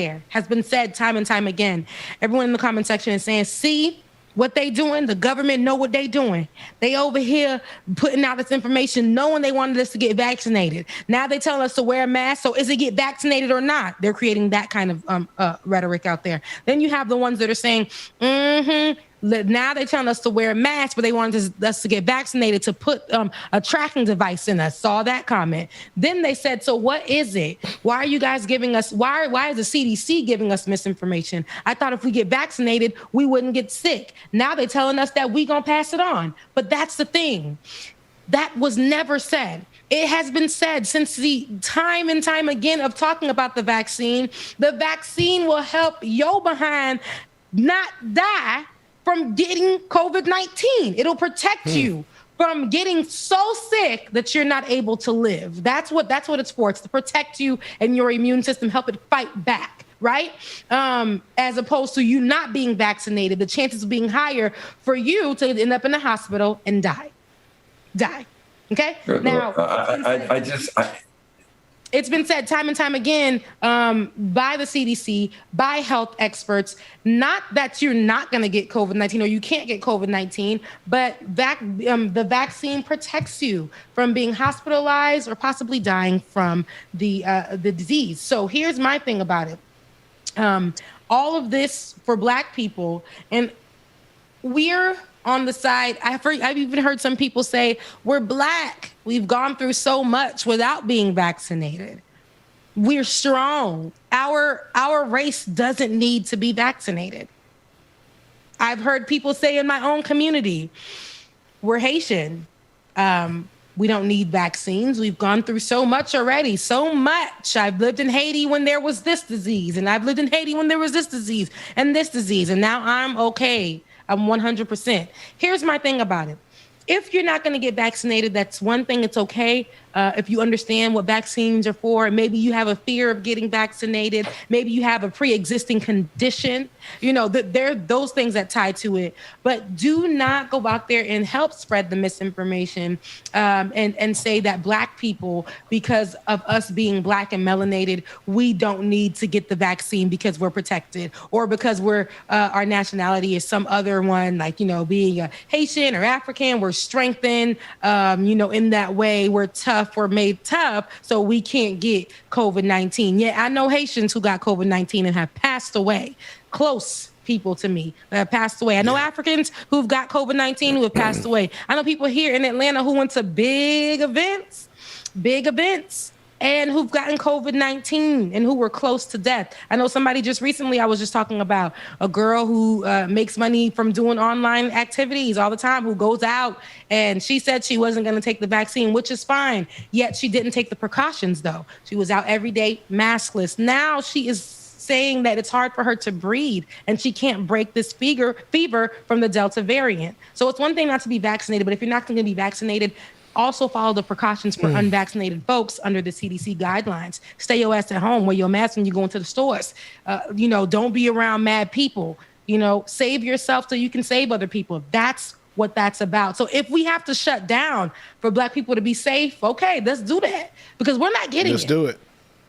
said time and time again. Everyone in the comment section is saying, see what they doing? The government know what they doing. They over here putting out this information knowing they wanted us to get vaccinated. Now they telling us to wear a mask. So is it get vaccinated or not? They're creating that kind of rhetoric out there. Then you have the ones that are saying, now they're telling us to wear a mask, but they wanted us to get vaccinated to put a tracking device in us. Saw that comment. Then they said, so what is it? Why are you guys giving us, why is the CDC giving us misinformation? I thought if we get vaccinated, we wouldn't get sick. Now they're telling us that we gonna pass it on. But that's the thing. That was never said. It has been said since the time and time again of talking about the vaccine. The vaccine will help your behind not die from getting COVID-19. It'll protect you from getting so sick that you're not able to live. That's what it's for. It's to protect you and your immune system, help it fight back, right? As opposed to you not being vaccinated, the chances of being higher for you to end up in the hospital and die. Okay? Now, it's been said time and time again by the CDC, by health experts, not that you're not going to get COVID-19 or you can't get COVID-19, but the vaccine protects you from being hospitalized or possibly dying from the disease. So here's my thing about it. All of this for Black people, and we're on the side, I've even heard some people say, we're Black. We've gone through so much without being vaccinated. We're strong. Our race doesn't need to be vaccinated. I've heard people say in my own community, we're Haitian. We don't need vaccines. We've gone through so much already, so much. I've lived in Haiti when there was this disease, and I've lived in Haiti when there was this disease, and now I'm okay. I'm 100%. Here's my thing about it. If you're not going to get vaccinated, that's one thing. It's okay. if you understand what vaccines are for, maybe you have a fear of getting vaccinated, maybe you have a pre-existing condition, there are those things that tie to it. But do not go out there and help spread the misinformation and say that Black people, because of us being Black and melanated, we don't need to get the vaccine because we're protected, or because we're our nationality is some other one, like, being a Haitian or African, we're strengthened, in that way, we're tough, we're made tough, so we can't get COVID-19. Yeah, I know Haitians who got COVID-19 and have passed away. Close people to me that have passed away. I know Africans who've got COVID-19 who have passed away. I know people here in Atlanta who went to big events, and who've gotten COVID-19 and who were close to death. I know somebody just recently, I was just talking about a girl who makes money from doing online activities all the time, who goes out, and she said she wasn't going to take the vaccine, which is fine. Yet she didn't take the precautions, though. She was out every day maskless. Now she is saying that it's hard for her to breathe and she can't break this fever from the Delta variant. So it's one thing not to be vaccinated, but if you're not going to be vaccinated, also follow the precautions for unvaccinated folks under the CDC guidelines. Stay your ass at home, wear your mask when you go into the stores. Don't be around mad people. Save yourself so you can save other people. That's what that's about. So if we have to shut down for Black people to be safe, okay, let's do that, because we're not getting it. Let's do it.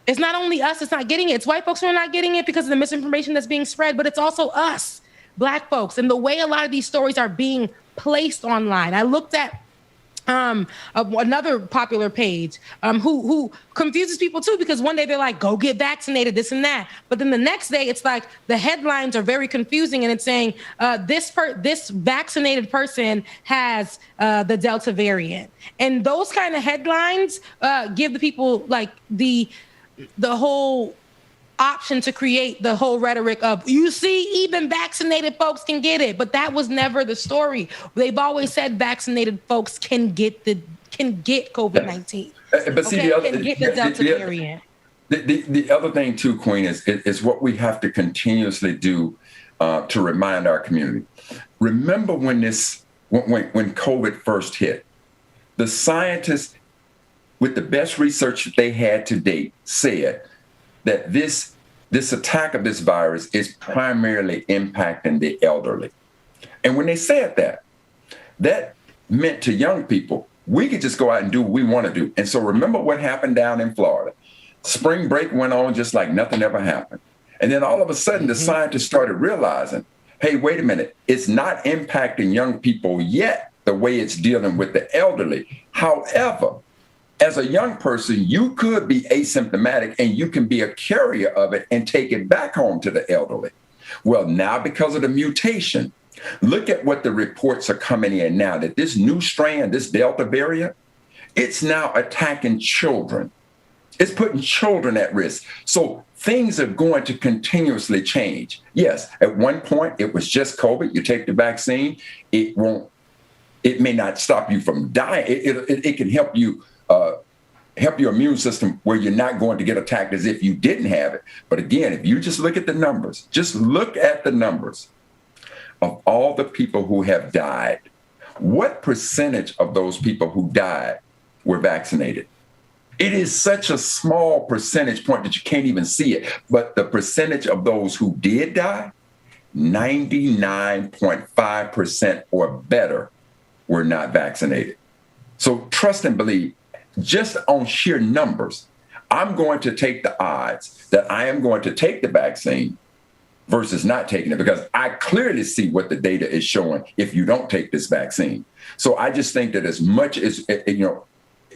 It's not only us that's not getting it. It's white folks who are not getting it because of the misinformation that's being spread, but it's also us, Black folks, and the way a lot of these stories are being placed online. I looked at another popular page who confuses people too, because one day they're like, go get vaccinated, this and that. But then the next day it's like the headlines are very confusing and it's saying this vaccinated person has the Delta variant. And those kind of headlines give the people like the whole option to create the whole rhetoric of, you see, even vaccinated folks can get it. But that was never the story. They've always said vaccinated folks can get COVID-19. But see, can get the Delta variant. The other thing too, Queen, is what we have to continuously do to remind our community. Remember when COVID first hit, the scientists with the best research that they had to date said that this attack of this virus is primarily impacting the elderly. And when they said that meant to young people, we could just go out and do what we want to do. And so remember what happened down in Florida. Spring break went on just like nothing ever happened. And then all of a sudden, the scientists started realizing, hey, wait a minute, it's not impacting young people yet the way it's dealing with the elderly. However, as a young person, you could be asymptomatic and you can be a carrier of it and take it back home to the elderly. Well, now because of the mutation, look at what the reports are coming in now, that this new strand, this Delta variant, it's now attacking children. It's putting children at risk. So things are going to continuously change. Yes, at one point it was just COVID. You take the vaccine, it may not stop you from dying. It can help you help your immune system where you're not going to get attacked as if you didn't have it. But again, if you just look at the numbers, of all the people who have died, what percentage of those people who died were vaccinated? It is such a small percentage point that you can't even see it. But the percentage of those who did die, 99.5% or better were not vaccinated. So trust and believe, just on sheer numbers, I'm going to take the odds that I am going to take the vaccine versus not taking it, because I clearly see what the data is showing if you don't take this vaccine. So I just think that as much as,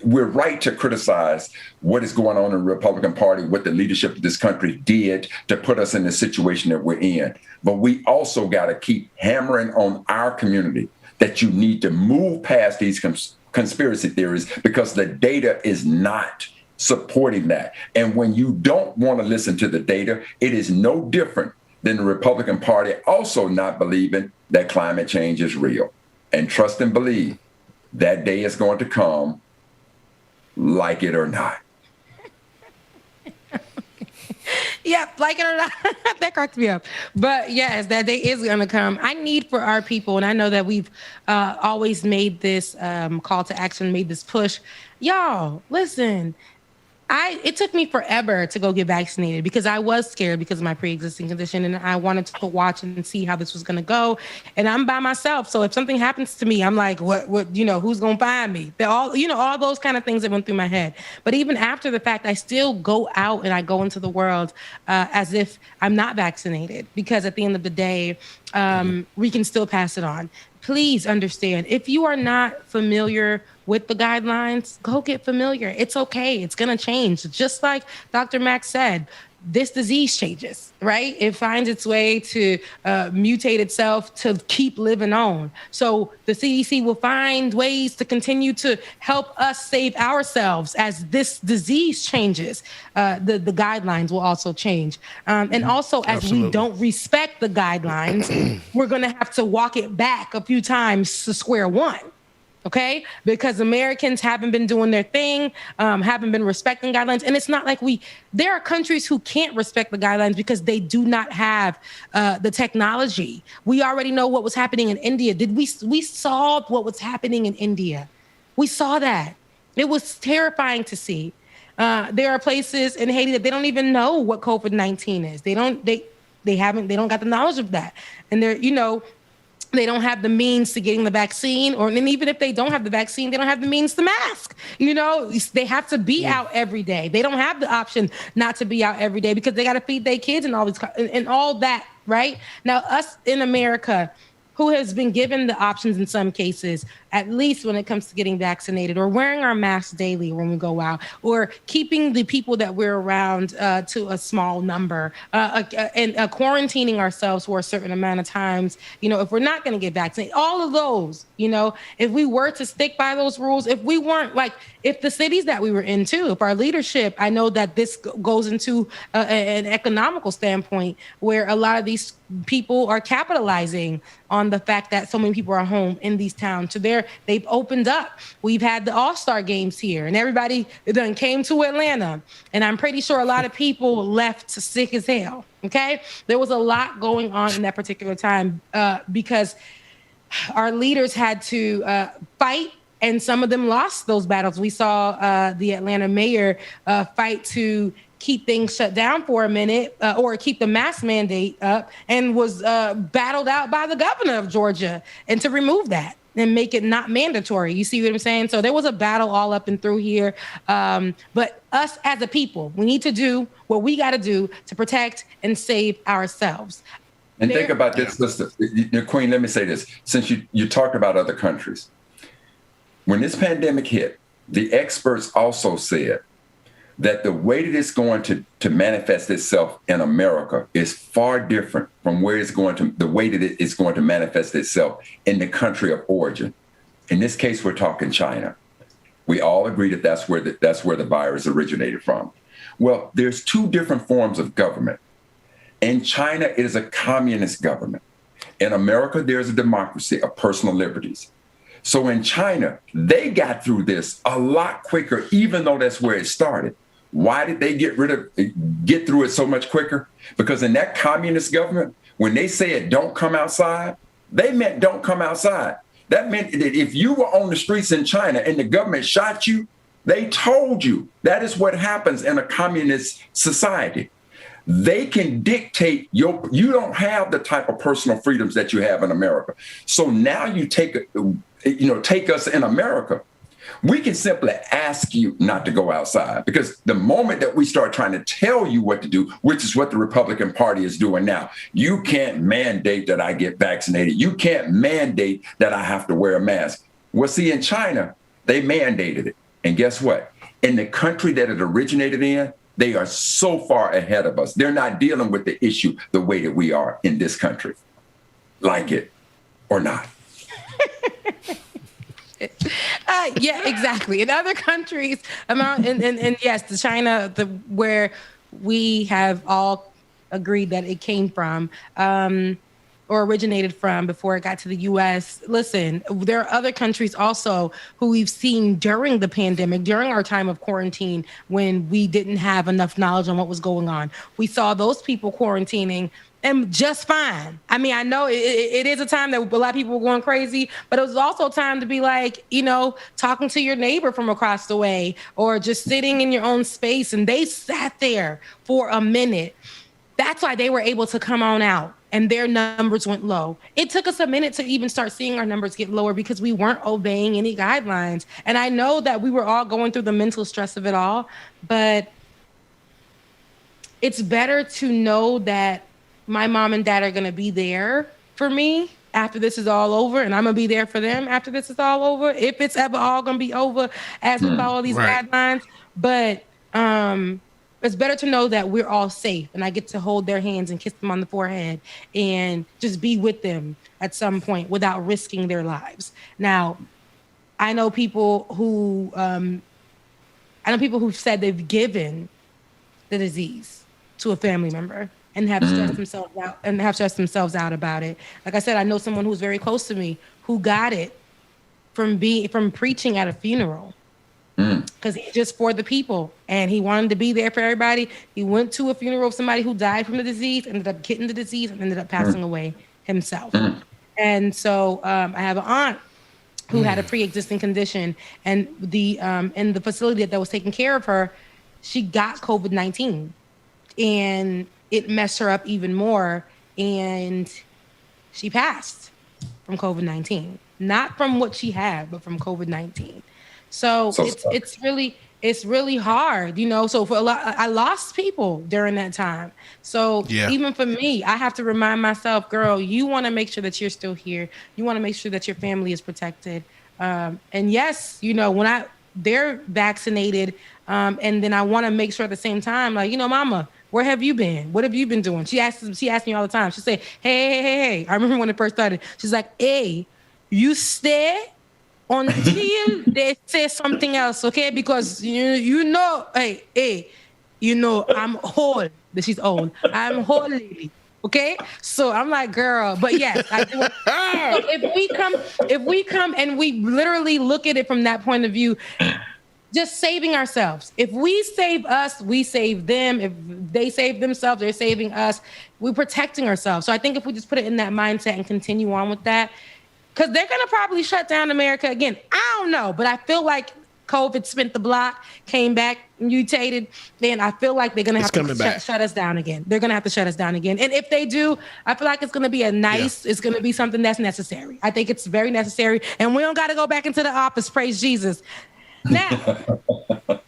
we're right to criticize what is going on in the Republican Party, what the leadership of this country did to put us in the situation that we're in. But we also got to keep hammering on our community that you need to move past these conspiracy theories, because the data is not supporting that. And when you don't want to listen to the data, it is no different than the Republican Party also not believing that climate change is real. And trust and believe, that day is going to come, like it or not. Yeah, like it or not, that cracked me up. But yes, that day is going to come. I need for our people, and I know that we've always made this call to action, made this push. Y'all, listen. It took me forever to go get vaccinated because I was scared because of my pre-existing condition, and I wanted to watch and see how this was going to go. And I'm by myself, so if something happens to me, I'm like, what, who's going to find me? They're all those kind of things that went through my head. But even after the fact, I still go out and I go into the world as if I'm not vaccinated, because at the end of the day, we can still pass it on. Please understand, if you are not familiar with the guidelines, go get familiar. It's okay. It's going to change. Just like Dr. Max said, this disease changes, right? It finds its way to mutate itself to keep living on. So the CDC will find ways to continue to help us save ourselves as this disease changes. The guidelines will also change. And also, as we don't respect the guidelines, we're going to have to walk it back a few times to square one. Okay, because Americans haven't been doing their thing, haven't been respecting guidelines. And it's not like there are countries who can't respect the guidelines because they do not have the technology. We already know what was happening in India. We saw what was happening in India. We saw that. It was terrifying to see. There are places in Haiti that they don't even know what COVID-19 is. They don't got the knowledge of that. And they don't have the means to getting the vaccine, and even if they don't have the vaccine, they don't have the means to mask. They have to be out every day. They don't have the option not to be out every day because they got to feed their kids and all that, right? Now, us in America, who has been given the options in some cases, at least when it comes to getting vaccinated, or wearing our masks daily when we go out, or keeping the people that we're around to a small number, and quarantining ourselves for a certain amount of times, if we're not going to get vaccinated, all of those, if we were to stick by those rules, if we weren't if the cities that we were in too, if our leadership, I know that this goes into an economical standpoint where a lot of these people are capitalizing on the fact that so many people are home in these towns. So they've opened up. We've had the All-Star games here, and everybody then came to Atlanta. And I'm pretty sure a lot of people left sick as hell. Okay, there was a lot going on in that particular time because our leaders had to fight. And some of them lost those battles. We saw the Atlanta mayor fight to keep things shut down for a minute or keep the mask mandate up, and was battled out by the governor of Georgia and to remove that and make it not mandatory. You see what I'm saying? So there was a battle all up and through here. But us as a people, we need to do what we got to do to protect and save ourselves. And think about this, sister. Queen, let me say this. Since you talked about other countries, when this pandemic hit, the experts also said that the way that it's going to manifest itself in America is far different from the way that it's going to manifest itself in the country of origin. In this case, we're talking China. We all agree that that's where the virus originated from. Well, there's two different forms of government. In China, it is a communist government. In America, there's a democracy of personal liberties. So in China, they got through this a lot quicker, even though that's where it started. Why did they get through it so much quicker? Because in that communist government, when they said don't come outside, they meant don't come outside. That meant that if you were on the streets in China and the government shot you, they told you. That is what happens in a communist society. They can dictate you don't have the type of personal freedoms that you have in America. So now you take us in America. We can simply ask you not to go outside, because the moment that we start trying to tell you what to do, which is what the Republican Party is doing now, you can't mandate that I get vaccinated. You can't mandate that I have to wear a mask. Well, see, in China, they mandated it. And guess what? In the country that it originated in, they are so far ahead of us. They're not dealing with the issue the way that we are in this country. Like it or not. Yeah, exactly. In other countries, and yes, the China, where we have all agreed that it came from, or originated from before it got to the U.S. Listen, there are other countries also who we've seen during the pandemic, during our time of quarantine, when we didn't have enough knowledge on what was going on. We saw those people quarantining and just fine. I mean, I know it is a time that a lot of people were going crazy, but it was also a time to be like, talking to your neighbor from across the way or just sitting in your own space. And they sat there for a minute. That's why they were able to come on out and their numbers went low. It took us a minute to even start seeing our numbers get lower because we weren't obeying any guidelines. And I know that we were all going through the mental stress of it all, but it's better to know that my mom and dad are going to be there for me after this is all over, and I'm going to be there for them after this is all over, if it's ever all going to be over as we follow these guidelines. But it's better to know that we're all safe, and I get to hold their hands and kiss them on the forehead and just be with them at some point without risking their lives. Now, I know people who've said they've given the disease to a family member and have stressed themselves out about it. Like I said, I know someone who's very close to me who got it from preaching at a funeral because he's just for the people and he wanted to be there for everybody. He went to a funeral of somebody who died from the disease, ended up getting the disease, and ended up passing away himself. And so I have an aunt who had a pre-existing condition, and the facility that was taking care of her, she got COVID-19, and it messed her up even more, and she passed from COVID-19, not from what she had, but from COVID-19. So it's really hard, So for a lot, I lost people during that time. So even for me, I have to remind myself, girl, you want to make sure that you're still here. You want to make sure that your family is protected. And yes, when they're vaccinated, and then I want to make sure at the same time, like, mama, where have you been? What have you been doing? She asks me all the time. She say, hey. I remember when it first started. She's like, hey, you stay until they say something else, okay? Because hey, I'm old. She's old. I'm old lady. Okay, so I'm like, girl, but yes, I do. So if we come and we literally look at it from that point of view, just saving ourselves. If we save us, we save them. If they save themselves, they're saving us. We're protecting ourselves. So I think if we just put it in that mindset and continue on with that, because they're going to probably shut down America again. I don't know, but I feel like COVID spent the block, came back, mutated, then I feel like they're going to have to shut us down again. They're going to have to shut us down again. And if they do, I feel like it's going to be it's going to be something that's necessary. I think it's very necessary. And we don't got to go back into the office, praise Jesus. Now,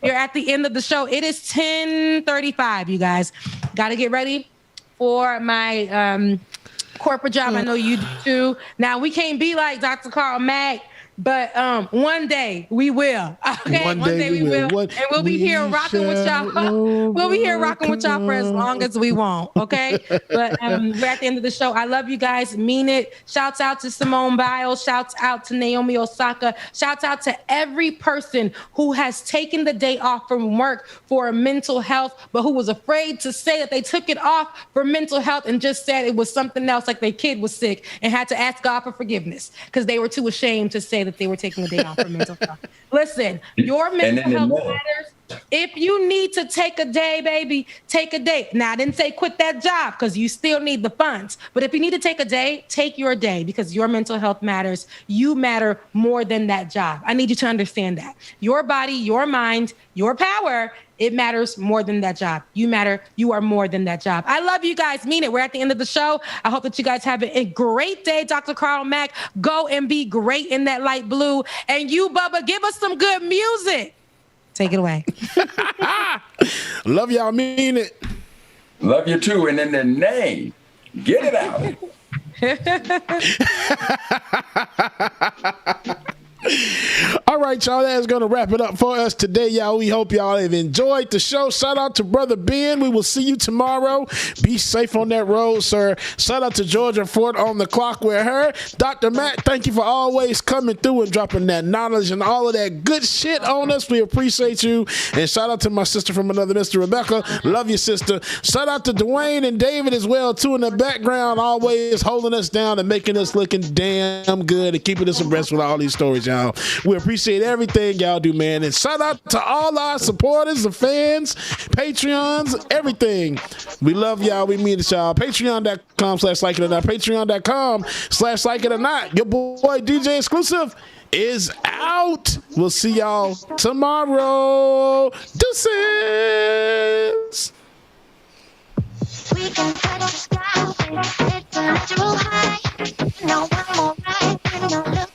you're at the end of the show. It is 10:35, you guys. Got to get ready for my corporate job. I know you do too. Now, we can't be like Dr. Carl Mack, but one day we will. Okay, one day we will. And we'll be here rocking with y'all. We'll be here rocking with y'all for as long as we want. Okay, but we're at the end of the show. I love you guys. Mean it. Shouts out to Simone Biles. Shouts out to Naomi Osaka. Shouts out to every person who has taken the day off from work for mental health, but who was afraid to say that they took it off for mental health and just said it was something else, like their kid was sick, and had to ask God for forgiveness because they were too ashamed to say that they were taking a day off for mental health. Listen, your mental health matters. If you need to take a day, baby, take a day. Now, I didn't say quit that job because you still need the funds. But if you need to take a day, take your day because your mental health matters. You matter more than that job. I need you to understand that. Your body, your mind, your power, it matters more than that job. You matter. You are more than that job. I love you guys. Mean it. We're at the end of the show. I hope that you guys have a great day. Dr. Carl Mack, go and be great in that light blue. And you, Bubba, give us some good music. Take it away. Love y'all. Mean it. Love you too. And in the name, get it out. All right, y'all, that is going to wrap it up for us today, y'all. We hope y'all have enjoyed the show. Shout out to Brother Ben. We will see you tomorrow. Be safe on that road, sir. Shout out to Georgia Ford on the clock with her. Dr. Matt, thank you for always coming through and dropping that knowledge and all of that good shit on us. We appreciate you. And shout out to my sister from another Mr. Rebecca. Love you, sister. Shout out to Dwayne and David as well, too, in the background, always holding us down and making us looking damn good and keeping us abreast with all these stories, y'all. We appreciate everything y'all do, man. And shout out to all our supporters, the fans, Patreons, everything. We love y'all. We mean it, y'all. Patreon.com/likeItOrNot. Patreon.com/likeItOrNot. Your boy DJ Exclusive is out. We'll see y'all tomorrow. Deuces. We can touch the sky. It's a natural high. No one more right. No look.